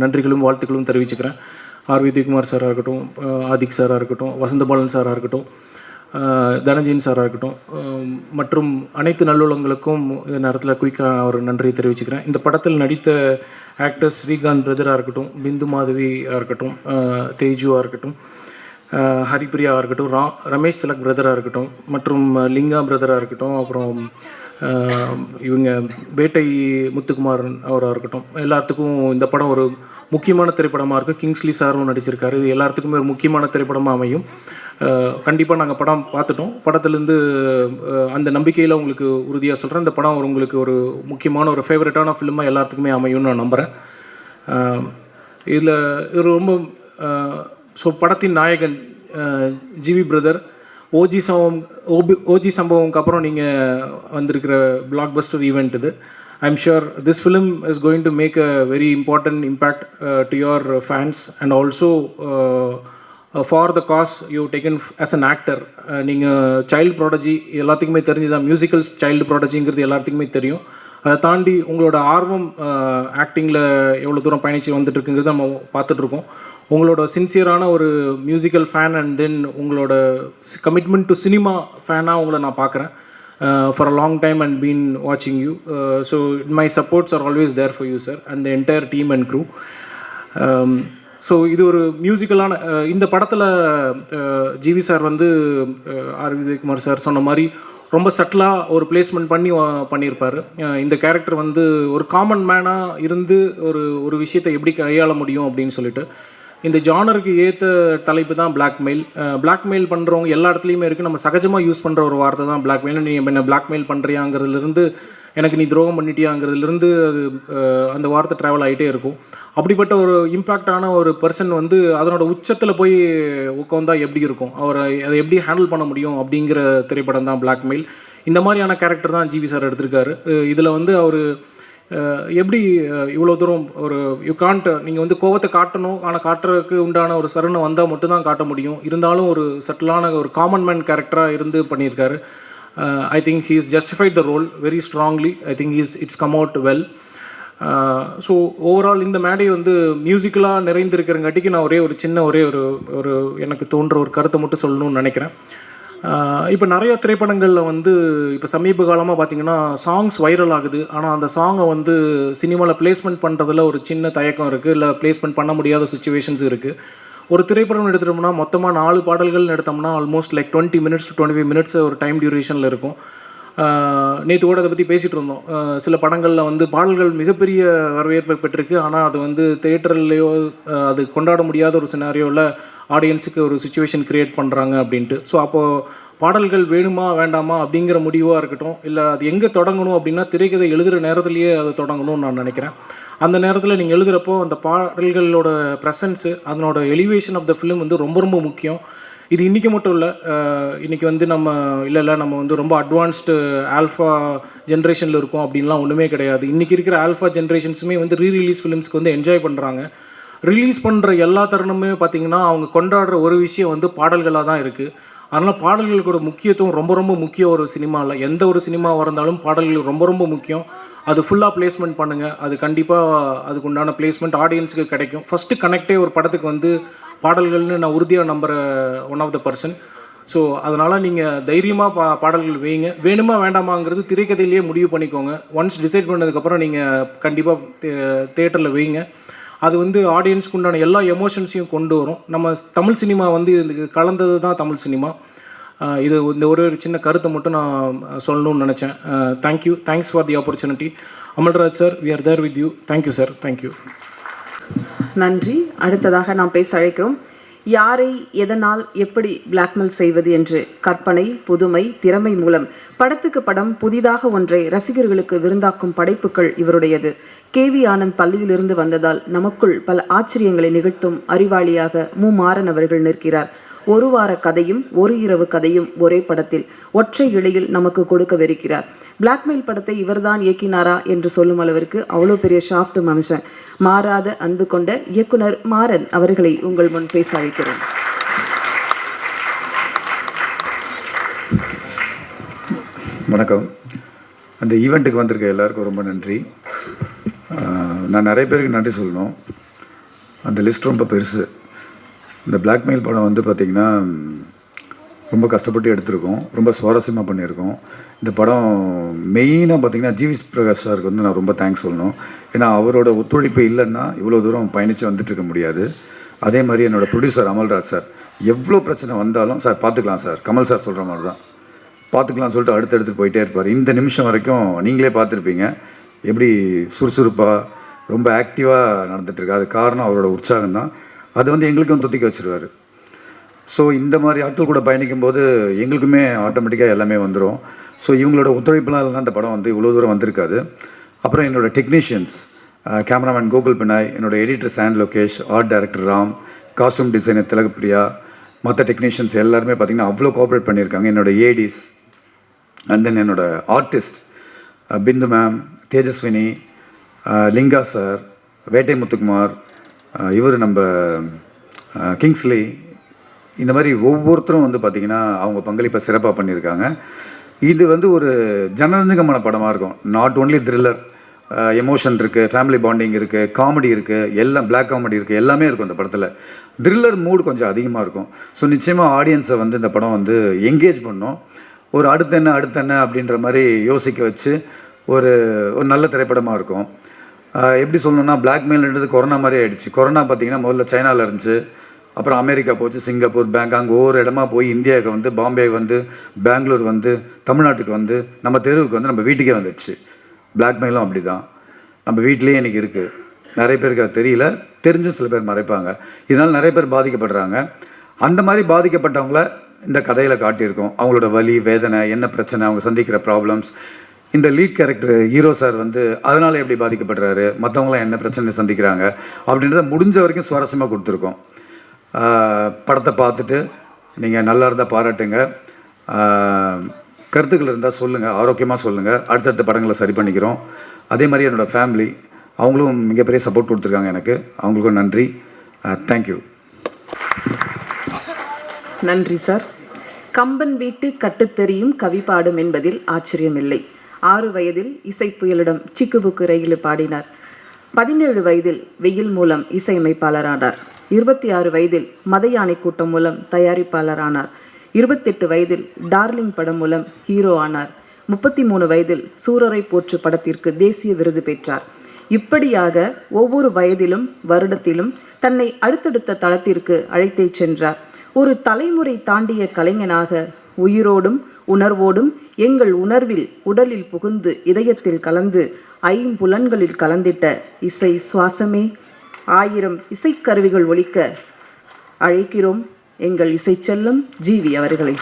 நன்றிகளும் வாழ்த்துக்களும் தெரிவிச்சுக்கிறேன். ஆர் விஜயகுமார் சாராக இருக்கட்டும், ஆதிக் சாராக இருக்கட்டும், வசந்தபாலன் சாராக இருக்கட்டும், தனஞ்சயன் சாராக இருக்கட்டும், மற்றும் அனைத்து நல்லுள்ளங்களுக்கும் இந்த நேரத்தில் குயிக்காக ஒரு நன்றியை தெரிவிச்சுக்கிறேன். இந்த படத்தில் நடித்த ஆக்டர்ஸ் ஸ்ரீகாந்த் பிரதராக இருக்கட்டும், பிந்து மாதவியாக இருக்கட்டும், தேஜுவாக இருக்கட்டும், ஹரிப்பிரியாவாக இருக்கட்டும், ரமேஷ் திலக் பிரதராக இருக்கட்டும், மற்றும் லிங்கா பிரதராக இருக்கட்டும், அப்புறம் இவங்க வேட்டை முத்துக்குமாரன் அவராக இருக்கட்டும், எல்லாத்துக்கும் இந்த படம் ஒரு முக்கியமான திரைப்படமாக இருக்குது. கிங்ஸ்லி சாரும் நடிச்சிருக்காரு. இது எல்லாத்துக்குமே ஒரு முக்கியமான திரைப்படமாக அமையும். கண்டிப்பாக நாங்கள் படம் பார்த்துட்டோம். படத்துலேருந்து அந்த நம்பிக்கையில் உங்களுக்கு உறுதியாக சொல்கிறேன், இந்த படம் உங்களுக்கு ஒரு முக்கியமான ஒரு ஃபேவரட்டான ஃபிலிமாக எல்லாத்துக்குமே அமையும்னு நான் நம்புகிறேன். இதில் இது ரொம்ப ஸோ படத்தின் நாயகன் ஜிவி பிரதர், ஓஜி சம்பவம்க்கு அப்புறம் நீங்கள் வந்திருக்கிற பிளாக் பஸ்டர் ஈவெண்ட் இது. I'm sure this film is going to make a very important impact to your fans, and also for the cause you've taken as an actor. நீங்கள் child prodigy எல்லாத்துக்குமே தெரிஞ்சுதான், musicals child ப்ராடஜிங்கிறது எல்லாத்துக்குமே தெரியும். அதை தாண்டி உங்களோட ஆர்வம் ஆக்டிங்கில் எவ்வளோ தூரம் பயணிச்சு வந்துட்டு இருக்குங்கிறது நம்ம பார்த்துட்ருக்கோம். உங்களோட சின்சியரான ஒரு மியூசிக்கல் ஃபேன் அண்ட் தென் உங்களோட கமிட்மெண்ட் டு சினிமா ஃபேனாக உங்களை நான் பார்க்குறேன். For a long time and been watching you, so my supports are always there for you, sir, and the entire team and crew. So இது ஒரு மியூசிக்கலான இந்த படத்தில் GV sir வந்து ஆர் விஜயகுமார் சார் சொன்ன மாதிரி ரொம்ப சட்டிலாக ஒரு பிளேஸ்மெண்ட் பண்ணியிருப்பார். இந்த கேரக்டர் வந்து ஒரு காமன் மேனாக இருந்து ஒரு விஷயத்தை எப்படி கையாள முடியும் அப்படின்னு சொல்லிட்டு, இந்த ஜானருக்கு ஏற்ற தலைப்பு தான் பிளாக்மெயில். பிளாக்மெயில் பண்ணுறவங்க எல்லா இடத்துலையுமே இருக்குது. நம்ம சகஜமாக யூஸ் பண்ணுற ஒரு வார்த்தை தான் பிளாக்மெயில். நீ என்ன பிளாக்மெயில் பண்ணுறியாங்கிறதுலேருந்து எனக்கு நீ துரோகம் பண்ணிட்டியாங்கிறதுலேருந்து அது அந்த வார்த்தை ட்ராவல் ஆகிட்டே இருக்கும். அப்படிப்பட்ட ஒரு இம்பேக்டான ஒரு பர்சன் வந்து அதனோட உச்சத்தில் போய் உட்காந்தா எப்படி இருக்கும், அவரை அதை எப்படி ஹேண்டில் பண்ண முடியும் அப்படிங்கிற திரைப்படம் தான் பிளாக்மெயில். இந்த மாதிரியான கேரக்டர் தான் ஜிவி சார் எடுத்திருக்காரு. இதில் வந்து அவர் எப்படி இவ்வளோ தூரம் ஒரு நீங்கள் வந்து கோவத்தை காட்டணும், ஆனால் காட்டுறதுக்கு உண்டான ஒரு சரணை வந்தால் மட்டும்தான் காட்ட முடியும். இருந்தாலும் ஒரு சட்டிலான ஒரு காமன் மேன் கேரக்டராக இருந்து பண்ணியிருக்காரு. I think he is justified the role very strongly. I think it's come out well. So overall இந்த மேடை வந்து மியூசிக்கலாக நிறைந்திருக்கிறங்காட்டிக்கு நான் ஒரே ஒரு எனக்கு தோன்ற ஒரு கருத்தை மட்டும் சொல்லணும்னு நினைக்கிறேன். இப்போ நிறைய திரைப்படங்களில் வந்து இப்போ சமீப காலமாக பார்த்திங்கன்னா சாங்ஸ் வைரல் ஆகுது. ஆனால் அந்த சாங்கை வந்து சினிமாவில் பிளேஸ்மெண்ட் பண்ணுறதுல ஒரு சின்ன தயக்கம் இருக்குது, இல்லை பிளேஸ்மெண்ட் பண்ண முடியாத சுச்சுவேஷன்ஸ் இருக்குது. ஒரு திரைப்படம் எடுத்துட்டோம்னா மொத்தமாக 4 பாடல்கள் எடுத்தோம்னா almost like 20 minutes to 25 minutes ஒரு டைம் டியூரேஷனில் இருக்கும். நேற்று கூட அதை பற்றி பேசிகிட்டு இருந்தோம். சில படங்களில் வந்து பாடல்கள் மிகப்பெரிய வரவேற்பை பெற்றிருக்கு, ஆனால் அது வந்து தேட்டர்லேயோ அது கொண்டாட முடியாத ஒரு சினாரியோவில் ஆடியன்ஸுக்கு ஒரு சுச்சுவேஷன் க்ரியேட் பண்ணுறாங்க அப்படின்ட்டு. ஸோ அப்போது பாடல்கள் வேணுமா வேண்டாமா அப்படிங்கிற முடிவாக இருக்கட்டும், இல்லை அது எங்கே தொடங்கணும் அப்படின்னா திரைக்கதை எழுதுகிற நேரத்துலையே அதை தொடங்கணும்னு நான் நினைக்கிறேன். அந்த நேரத்தில் நீங்கள் எழுதுகிறப்போ அந்த பாடல்களோட ப்ரெசன்ஸு, அதனோட எலிவேஷன் ஆஃப் த ஃபிலிம் வந்து ரொம்ப ரொம்ப முக்கியம். இது இன்றைக்கி மட்டும் இல்லை, இன்றைக்கி வந்து நம்ம நம்ம வந்து ரொம்ப அட்வான்ஸ்டு ஆல்ஃபா ஜென்ரேஷனில் இருக்கோம் அப்படின்லாம் ஒன்றுமே கிடையாது. இன்றைக்கி இருக்கிற ஆல்ஃபா ஜென்ரேஷன்ஸுமே வந்து ரீரிலீஸ் ஃபிலிம்ஸ்க்கு வந்து என்ஜாய் பண்ணுறாங்க. ரிலீஸ் பண்ணுற எல்லா தருணமே பார்த்திங்கன்னா அவங்க கொண்டாடுற ஒரு விஷயம் வந்து பாடல்களாக தான் இருக்குது. அதனால் பாடல்களோட முக்கியத்துவம் ரொம்ப ரொம்ப முக்கியம். ஒரு சினிமாவில் எந்த ஒரு சினிமாவாக இருந்தாலும் பாடல்கள் ரொம்ப ரொம்ப முக்கியம். அது ஃபுல்லாக பிளேஸ்மெண்ட் பண்ணுங்கள், அது கண்டிப்பாக அதுக்கு உண்டான பிளேஸ்மெண்ட் ஆடியன்ஸுக்கு கிடைக்கும். ஃபஸ்ட்டு கனெக்டே ஒரு படத்துக்கு வந்து பாடல்கள்னு நான் உறுதியாக நம்புகிற one of the person. So அதனால் நீங்கள் தைரியமாக பாடல்கள் வைங்க. வேணுமா வேண்டாமாங்கிறது திரைக்கதையிலேயே முடிவு பண்ணிக்கோங்க. ஒன்ஸ் டிசைட் பண்ணதுக்கப்புறம் நீங்கள் கண்டிப்பாக தேட்டரில் வைங்க. அது வந்து ஆடியன்ஸ்க்கு உண்டான எல்லா எமோஷன்ஸையும் கொண்டு வரும். நம்ம தமிழ் சினிமா வந்து இதுக்கு கலந்தது தான் தமிழ் சினிமா. இது இந்த ஒரு சின்ன கருத்தை மட்டும் நான் சொல்லணும்னு நினச்சேன். Thanks for the opportunity. Amalraj sir, we are there with you. Thank you sir, thank you. நன்றி. அடுத்ததாக நாம் பேச அழைக்கிறோம். யாரை எதனால் எப்படி பிளாக்மெயில் செய்வது என்று கற்பனை, புதுமை, திறமை மூலம் படத்துக்கு படம் புதிதாக ஒன்றை ரசிகர்களுக்கு விருந்தாக்கும் படைப்புகள் இவருடையது. கேவி ஆனந்த் பள்ளியிலிருந்து வந்ததால் நமக்குள் பல ஆச்சரியங்களை நிகழ்த்தும் அறிவாளியாக மாறன் அவர்கள் நிற்கிறார். ஒரு வார கதையும் ஒரு இரவு கதையும் ஒரே படத்தில் ஒற்றை இழையில் நமக்கு கொடுக்கவிருக்கிறார். பிளாக்மெயில் படத்தை இவர்தான் இயக்கினாரா என்று சொல்லும் அளவிற்கு அவ்வளோ பெரிய ஷாஃப்ட் மனுஷன். மாறாத அன்பு கொண்ட இயக்குனர் மாறன் அவர்களை உங்கள் முன் பேச அழைக்கிறேன். வணக்கம். அந்த ஈவெண்ட்டுக்கு வந்திருக்க எல்லாருக்கும் ரொம்ப நன்றி. நான் நிறைய பேருக்கு நன்றி சொல்லணும். அந்த லிஸ்ட் ரொம்ப பெருசு. இந்த பிளாக்மெயில் படம் வந்து பார்த்திங்கன்னா ரொம்ப கஷ்டப்பட்டு எடுத்திருக்கோம், ரொம்ப சுவாரஸ்யமாக பண்ணியிருக்கோம். இந்த படம் மெயினாக பார்த்திங்கன்னா ஜிவி பிரகாஷ் சாருக்கு வந்து நான் ரொம்ப தேங்க்ஸ் சொல்லணும். ஏன்னா அவரோட ஒத்துழைப்பு இல்லைன்னா இவ்வளோ தூரம் பயணித்து வந்துட்டு இருக்க முடியாது. அதே மாதிரி என்னோடய ப்ரொடியூசர் அமல்ராஜ் சார், எவ்வளோ பிரச்சனை வந்தாலும் சார் பார்த்துக்கலாம் சார், கமல் சார் சொல்கிற மாதிரி தான் பார்த்துக்கலாம்னு சொல்லிட்டு அடுத்தடுத்து போயிட்டே இருப்பார். இந்த நிமிஷம் வரைக்கும் நீங்களே பார்த்துருப்பீங்க எப்படி சுறுசுறுப்பாக ரொம்ப ஆக்டிவாக நடந்துகிட்ருக்கு. அது காரணம் அவரோட உற்சாகம் தான். அது வந்து எங்களுக்கும் தொத்திக்க வச்சுருவார். ஸோ இந்த மாதிரி ஆட்கள் கூட பயணிக்கும் போது எங்களுக்குமே ஆட்டோமேட்டிக்காக எல்லாமே வந்துடும். ஸோ இவங்களோட ஒத்துழைப்புலாம் இல்லைனா அந்த படம் வந்து இவ்வளோ தூரம் வந்திருக்காது. அப்புறம் என்னோடய டெக்னீஷியன்ஸ், கேமராமேன் கோகுல் பினாய், என்னோடய editor San Lokesh, art director Ram, costume designer Thilakapriya, மற்ற டெக்னீஷியன்ஸ் எல்லாருமே பார்த்திங்கன்னா அவ்வளோ கோஆப்ரேட் பண்ணியிருக்காங்க. என்னோடய ஏடிஸ் அண்ட் தென் என்னோடய ஆர்டிஸ்ட் பிந்து மேம், தேஜஸ்வினி, லிங்கா சார், வேட்டை முத்துக்குமார், இவர் நம்ம கிங்ஸ்லி, இந்த மாதிரி ஒவ்வொருத்தரும் வந்து பார்த்திங்கன்னா அவங்க பங்களிப்பை சிறப்பாக பண்ணியிருக்காங்க. இது வந்து ஒரு ஜனரஞ்சகமான படமாக இருக்கும். நாட் ஓன்லி த்ரில்லர், எமோஷன் இருக்குது, ஃபேமிலி பாண்டிங் இருக்குது, காமெடி இருக்குது, எல்லாம் பிளாக் காமெடி இருக்குது, எல்லாமே இருக்கும் இந்த படத்தில். த்ரில்லர் மூடு கொஞ்சம் அதிகமாக இருக்கும். ஸோ நிச்சயமாக ஆடியன்ஸை வந்து இந்த படம் வந்து என்கேஜ் பண்ணோம். ஒரு அடுத்த என்ன அப்படின்ற மாதிரி யோசிக்க வச்சு ஒரு நல்ல திரைப்படமாக இருக்கும். எப்படி சொல்லணும்னா பிளாக்மெயில்ன்றது கொரோனா மாதிரி ஆகிடுச்சு. கொரோனா பார்த்திங்கன்னா முதல்ல சைனாவில் இருந்துச்சு, அப்புறம் அமெரிக்கா போச்சு, சிங்கப்பூர், பேங்காக், ஒவ்வொரு இடமா போய் இந்தியாவுக்கு வந்து, பாம்பே வந்து, பெங்களூர் வந்து, தமிழ்நாட்டுக்கு வந்து, நம்ம தெருவுக்கு வந்து, நம்ம வீட்டுக்கே வந்துடுச்சு. பிளாக்மெயிலும் அப்படி தான் நம்ம வீட்லேயே இன்றைக்கி இருக்குது. நிறைய பேருக்கு அது தெரியல, தெரிஞ்சும் சில பேர் மறைப்பாங்க. இதனால் நிறைய பேர் பாதிக்கப்படுறாங்க. அந்த மாதிரி பாதிக்கப்பட்டவங்கள இந்த கதையில் காட்டியிருக்கோம். அவங்களோட வலி, வேதனை, என்ன பிரச்சனை, அவங்க சந்திக்கிற ப்ராப்ளம்ஸ். இந்த லீட் கேரக்டர் ஹீரோ சார் வந்து அதனால் எப்படி பாதிக்கப்படுறாரு, மற்றவங்களாம் என்ன பிரச்சனை சந்திக்கிறாங்க அப்படின்றத முடிஞ்ச வரைக்கும் சுவாரஸ்யமாக கொடுத்துருக்கோம். படத்தை பார்த்துட்டு நீங்கள் நல்லா இருந்தால் பாராட்டுங்க, கருத்துக்கள் இருந்தால் சொல்லுங்கள், ஆரோக்கியமாக சொல்லுங்கள். அடுத்தடுத்த படங்களை சரி பண்ணிக்கிறோம். அதே மாதிரி என்னோடய ஃபேமிலி, அவங்களும் மிகப்பெரிய சப்போர்ட் கொடுத்துருக்காங்க எனக்கு. அவங்களுக்கும் நன்றி. தேங்க்யூ. நன்றி சார். கம்பன் வீட்டு கட்டுத்தெரியும் கவி பாடும் என்பதில் ஆச்சரியமில்லை. 6 வயதில் இசைப்புயலிடம் சிக்குபுக்கு ரயிலு பாடினார். 17 வயதில் வெயில் மூலம் இசையமைப்பாளரானார். 26 வயதில் மத யானை கூட்டம் மூலம் தயாரிப்பாளரானார். 28 வயதில் டார்லிங் படம் மூலம் ஹீரோ ஆனார். 33 வயதில் சூரரை போற்று படத்திற்கு தேசிய விருது பெற்றார். இப்படியாக ஒவ்வொரு வயதிலும் வருடத்திலும் தன்னை அடுத்தடுத்த தளத்திற்கு அழைத்தே சென்றார். ஒரு தலைமுறை தாண்டிய கலைஞனாக உயிரோடும் உணர்வோடும் எங்கள் உணர்வில் உடலில் புகுந்து இதயத்தில் கலந்து ஐம்புலன்களில் கலந்திட்ட இசை சுவாசமே, 1000 இசைக்கருவிகள் ஒலிக்க அழைக்கிறோம் எங்கள் இசை செல்லம் ஜிவி அவர்களை.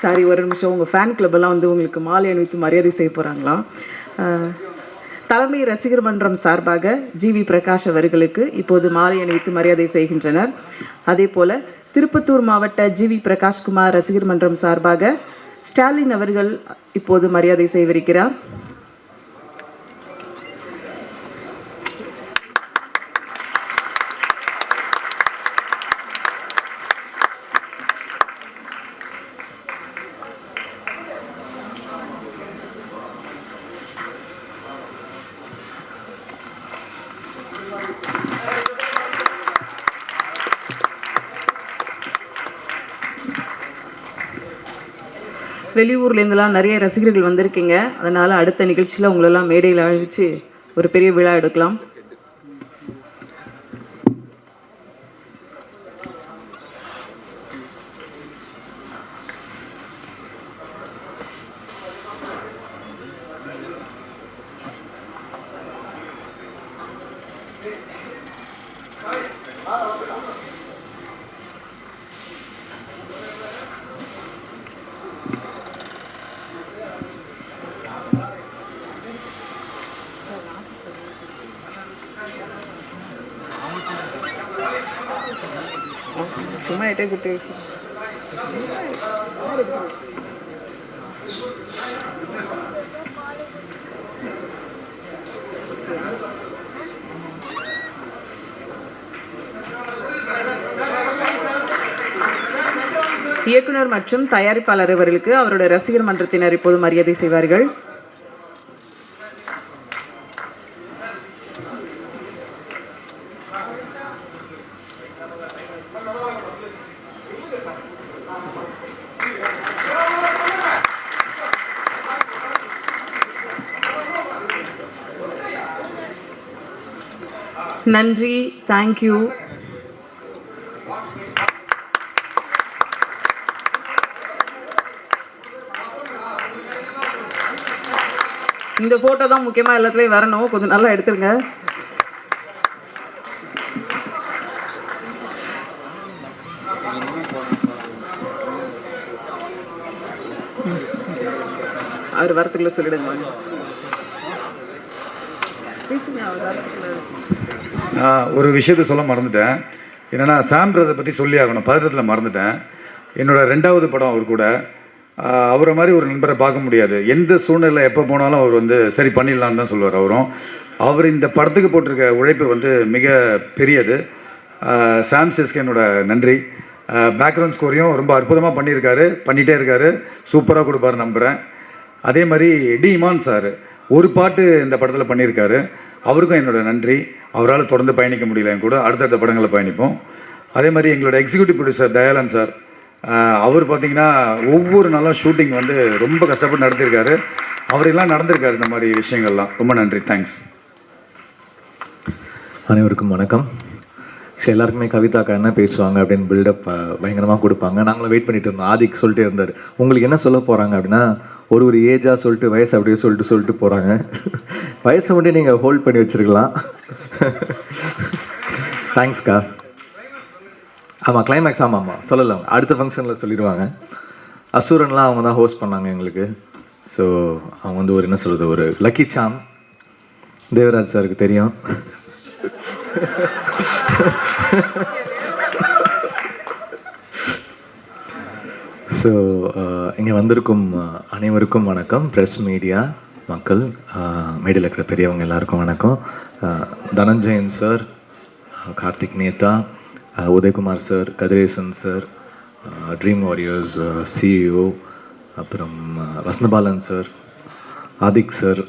சாரி, ஒரு நிமிஷம். உங்கள் ஃபேன் கிளப்பெல்லாம் வந்து உங்களுக்கு மாலை அணிவித்து மரியாதை செய்ய போகிறாங்களா? தலைமை ரசிகர் மன்றம் சார்பாக ஜிவி பிரகாஷ் அவர்களுக்கு இப்போது மாலை அணிவித்து மரியாதை செய்கின்றனர். அதே போல திருப்பத்தூர் மாவட்ட ஜிவி பிரகாஷ்குமார் ரசிகர் மன்றம் சார்பாக ஸ்டாலின் அவர்கள் இப்போது மரியாதை செய்விருக்கிறார். வெளியூர்லேருந்துலாம் நிறைய ரசிகர்கள் வந்திருக்கீங்க. அதனால் அடுத்த நிகழ்ச்சியில் உங்களெல்லாம் மேடையில் அழைச்சி ஒரு பெரிய விழா எடுக்கலாம். சும்மா எட்டே குட்டி வச்சு இயக்குனர் மற்றும் தயாரிப்பாளர் அவர்களுக்கு அவருடைய ரசிகர் மன்றத்தினர் இப்போது மரியாதை செய்வார்கள். நன்றி, தேங்க்யூ. இந்த போட்டோ தான் முக்கியமாக எல்லாத்துலேயும் வரணும், கொஞ்சம் நல்லா எடுத்துருங்க. அவர் வரத்துக்குள்ள சொல்லிடுங்க. நான் ஒரு விஷயத்தை சொல்ல மறந்துட்டேன். என்னென்னா சாம் பிரதரை பற்றி சொல்லி ஆகணும், பதட்டத்தில் மறந்துட்டேன். என்னோடய 2வது படம் அவர் கூட. அவரை மாதிரி ஒரு நண்பரை பார்க்க முடியாது. எந்த சூழ்நிலை எப்போ போனாலும் அவர் வந்து சரி பண்ணிடலான்னு தான் சொல்லுவார் அவரும். அவர் இந்த படத்துக்கு போட்டிருக்க உழைப்பு வந்து மிக பெரியது. சாம் சிஸ்க்கு என்னோட நன்றி. பேக்ரவுண்ட் ஸ்கோரையும் ரொம்ப அற்புதமாக பண்ணிகிட்டே இருக்காரு. சூப்பராக கொடுப்பாரு நம்புகிறேன். அதே மாதிரி டி இமான் சார் ஒரு பாட்டு இந்த படத்தில் பண்ணியிருக்காரு. அவருக்கும் என்னோடய நன்றி. அவரால் தொடர்ந்து பயணிக்க முடியல கூட, அடுத்தடுத்த படங்களில் பயணிப்போம். அதே மாதிரி எங்களோட எக்ஸிக்யூட்டிவ் ப்ரொடியூசர் தயாளன் சார், அவர் பார்த்திங்கன்னா ஒவ்வொரு நாளும் ஷூட்டிங் வந்து ரொம்ப கஷ்டப்பட்டு நடத்தியிருக்காரு. அவரெல்லாம் நடந்திருக்காரு இந்த மாதிரி விஷயங்கள்லாம். ரொம்ப நன்றி, தேங்க்ஸ். அனைவருக்கும் வணக்கம். எல்லாருக்குமே கவிதாக்கா என்ன பேசுவாங்க அப்படின்னு பில்டப் பயங்கரமாக கொடுப்பாங்க. நாங்களும் வெயிட் பண்ணிட்டு இருந்தோம். ஆதிக் சொல்லிட்டு இருந்தார், உங்களுக்கு என்ன சொல்ல போகிறாங்க அப்படின்னா, ஒரு ஏஜாக சொல்லிட்டு வயசு அப்படியே சொல்லிட்டு போகிறாங்க. வயசை மட்டும் நீங்கள் ஹோல்ட் பண்ணி வச்சுருக்கலாம். தேங்க்ஸ்க்கா. ஆமாம், கிளைமேக்ஸ். ஆமாம் சொல்லலாம், அடுத்த ஃபங்க்ஷனில் சொல்லிடுவாங்க. அசூரன்லாம் அவங்க தான் ஹோஸ்ட் பண்ணாங்க எங்களுக்கு. ஸோ அவங்க வந்து ஒரு என்ன சொல்கிறது, ஒரு லக்கி சாம். தேவராஜ் சாருக்கு தெரியும். ஸோ இங்கே வந்திருக்கும் அனைவருக்கும் வணக்கம். ப்ரெஸ், மீடியா, மக்கள், மீடியாவில் இருக்கிற பெரியவங்க எல்லாருக்கும் வணக்கம். Dhananjayan sir, Karthik Netha, Udhayakumar sir, Kathiresan sir, Dream Warriors CEO, அப்புறம் வசந்தபாலன் சார், ஆதிக் சார்,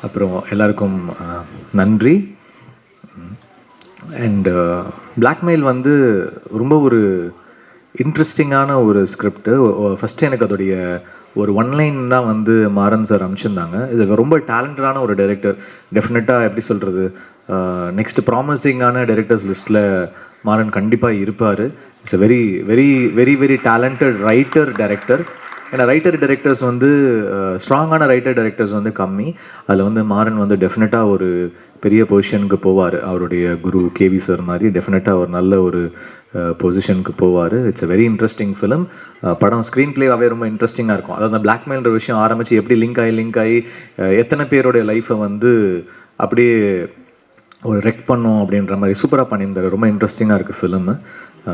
அப்புறம் எல்லாருக்கும் நன்றி. அண்ட் பிளாக்மெயில் வந்து ரொம்ப ஒரு இன்ட்ரெஸ்டிங்கான ஒரு ஸ்கிரிப்டு. ஃபஸ்ட்டு எனக்கு அதோடைய ஒரு ஒன்லைன் தான் வந்து மாறன் சார் அனுப்பிச்சிருந்தாங்க. இது ரொம்ப டேலண்டடான ஒரு டைரக்டர். டெஃபினட்டாக எப்படி சொல்கிறது, நெக்ஸ்ட் ப்ராமிசிங்கான டைரக்டர்ஸ் லிஸ்ட்டில் மாறன் கண்டிப்பாக இருப்பார். It's a very very very very talented writer director. ஏன்னா டைரக்டர்ஸ் வந்து ஸ்ட்ராங்கான டைரக்டர்ஸ் வந்து கம்மி. அதில் வந்து மாறன் வந்து டெஃபினட்டாக ஒரு பெரிய பொசிஷனுக்கு போவார். அவருடைய குரு கேவி சார் மாதிரி டெஃபினட்டாக ஒரு நல்ல ஒரு பொசிஷனுக்கு போவார். It's a very interesting film. படம் ஸ்க்ரீன் பிளேவாகவே ரொம்ப இன்ட்ரெஸ்டிங்காக இருக்கும். அதாவது அந்த பிளாக்மெயில்ன்ற விஷயம் ஆரம்பித்து எப்படி லிங்க் ஆகி எத்தனை பேருடைய லைஃப்பை வந்து அப்படியே ஒரு ரெக் பண்ணோம் அப்படின்ற மாதிரி சூப்பராக பண்ணியிருந்தார். ரொம்ப இன்ட்ரெஸ்டிங்காக இருக்குது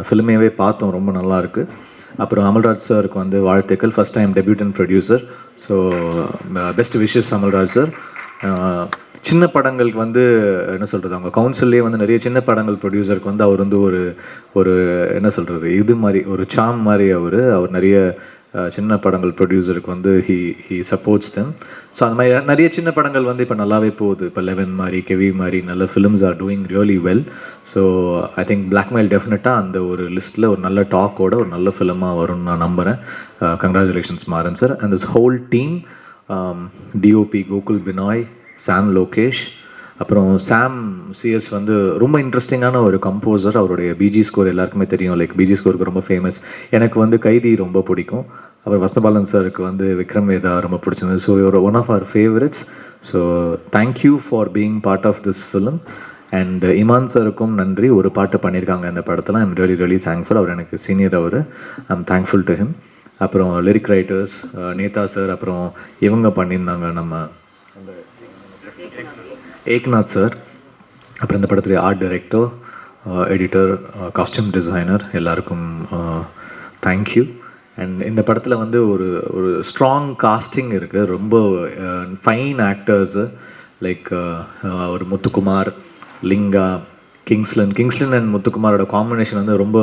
ஃபிலிமேவே பார்த்தோம், ரொம்ப நல்லாயிருக்கு. அப்புறம் அமல்ராஜ் சாருக்கு வந்து வாழ்த்துக்கள். First time debutant producer. So best wishes Amalraj sir. சின்ன படங்களுக்கு வந்து என்ன சொல்கிறது, அவங்க கவுன்சில்லே வந்து நிறைய சின்ன படங்கள் ப்ரொடியூசருக்கு வந்து அவர் வந்து ஒரு என்ன சொல்கிறது, இது மாதிரி ஒரு சாம் மாதிரி அவர் நிறைய சின்ன படங்கள் ப்ரொடியூசருக்கு வந்து ஹி சப்போர்ட்ஸ் தெம். ஸோ அந்த மாதிரி நிறைய சின்ன படங்கள் வந்து இப்போ நல்லாவே போகுது. இப்போ 11 மாதிரி, கெவி மாதிரி நல்ல films are doing really well. So I think blackmail டெஃபினட்டாக அந்த ஒரு லிஸ்ட்டில் ஒரு நல்ல டாக்கோட ஒரு நல்ல ஃபிலிமாக வரும்னு நான் நம்புகிறேன். Congratulations Maran sir and this whole team. DOP Gokul Binoy, Sam Lokesh, அப்புறம் சாம் சிஎஸ் வந்து ரொம்ப இன்ட்ரெஸ்டிங்கான ஒரு கம்போசர். அவருடைய பிஜி ஸ்கோர் எல்லாருக்குமே தெரியும். லைக் பிஜி ஸ்கோருக்கு ரொம்ப ஃபேமஸ். எனக்கு வந்து கைதி ரொம்ப பிடிக்கும். அப்புறம் வசந்தபாலன் சாருக்கு வந்து விக்ரம் வேதா ரொம்ப பிடிச்சிருந்தது. So your one of our favourites. So thank you for being part of this film. And Imman சாருக்கும் நன்றி. ஒரு பாட்டு பண்ணியிருக்காங்க இந்த படத்தில். I'm really really thankful. அவர் எனக்கு senior. I'm thankful to him. அப்புறம் லிரிக் ரைட்டர்ஸ் நேதா சார், அப்புறம் இவங்க பண்ணியிருந்தாங்க நம்ம ஏக்நாத் சார், அப்புறம் இந்த படத்துடைய art director, editor, costume designer, எல்லாருக்கும் தேங்க்யூ. அண்ட் இந்த படத்தில் வந்து ஒரு ஒரு ஸ்ட்ராங் காஸ்டிங் இருக்குது. ரொம்ப ஃபைன் ஆக்டர்ஸு லைக் ஒரு முத்துக்குமார், லிங்கா, கிங்ஸ்லன் அண்ட் முத்துக்குமாரோட காம்பினேஷன் வந்து ரொம்ப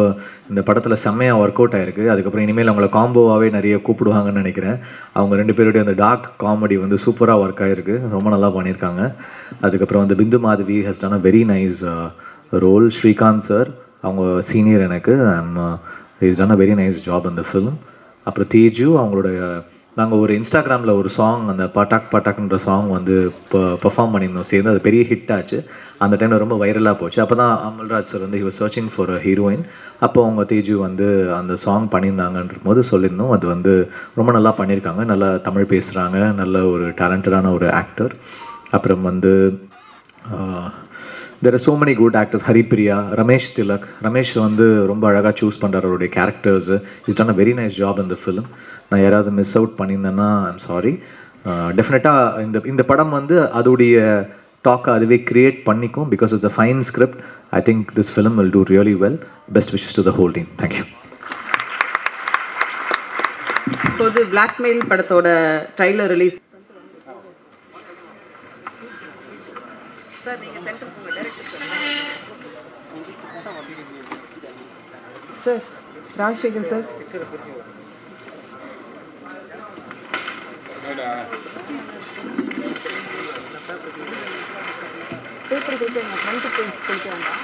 இந்த படத்தில் செம்மையாக ஒர்க் அவுட் ஆகிருக்கு. அதுக்கப்புறம் இனிமேல் அவங்கள காம்போவாகவே நிறைய கூப்பிடுவாங்கன்னு நினைக்கிறேன். அவங்க 2 பேருடைய அந்த டார்க் காமெடி வந்து சூப்பராக ஒர்க் ஆகிருக்கு, ரொம்ப நல்லா பண்ணியிருக்காங்க. அதுக்கப்புறம் வந்து Bindu Madhavi has done a very nice role. Srikanth sir அவங்க சீனியர் எனக்கு, is done a very nice job இந்த ஃபிலிம். அப்புறம் தேஜு அவங்களுடைய, நாங்கள் ஒரு இன்ஸ்டாகிராமில் ஒரு சாங், அந்த பட்டாக்ன்ற சாங் வந்து பெர்ஃபார்ம் பண்ணியிருந்தோம் சேர்ந்து. அது பெரிய ஹிட் ஆச்சு. அந்த டைமில் ரொம்ப வைரலாக போச்சு. அப்போ தான் அமல்ராஜ் சார் வந்து he was searching for a heroine. அப்போ அவங்க தேஜு வந்து அந்த சாங் பண்ணியிருந்தாங்கன்ற போது சொல்லியிருந்தோம். அது வந்து ரொம்ப நல்லா பண்ணியிருக்காங்க, நல்லா தமிழ் பேசுகிறாங்க, நல்ல ஒரு டேலண்டடான ஒரு ஆக்டர். அப்புறம் வந்து there are so many good actors. Haripriya, Ramesh Tilak. Ramesh வந்து ரொம்ப அழகாக சூஸ் பண்ணுறாரு அவருடைய characters. Is done a very nice job இந்த ஃபிலிம். நான் யாராவது மிஸ் அவுட் பண்ணியிருந்தேன்னா ஐம் சாரி. டெஃபினட்டாக இந்த படம் வந்து அதோடைய டாக்கை அதுவே க்ரியேட் பண்ணிக்கும். Because it's a fine script. I think this film will do really well. Best wishes to the whole team. Thank you. இப்போது பிளாக்மெயில் படத்தோட ட்ரைலர் ரிலீஸ். சார் நீங்கள் சென்டர் போங்க, director sir. Rajasekar sir. Paper கொடுத்து ஃப்ரண்ட் பேஜ் கொடுத்து வேண்டாம்.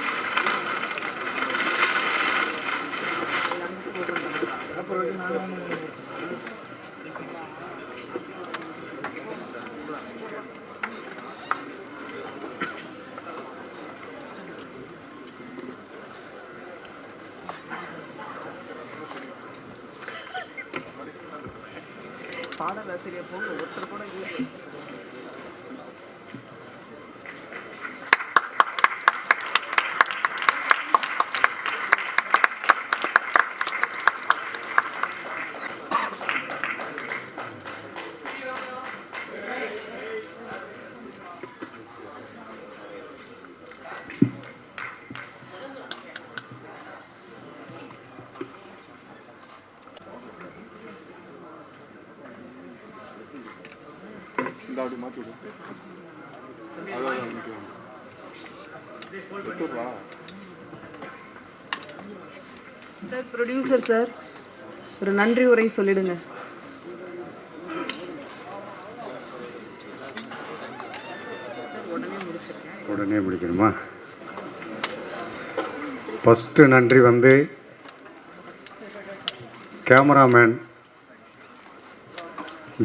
பாடலாசிரியர் போங்க, ஒருத்தர் கூட இல்லை. சார் ப்ரொடியூசர் சார் ஒரு நன்றி உரை சொல்லிடுங்க. உடனே முடிக்கணுமா? ஃபஸ்ட்டு நன்றி வந்து கேமராமேன்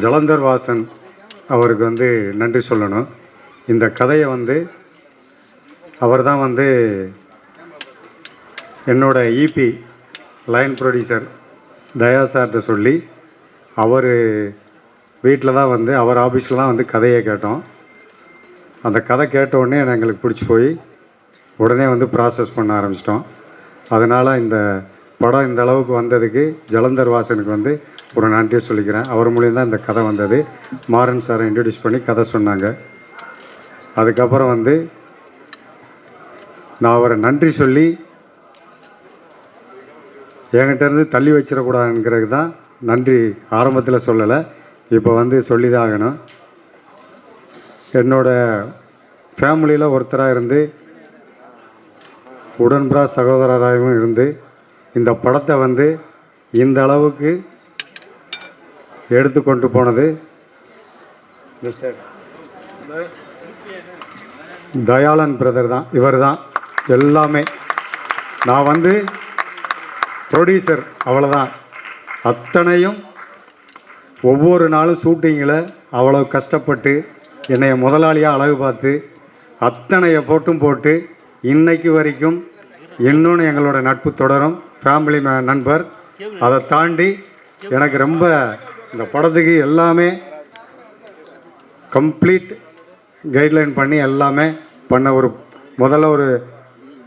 ஜலந்தர் வாசன் அவருக்கு வந்து நன்றி சொல்லணும். இந்த கதையை வந்து அவர் தான் வந்து என்னோட இபி லைன் ப்ரொடியூசர் தயா சார்கிட்ட சொல்லி அவர் வீட்டில் தான் வந்து அவர் ஆஃபீஸில் தான் வந்து கதையை கேட்டோம். அந்த கதை கேட்ட உடனே எங்களுக்கு பிடிச்சி போய் உடனே வந்து ப்ராசஸ் பண்ண ஆரம்பிச்சிட்டோம். அதனால் இந்த படம் இந்த அளவுக்கு வந்ததுக்கு ஜலந்தர் வாசனுக்கு வந்து ஒரு நன்றியை சொல்லிக்கிறேன். அவர் மூலியம் தான் இந்த கதை வந்தது. மாறன் சாரை இன்ட்ரடியூஸ் பண்ணி கதை சொன்னாங்க. அதுக்கப்புறம் வந்து நான் அவரை நன்றி சொல்லி என்கிட்டேருந்து தள்ளி வச்சிடக்கூடாதுங்கிறது தான் நன்றி ஆரம்பத்தில் சொல்லலை, இப்போ வந்து சொல்லி தான் ஆகணும். என்னோடய ஃபேமிலியில் ஒருத்தராக இருந்து உடன்பிறா சகோதரராகவும் இருந்து இந்த படத்தை வந்து இந்த அளவுக்கு எடுத்து கொண்டு போனது மிஸ்டர் தயாளன் பிரதர் தான். இவர் தான் எல்லாமே. நான் வந்து ப்ரொடியூசர் அவ்வளோதான். அத்தனையும் ஒவ்வொரு நாளும் ஷூட்டிங்கில் அவ்வளோ கஷ்டப்பட்டு என்னைய முதலாளியாக அழகு பார்த்து அத்தனை எஃபோர்ட்டும் போட்டு இன்னைக்கு வரைக்கும் இன்னொன்று எங்களோட நட்பு தொடரும். ஃபேமிலி நண்பர். அதை தாண்டி எனக்கு ரொம்ப இந்த படத்துக்கு எல்லாமே கம்ப்ளீட் கைட்லைன் பண்ணி எல்லாமே பண்ண ஒரு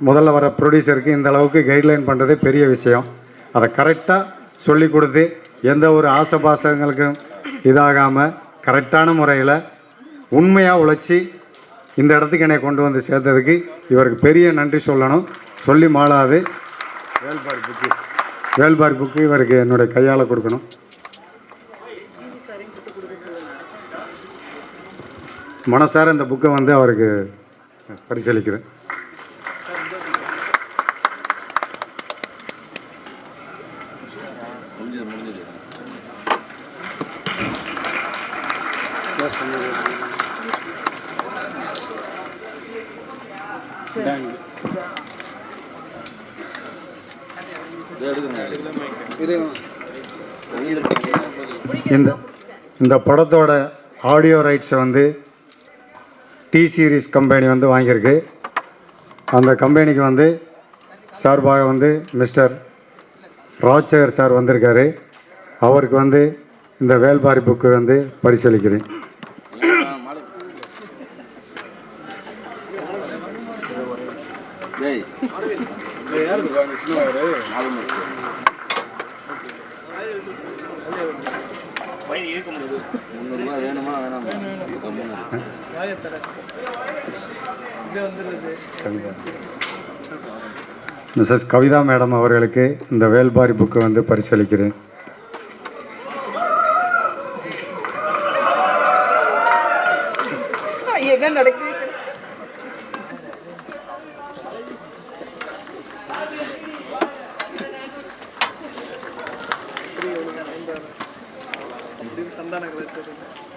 முதல்ல வர ப்ரொடியூசருக்கு இந்த அளவுக்கு கைட்லைன் பண்ணுறதே பெரிய விஷயம். அதை கரெக்டாக சொல்லி கொடுத்து எந்த ஒரு ஆசபாசங்களுக்கும் இதாகாமல் கரெக்டான முறையில் உண்மையாக உழைச்சி இந்த இடத்துக்கு என்னை கொண்டு வந்து சேர்த்ததுக்கு இவருக்கு பெரிய நன்றி சொல்லணும். சொல்லி மாளாது. வேல்பாடு புக்கு வேல்பாரி புக்கு இவருக்கு என்னுடைய கையால் கொடுக்கணும். மனசார இந்த புக்கை வந்து அவருக்கு பரிசீலிக்கிறேன். இந்த படத்தோட ஆடியோ ரைட்ஸை வந்து டி சீரிஸ் கம்பெனி வந்து வாங்கியிருக்கு. அந்த கம்பெனிக்கு வந்து சார்பாக வந்து மிஸ்டர் ராஜசேகர் சார் வந்திருக்காரு. அவருக்கு வந்து இந்த வேல்பாரி புக்கு வந்து பரிசீலிக்கிறேன். மிஸ்ஸஸ் கவிதா மேடம் அவர்களுக்கு இந்த வேல்பாரி புக்கு வந்து பரிசீலிக்கிறேன். என்ன நடக்குது? சந்தானங்கள்